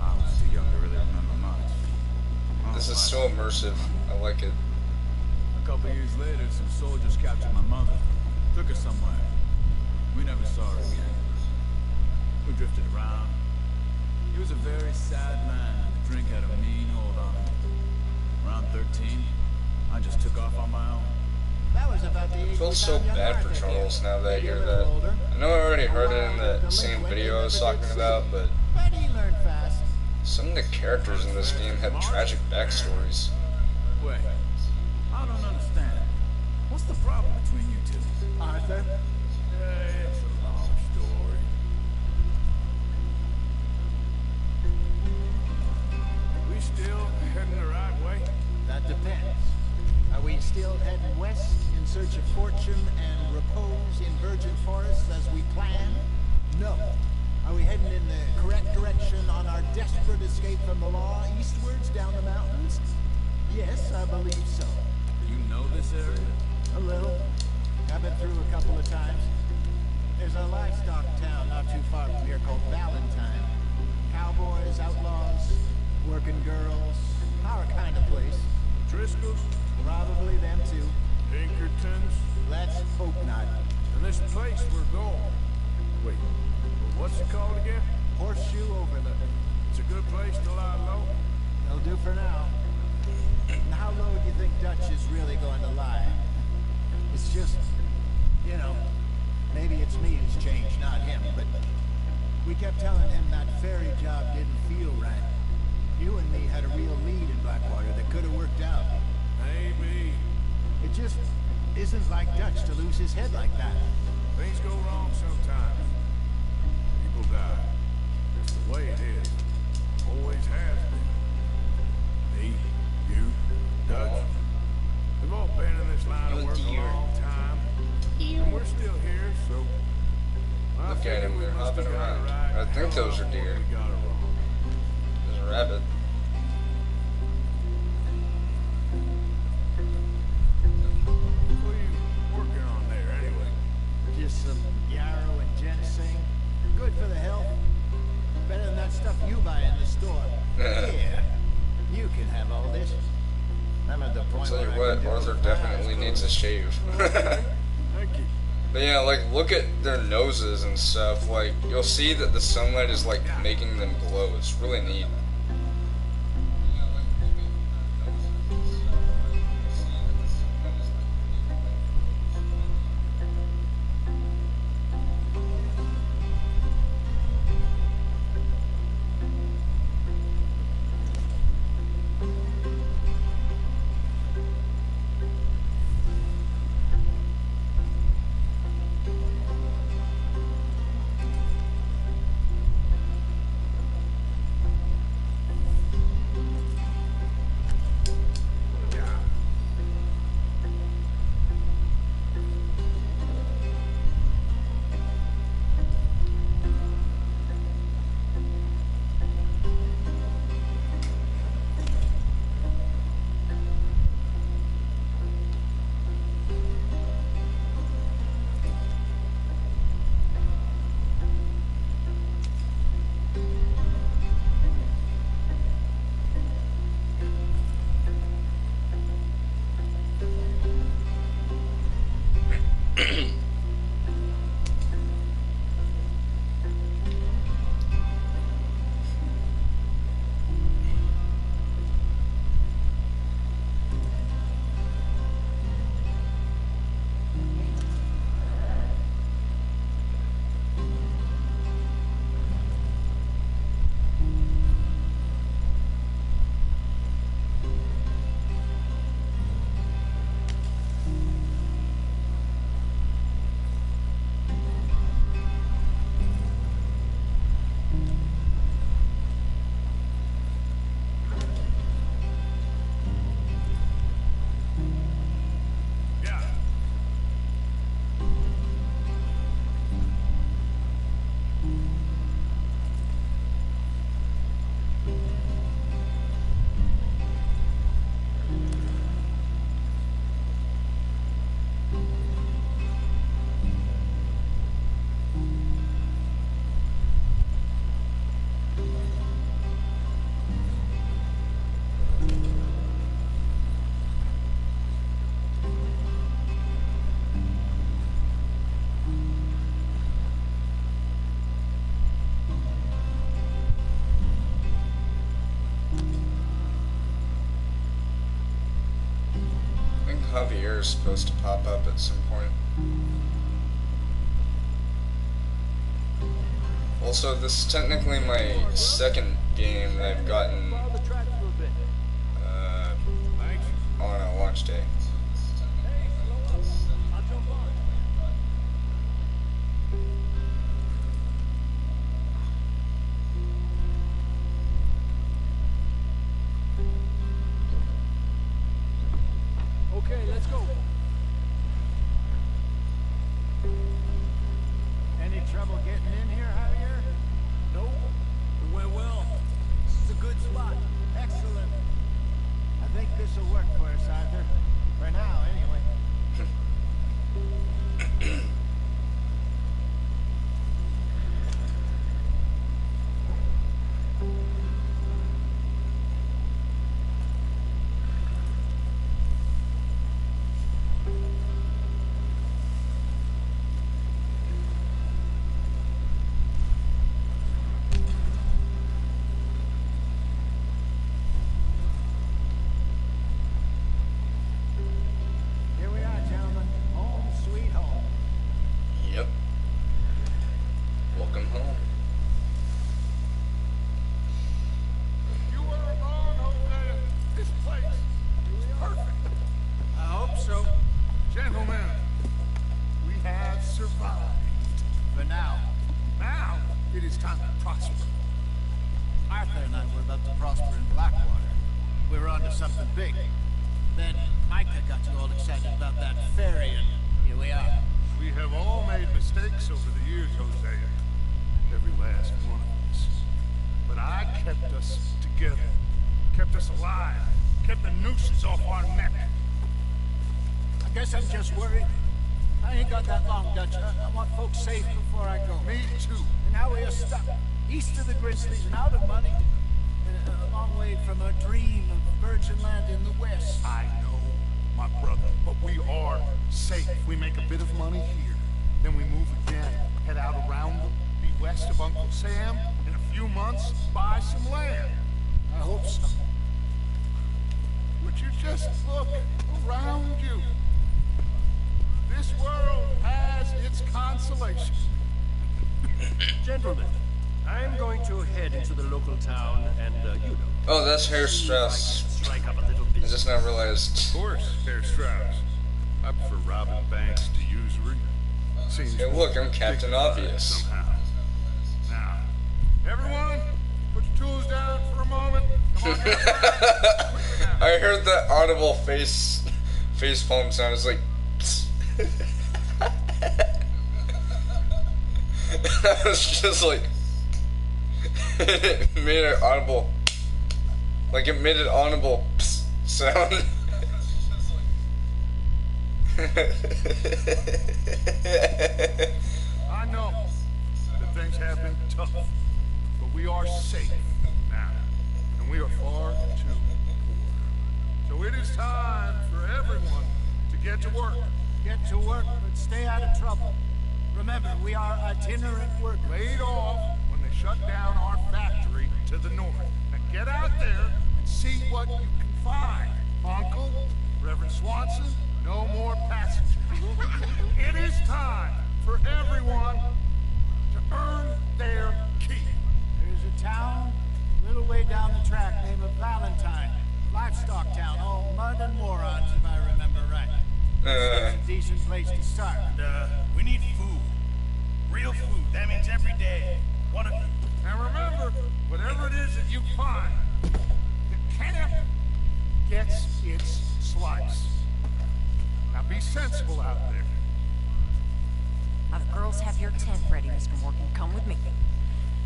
I was too young to really remember much. This is so immersive. I like it. A couple years later, some soldiers captured my mother. Took her somewhere. We never saw her again. We drifted around. He was a very sad man, and the drink had a mean hold on him. Around 13, I just took off on my own. That was about the age I feel so bad for Charles now that I hear that. I know I already heard it in the same video I was talking about, but But he learned fast. some of the characters in this game have tragic backstories. Wait, I don't understand. What's the problem between you two? Arthur? It's a long story. We still heading the right way? That depends. Are we still heading west in search of fortune and repose in virgin forests as we planned? No. Are we heading in the correct direction on our desperate escape from the law eastwards down the mountains? Yes, I believe so. You know this area? A little. I've been through a couple of times. There's a livestock town not too far from here called Valentine. Cowboys, outlaws, working girls, our kind of place. Driscoll's? Probably them too. Pinkertons? Let's hope not. And this place we're going. Wait, what's it called again? Horseshoe Overlook. It's a good place to lie low. They'll do for now. And how low do you think Dutch is really going to lie? It's just, you know, maybe it's me who's changed, not him, but we kept telling him that ferry job didn't feel right. You and me had a real lead in Blackwater that could have worked out. Maybe. It just isn't like Dutch to lose his head like that. Things go wrong sometimes. People die. It's the way it is. Always has been. Me, you, Dutch. We've all been in this line of work a long time. And we're still here, so... Look at him, they're hopping around. I think those are deer. There's a rabbit. What are you working on there, anyway? Just some yarrow and ginseng. Good for the health. Better than that stuff you buy in the store. Yeah. You can have all this. I'm at the point Tell you where I what, can do Arthur it definitely needs a shave. Thank you. But yeah, like, look at their noses and stuff. Like, you'll see that the sunlight is, like, making them glow. It's really neat. fire is supposed to pop up at some point. Also, this is technically my second game that I've gotten on a launch day. Okay, let's go. Any trouble getting in here, Javier? No, it went well. This is a good spot. Excellent. I think this will work for us, Arthur. For now, anyway. Here we are, gentlemen. Home sweet home. Yep. Welcome home. You were wrong, Hosea. This place is perfect. I hope so. Gentlemen, we have survived. For now. Now, it is time to prosper. Arthur and I were about to prosper in Blackwater. We were onto something big. Then Micah got you all excited about that ferry, and here we are. We have all made mistakes over the years, Hosea. Every last one of us. But I kept us together. Kept us alive. Kept the nooses off our neck. I guess I'm just worried. I ain't got that long, Dutch. I want folks safe before I go. Me too. And now we are stuck east of the Grizzlies and out of money. And a long way from our dream of virgin land in the west. I know, my brother, but we are safe. We make a bit of money here. Then we move again. Head out around them. Be west of Uncle Sam. In a few months, buy some land. I hope so. Would you just look around you? This world has its consolations. Gentlemen, I'm going to head into the local town and, you know. Oh, that's Herr see if I can Strauss. strike up a little I business. just now realized. Of course, Herr Strauss. I prefer robbing banks to usury. Seems Hey, look, I'm Captain dignified Obvious. Somehow. Now, everyone, put your tools down for a moment. Come on, get down. I heard that audible face palm sound. It's like. I was just like. It made an audible. Like it made an audible sound. I know that things have been tough, but we are safe now, and we are far too poor. So it is time for everyone to get to work. Get to work, but stay out of trouble. Remember, we are itinerant workers. Laid off when they shut down our factory to the north. Now get out there and see what you can find. Uncle, Reverend Swanson, no more passengers. It is time for everyone to earn their keep. There's a town a little way down the track named Valentine. Livestock town, all mud and morons, if I remember right. It's a decent place to start. And, we need food. Real food. That means every day. One of you. And remember, whatever it is that you find, the camp gets its slice. Now be sensible out there. Now the girls have your tent ready, Mr. Morgan. Come with me.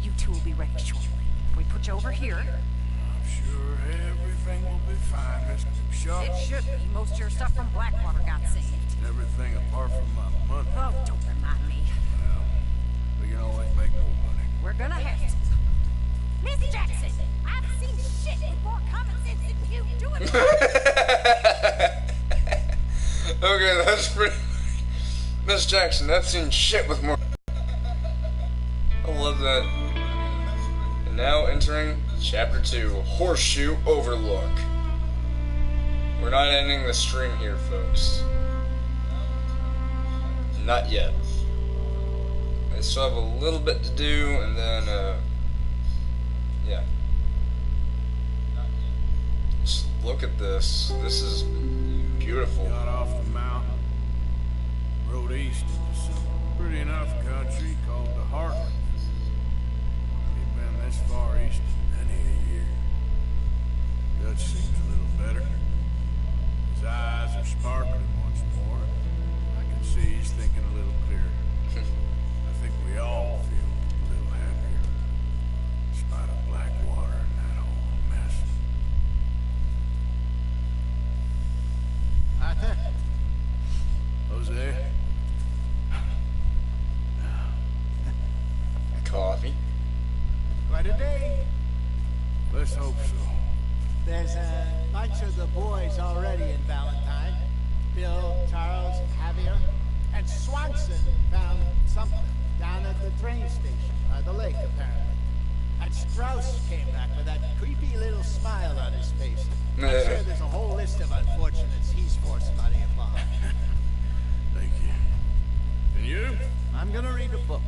You two will be ready shortly. We put you over here. I'm sure everything will be fine, Mr. Shaw. It should be. Most of your stuff from Blackwater got saved. Everything apart from my money. Oh, don't remind me. Well, we can always make more money. We're gonna have to. Miss Jackson, I've seen shit with more common sense than you doing. Okay, that's pretty. Miss Jackson, that's seen shit with more. I love that. And now entering Chapter 2, Horseshoe Overlook. We're not ending the stream here, folks. Not yet. I still have a little bit to do, and then, yeah. Just look at this. This is beautiful. Got off the mountain, rode east into some pretty enough country called the Heartland. We've been this far east in many a year. Dutch seems a little better. His eyes are sparkling once more. I can see he's thinking a little clearer. I think we all feel a little happier, despite of Blackwater and that whole mess. Arthur? Jose? Coffee. Quite a day. Let's hope so. There's a bunch of the boys already in Valentine. Bill, Charles, Javier, and Swanson found something down at the train station by the lake, apparently. And Strauss came back with that creepy little smile on his face. I'm sure there's a whole list of unfortunates he's forced money upon. Thank you. And you? I'm gonna read a book.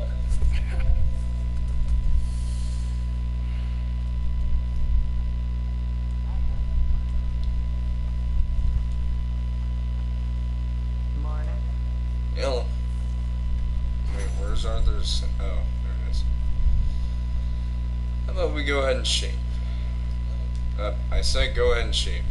Morning. Yellow. Wait, where's Arthur's? Oh, there it is. How about we go ahead and shave? I said go ahead and shave.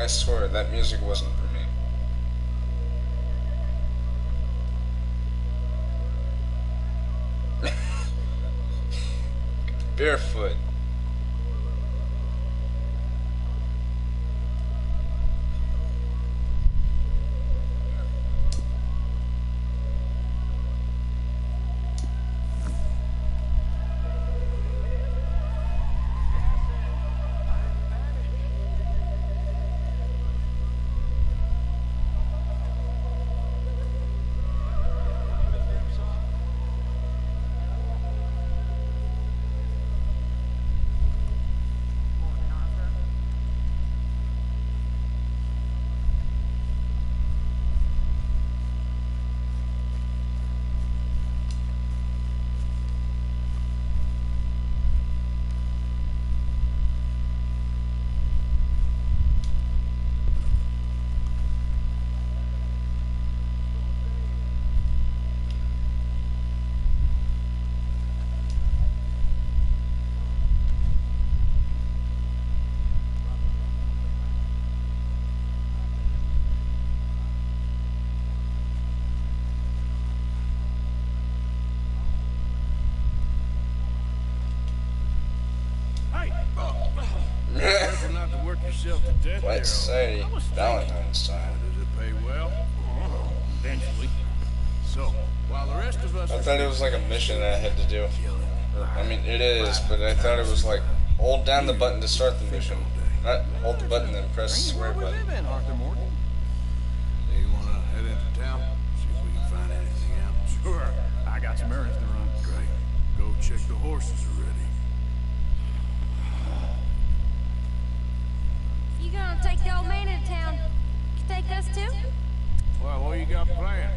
I swear, that music wasn't for me. Barefoot. Careful not to work yourself to death. Let's say Valentine's time. Does it pay well? Eventually. So, while the rest of us I thought it was like a mission that I had to do. I mean, it is, but I thought it was like hold down the button to start the mission. Not hold the button and press the square button. Arthur Morgan. Do you want to head into town? See if we can find anything out? Sure. I got some errands to run. Great. Go check the horses are ready. You gonna take the old man into town? You take us too? Well, what you got planned?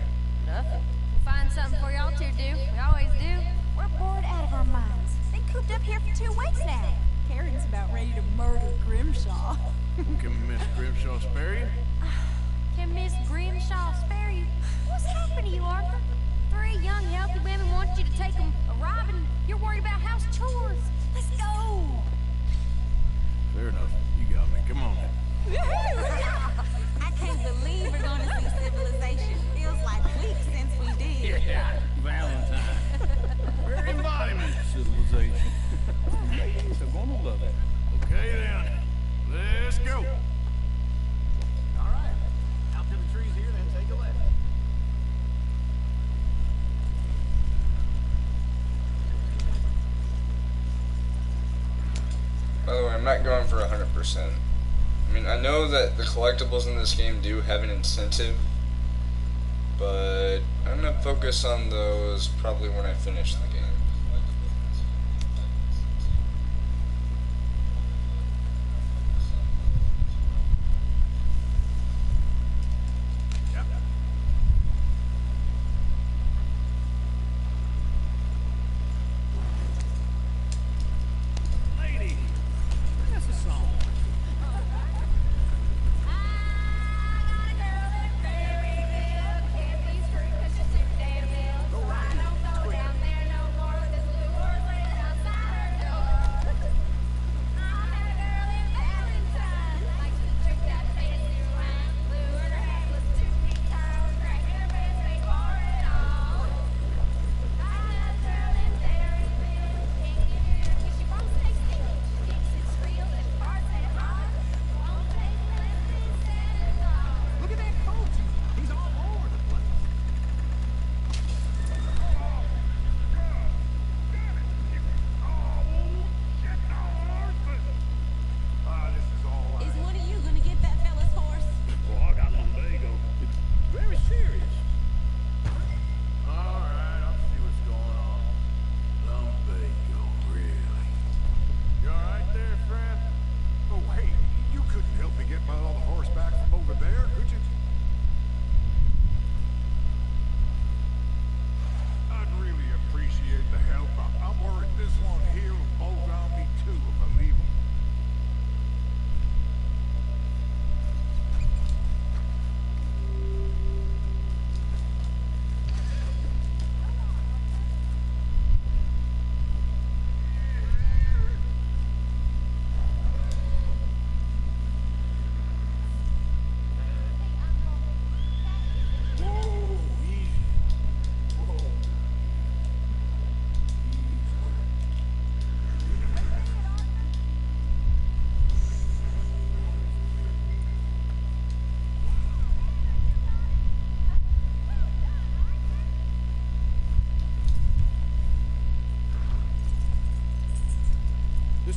Nothing. We'll find something for y'all to do. We always do. We're bored out of our minds. Been cooped up here for 2 weeks now. Karen's about ready to murder Grimshaw. Can Miss Grimshaw spare you? Can Miss Grimshaw spare you? What's happened to you, Arthur? 3 young, healthy women want you to take them a ride, and you're worried about house chores. Let's go. Fair enough. You got me. Come on then. I can't believe we're gonna see civilization. Feels like weeks since we did. Yeah, Valentine. Very embodiment of civilization. Ladies are gonna love it. Okay then. Let's go. All right. Out to the trees here, then take a left. By the way, I'm not going for 100%. I mean, I know that the collectibles in this game do have an incentive, but I'm gonna focus on those probably when I finish the game.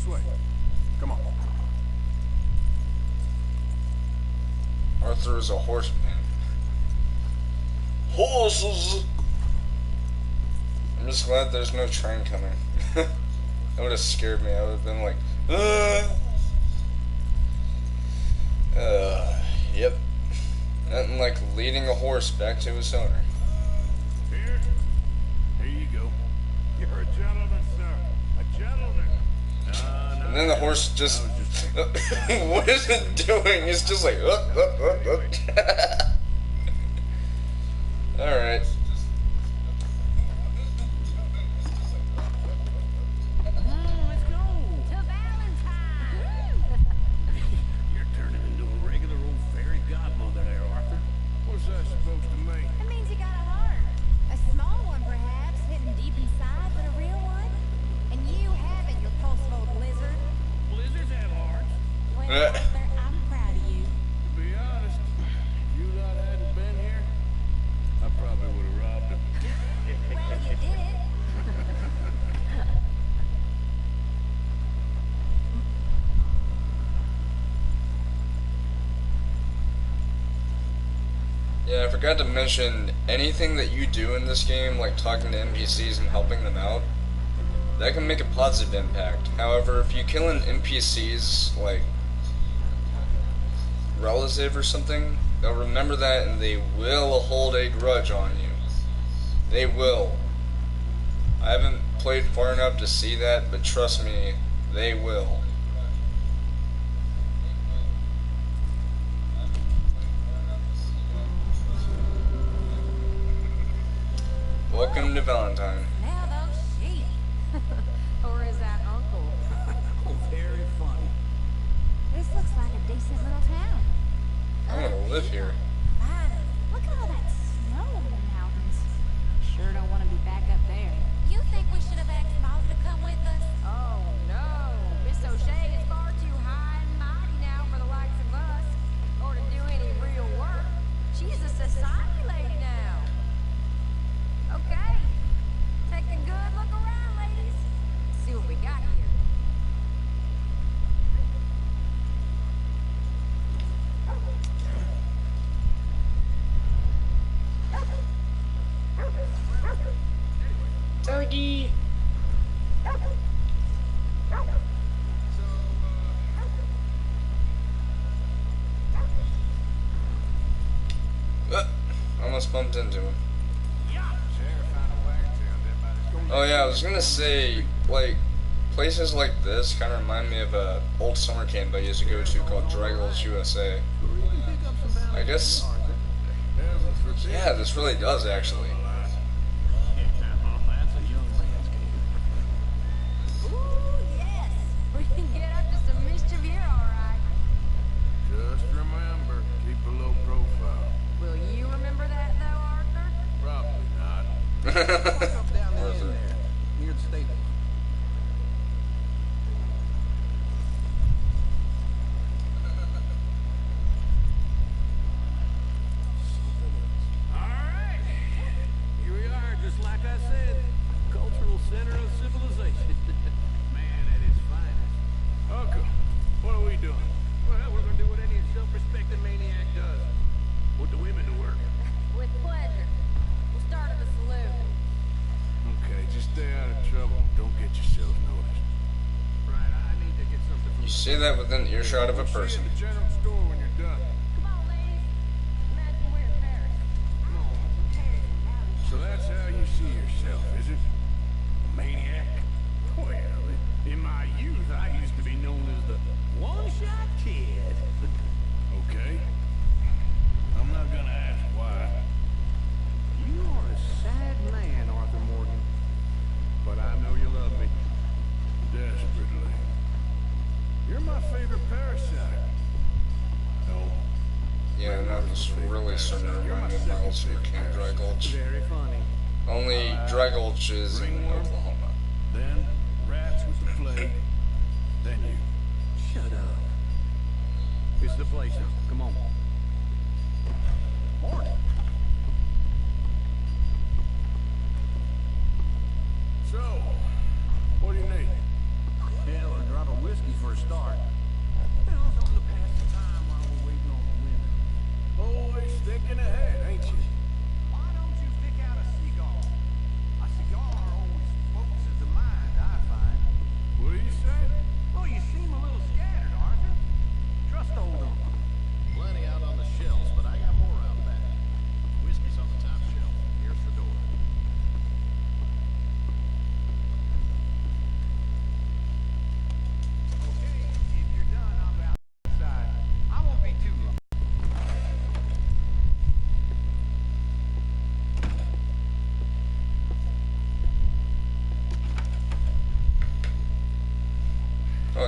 way. Come on. Arthur is a horseman. Horses! I'm just glad there's no train coming. That would have scared me. I would have been like, yep. Nothing like leading a horse back to its owner. Here you go. You're a gentleman, sir. A gentleman. And then the horse just, what is it doing? It's just like, Alright. Let's go. To Valentine. You're turning into a regular old fairy godmother there, Arthur. What's that supposed to mean? It means you got a heart. A small one, perhaps, hidden deep inside, but a real one. And you haven't, your pulse-hole blizzard. Blizzards have hearts. Well, Arthur, I'm proud of you. To be honest, if you lot hadn't been here, I probably would have robbed him. Well, you did it. Yeah, I forgot to mention, anything that you do in this game, like talking to NPCs and helping them out, that can make a positive impact. However, if you kill an NPC's, like, relative or something, they'll remember that and they will hold a grudge on you. They will. I haven't played far enough to see that, but trust me, they will. Welcome to Valentine. Now those sheep. Or is that Uncle? Very funny. This looks like a decent little town. I want to live here. Finally. Look at all that snow in the mountains. Sure don't want to be back up there. You think we should have asked Molly to come with us? Oh, no. Miss O'Shea is far too high and mighty now for the likes of us. Or to do any real work. She's a society lady now. Okay. Take a good look around, ladies. See what we got here. Turkey! Almost bumped into him. Oh yeah, I was gonna say, like, places like this kind of remind me of a old summer camp I used to go to called Draggles USA. I guess, yeah, this really does actually. That's a young man's game. Ooh, yes. We can get up to some mischief here, all right. Just remember, keep a low profile. Will you remember that, though, Arthur? Probably not. Up down the end Arthur. there, near the stable. All right. Here we are, just like I said. Cultural center of civilization. Man at its finest. Uncle, what are we doing? Well, we're gonna do what any self-respecting maniac does. Put the women to work. With pleasure. We'll start at the saloon. Okay, just stay out of trouble. Don't get yourself noticed. Right, I need to get something from You say that within earshot of a We'll see person. you at the general store when you're done. Come on, ladies. Imagine we're in Paris. Come on. Paris and Paris. So that's how you see yourself, is it? A maniac? Well, in my youth, I used to be known as the one-shot kid. Okay. I'm not gonna ask why, You are a sad man, Arthur Morgan. but I know you love me. Desperately. You're my favorite parasite. No. Yeah, and that was really starting to remind me of my old summer camp, Dry Gulch. Very funny. Only Dry Gulch is in Oklahoma. Then rats with the plague. Then you. Shut up. It's the place now. Come on. Morning. So, what do you need? Hell, I got a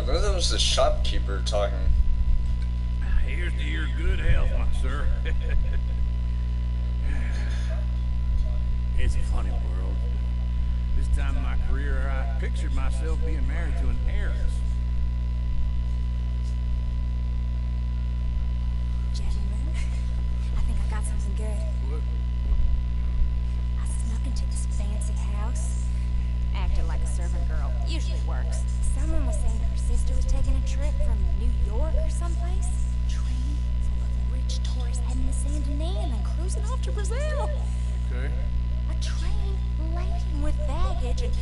I thought that was the shopkeeper talking. Here's to your good health, my sir. It's a funny world. This time in my career, I pictured myself being married to an heiress. Gentlemen, I think I got something good. What? I snuck into this fancy house. Acted like a servant girl. Usually works. Someone was saying her sister was taking a trip from New York or someplace. Train full of rich tourists heading to Saint Denis and then cruising off to Brazil. Okay. A train laden with baggage and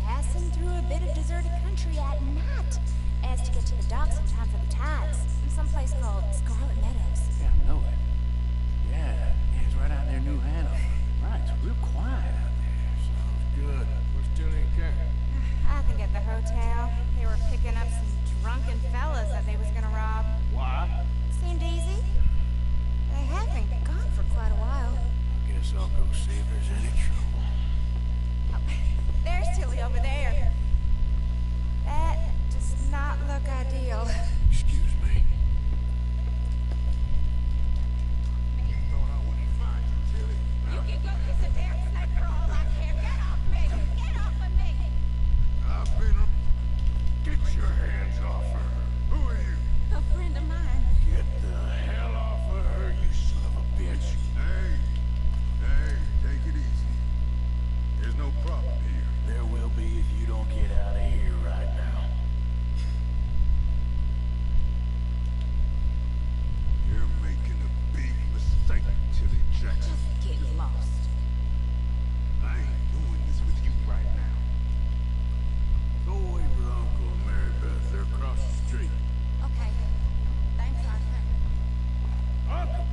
passing through a bit of deserted country at night as to get to the docks in time for the tides. In some place called Scarlet Meadows. Yeah, I know it. Yeah, it's right out near New Hanover. Right, it's real quiet out there. Sounds good. We're still in camp. I think at the hotel, they were picking up some drunken fellas that they was gonna rob. Why? Seemed easy. They have been gone for quite a while. Guess I'll go see if there's any trouble. Oh, there's Tilly over there. That does not look ideal. Excuse me. You can go kiss a damn snake for all I care. Get off me! Get off of me! I've been... Get your hands off her. Who are you? A friend of mine. Get the hell off of her, you son of a bitch. Hey, take it easy. There's no problem here. There will be if you don't get out of here right now. You're making a big mistake, Tilly Jackson. Get lost. I ain't doing this with you right now. Go away with Uncle and Mary Beth. They're across the street. Okay. Thanks, Arthur. Uncle!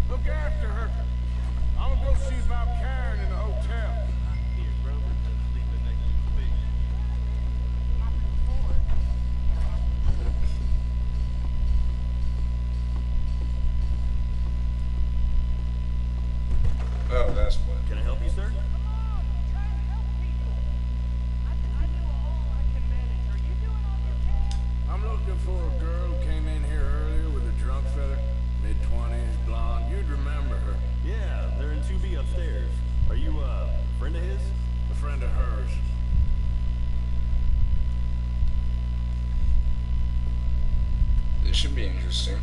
Look after her. I'm gonna go see about Karen in the hotel. Oh, that's what. Can I help you, sir? I'm looking for a girl who came in here earlier with a drunk fella. Mid-20s, blonde. You'd remember her. Yeah, they're in 2B upstairs. Are you a friend of his? A friend of hers. This should be interesting.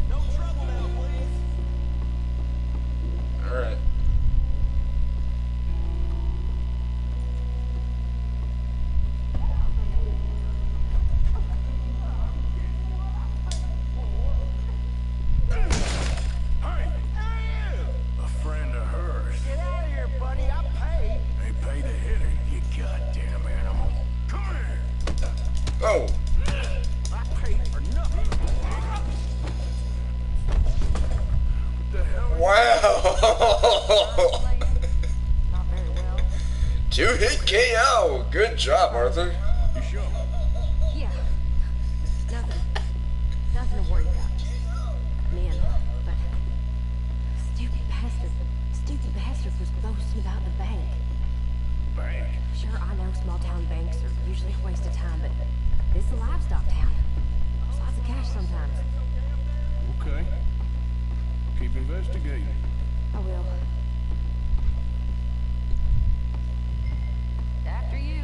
No trouble now, please. Alright. A friend of hers. Get out of here, buddy. I paid. They paid to hit her, you goddamn animal. Come here. Oh! I paid for nothing. What the hell? Wow! Not very well. 2-hit KO! Good job, Arthur. You sure? Yeah. Nothing to worry about. Man, but stupid bastard was boasting about the bank. Bank. Sure, I know small town banks are usually a waste of time, but this is a livestock town. There's lots of cash sometimes. Okay. Keep investigating. I will. After you.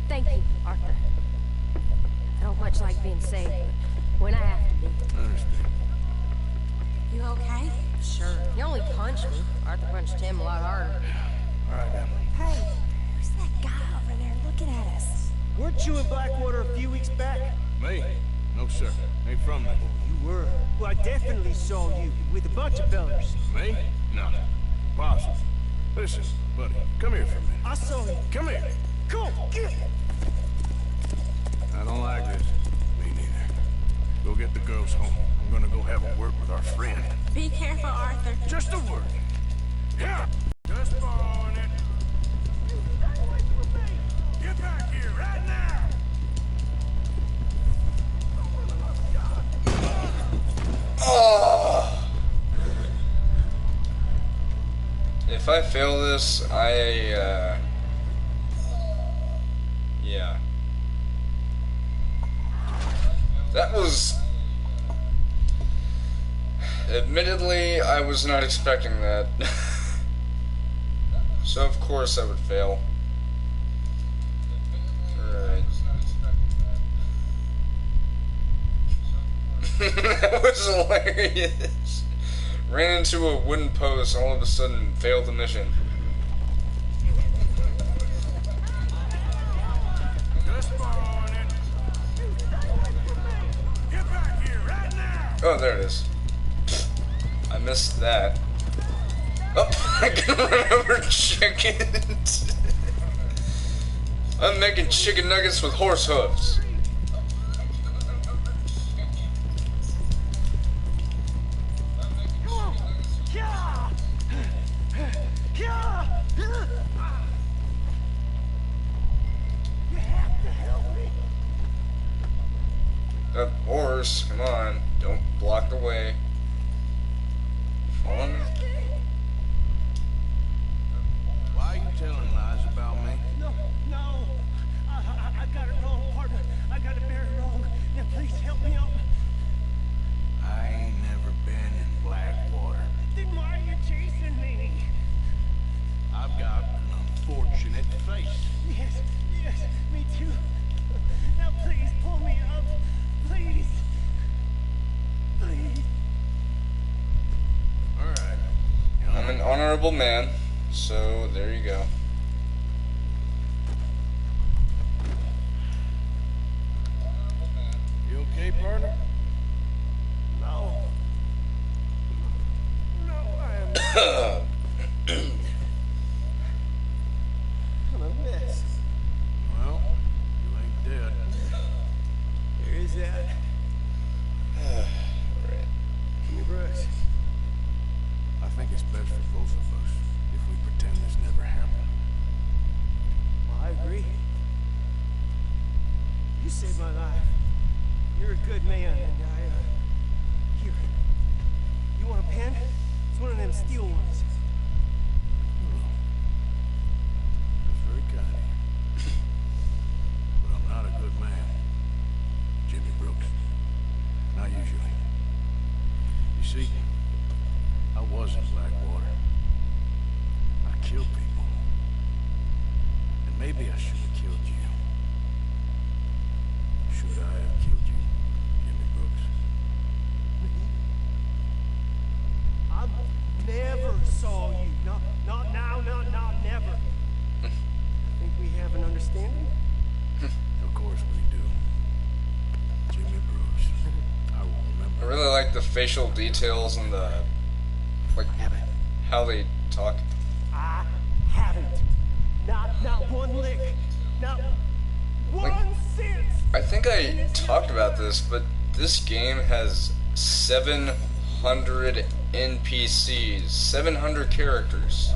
Thank you, Arthur. I don't much like being saved, but when I have to be. I understand. You okay? Sure. He only punched me. Arthur punched him a lot harder. All right, then. Hey, who's that guy over there looking at us? Weren't you in Blackwater a few weeks back? Me? No, sir. Ain't from there. You were. Well, I definitely saw you with a bunch of fellas. Me? No. Possible. Listen, buddy, come here for a minute. I saw you. Come here. Come on, get. I don't like this. Me neither. Go get the girls home. I'm gonna go have a word with our friend. Be careful, Arthur. Just a word. Yeah. Just borrowing it. Get back here right now. Oh! If I fail this, yeah. That was... Admittedly, I was not expecting that. So of course I would fail. Alright. That was hilarious. Ran into a wooden post, all of a sudden failed the mission. Just borrowing it. Get back here right now. Oh, there it is. I missed that. Oh, I can run over chickens. I'm making chicken nuggets with horse hooves. Horse, come on, don't block the way. On. Why are you telling lies about me? No. I got it wrong, partner. I got it very wrong. Now please help me out. I ain't never been in Blackwater. Then why are you chasing me? I've got an unfortunate face. Yes, me too. Now please pull me up. Please. Alright. I'm an honorable man, so there you go. You okay, partner? No, I am not. I'm a mess. Well, you ain't dead. There is that. Jimmy Brooks. I think it's best for both of us if we pretend this never happened. Well, I agree. You saved my life. You're a good man, and here. You want a pen? It's one of them steel ones. That's very kind of you. But I'm not a good man. Jimmy Brooks. Not usually. You see, I was in Blackwater. I killed people. And maybe I should have killed you. Should I have killed you, Jimmy Brooks? I never saw you. Not now, not never. I think we have an understanding. Of course we do. Jimmy Brooks. I will remember. I really like the facial details and the, like, how they talk. I haven't. Not one lick. Not one cent. I think I talked about this, but this game has 700 NPCs, 700 characters.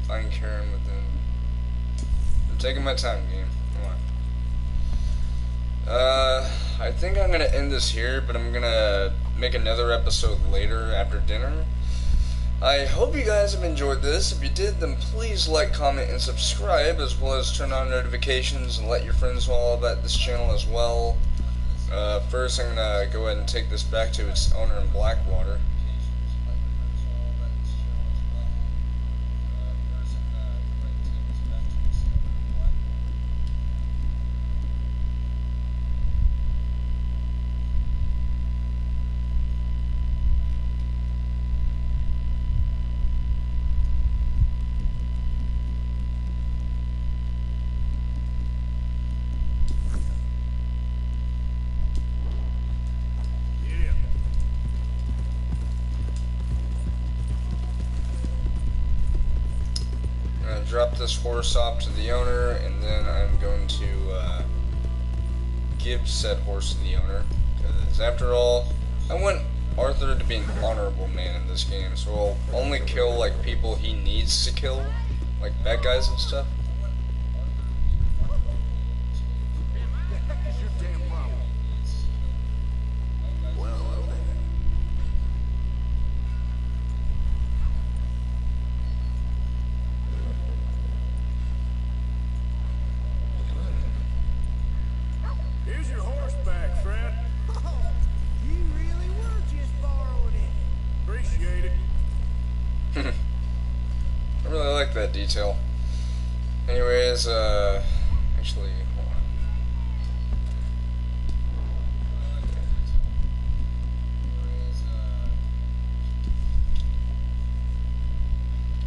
Find Karen within. I'm taking my time, game. Come on. I think I'm gonna end this here, but I'm gonna make another episode later after dinner. I hope you guys have enjoyed this. If you did, then please like, comment, and subscribe, as well as turn on notifications and let your friends know all about this channel as well. First, I'm gonna go ahead and take this back to its owner in Blackwater. Drop this horse off to the owner, and then I'm going to give said horse to the owner, because after all, I want Arthur to be an honorable man in this game, so I'll only kill like people he needs to kill, like bad guys and stuff. appreciate it. I really like that detail. Anyways, actually, hold on.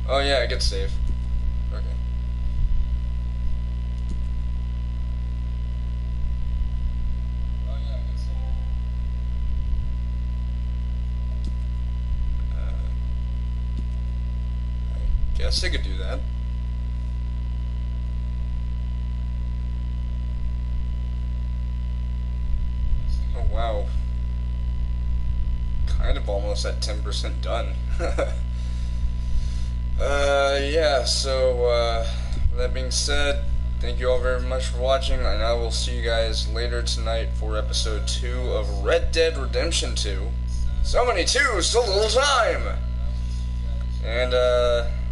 Oh yeah, I get save. Okay. I guess I could do that. Oh wow. Kind of almost at 10% done. Yeah, so, with that being said, thank you all very much for watching, and I will see you guys later tonight for episode 2 of Red Dead Redemption 2. So many twos, so little time! And,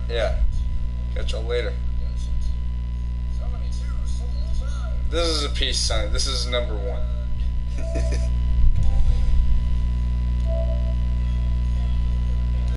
yeah. Catch y'all later. This is a peace sign. This is number 1.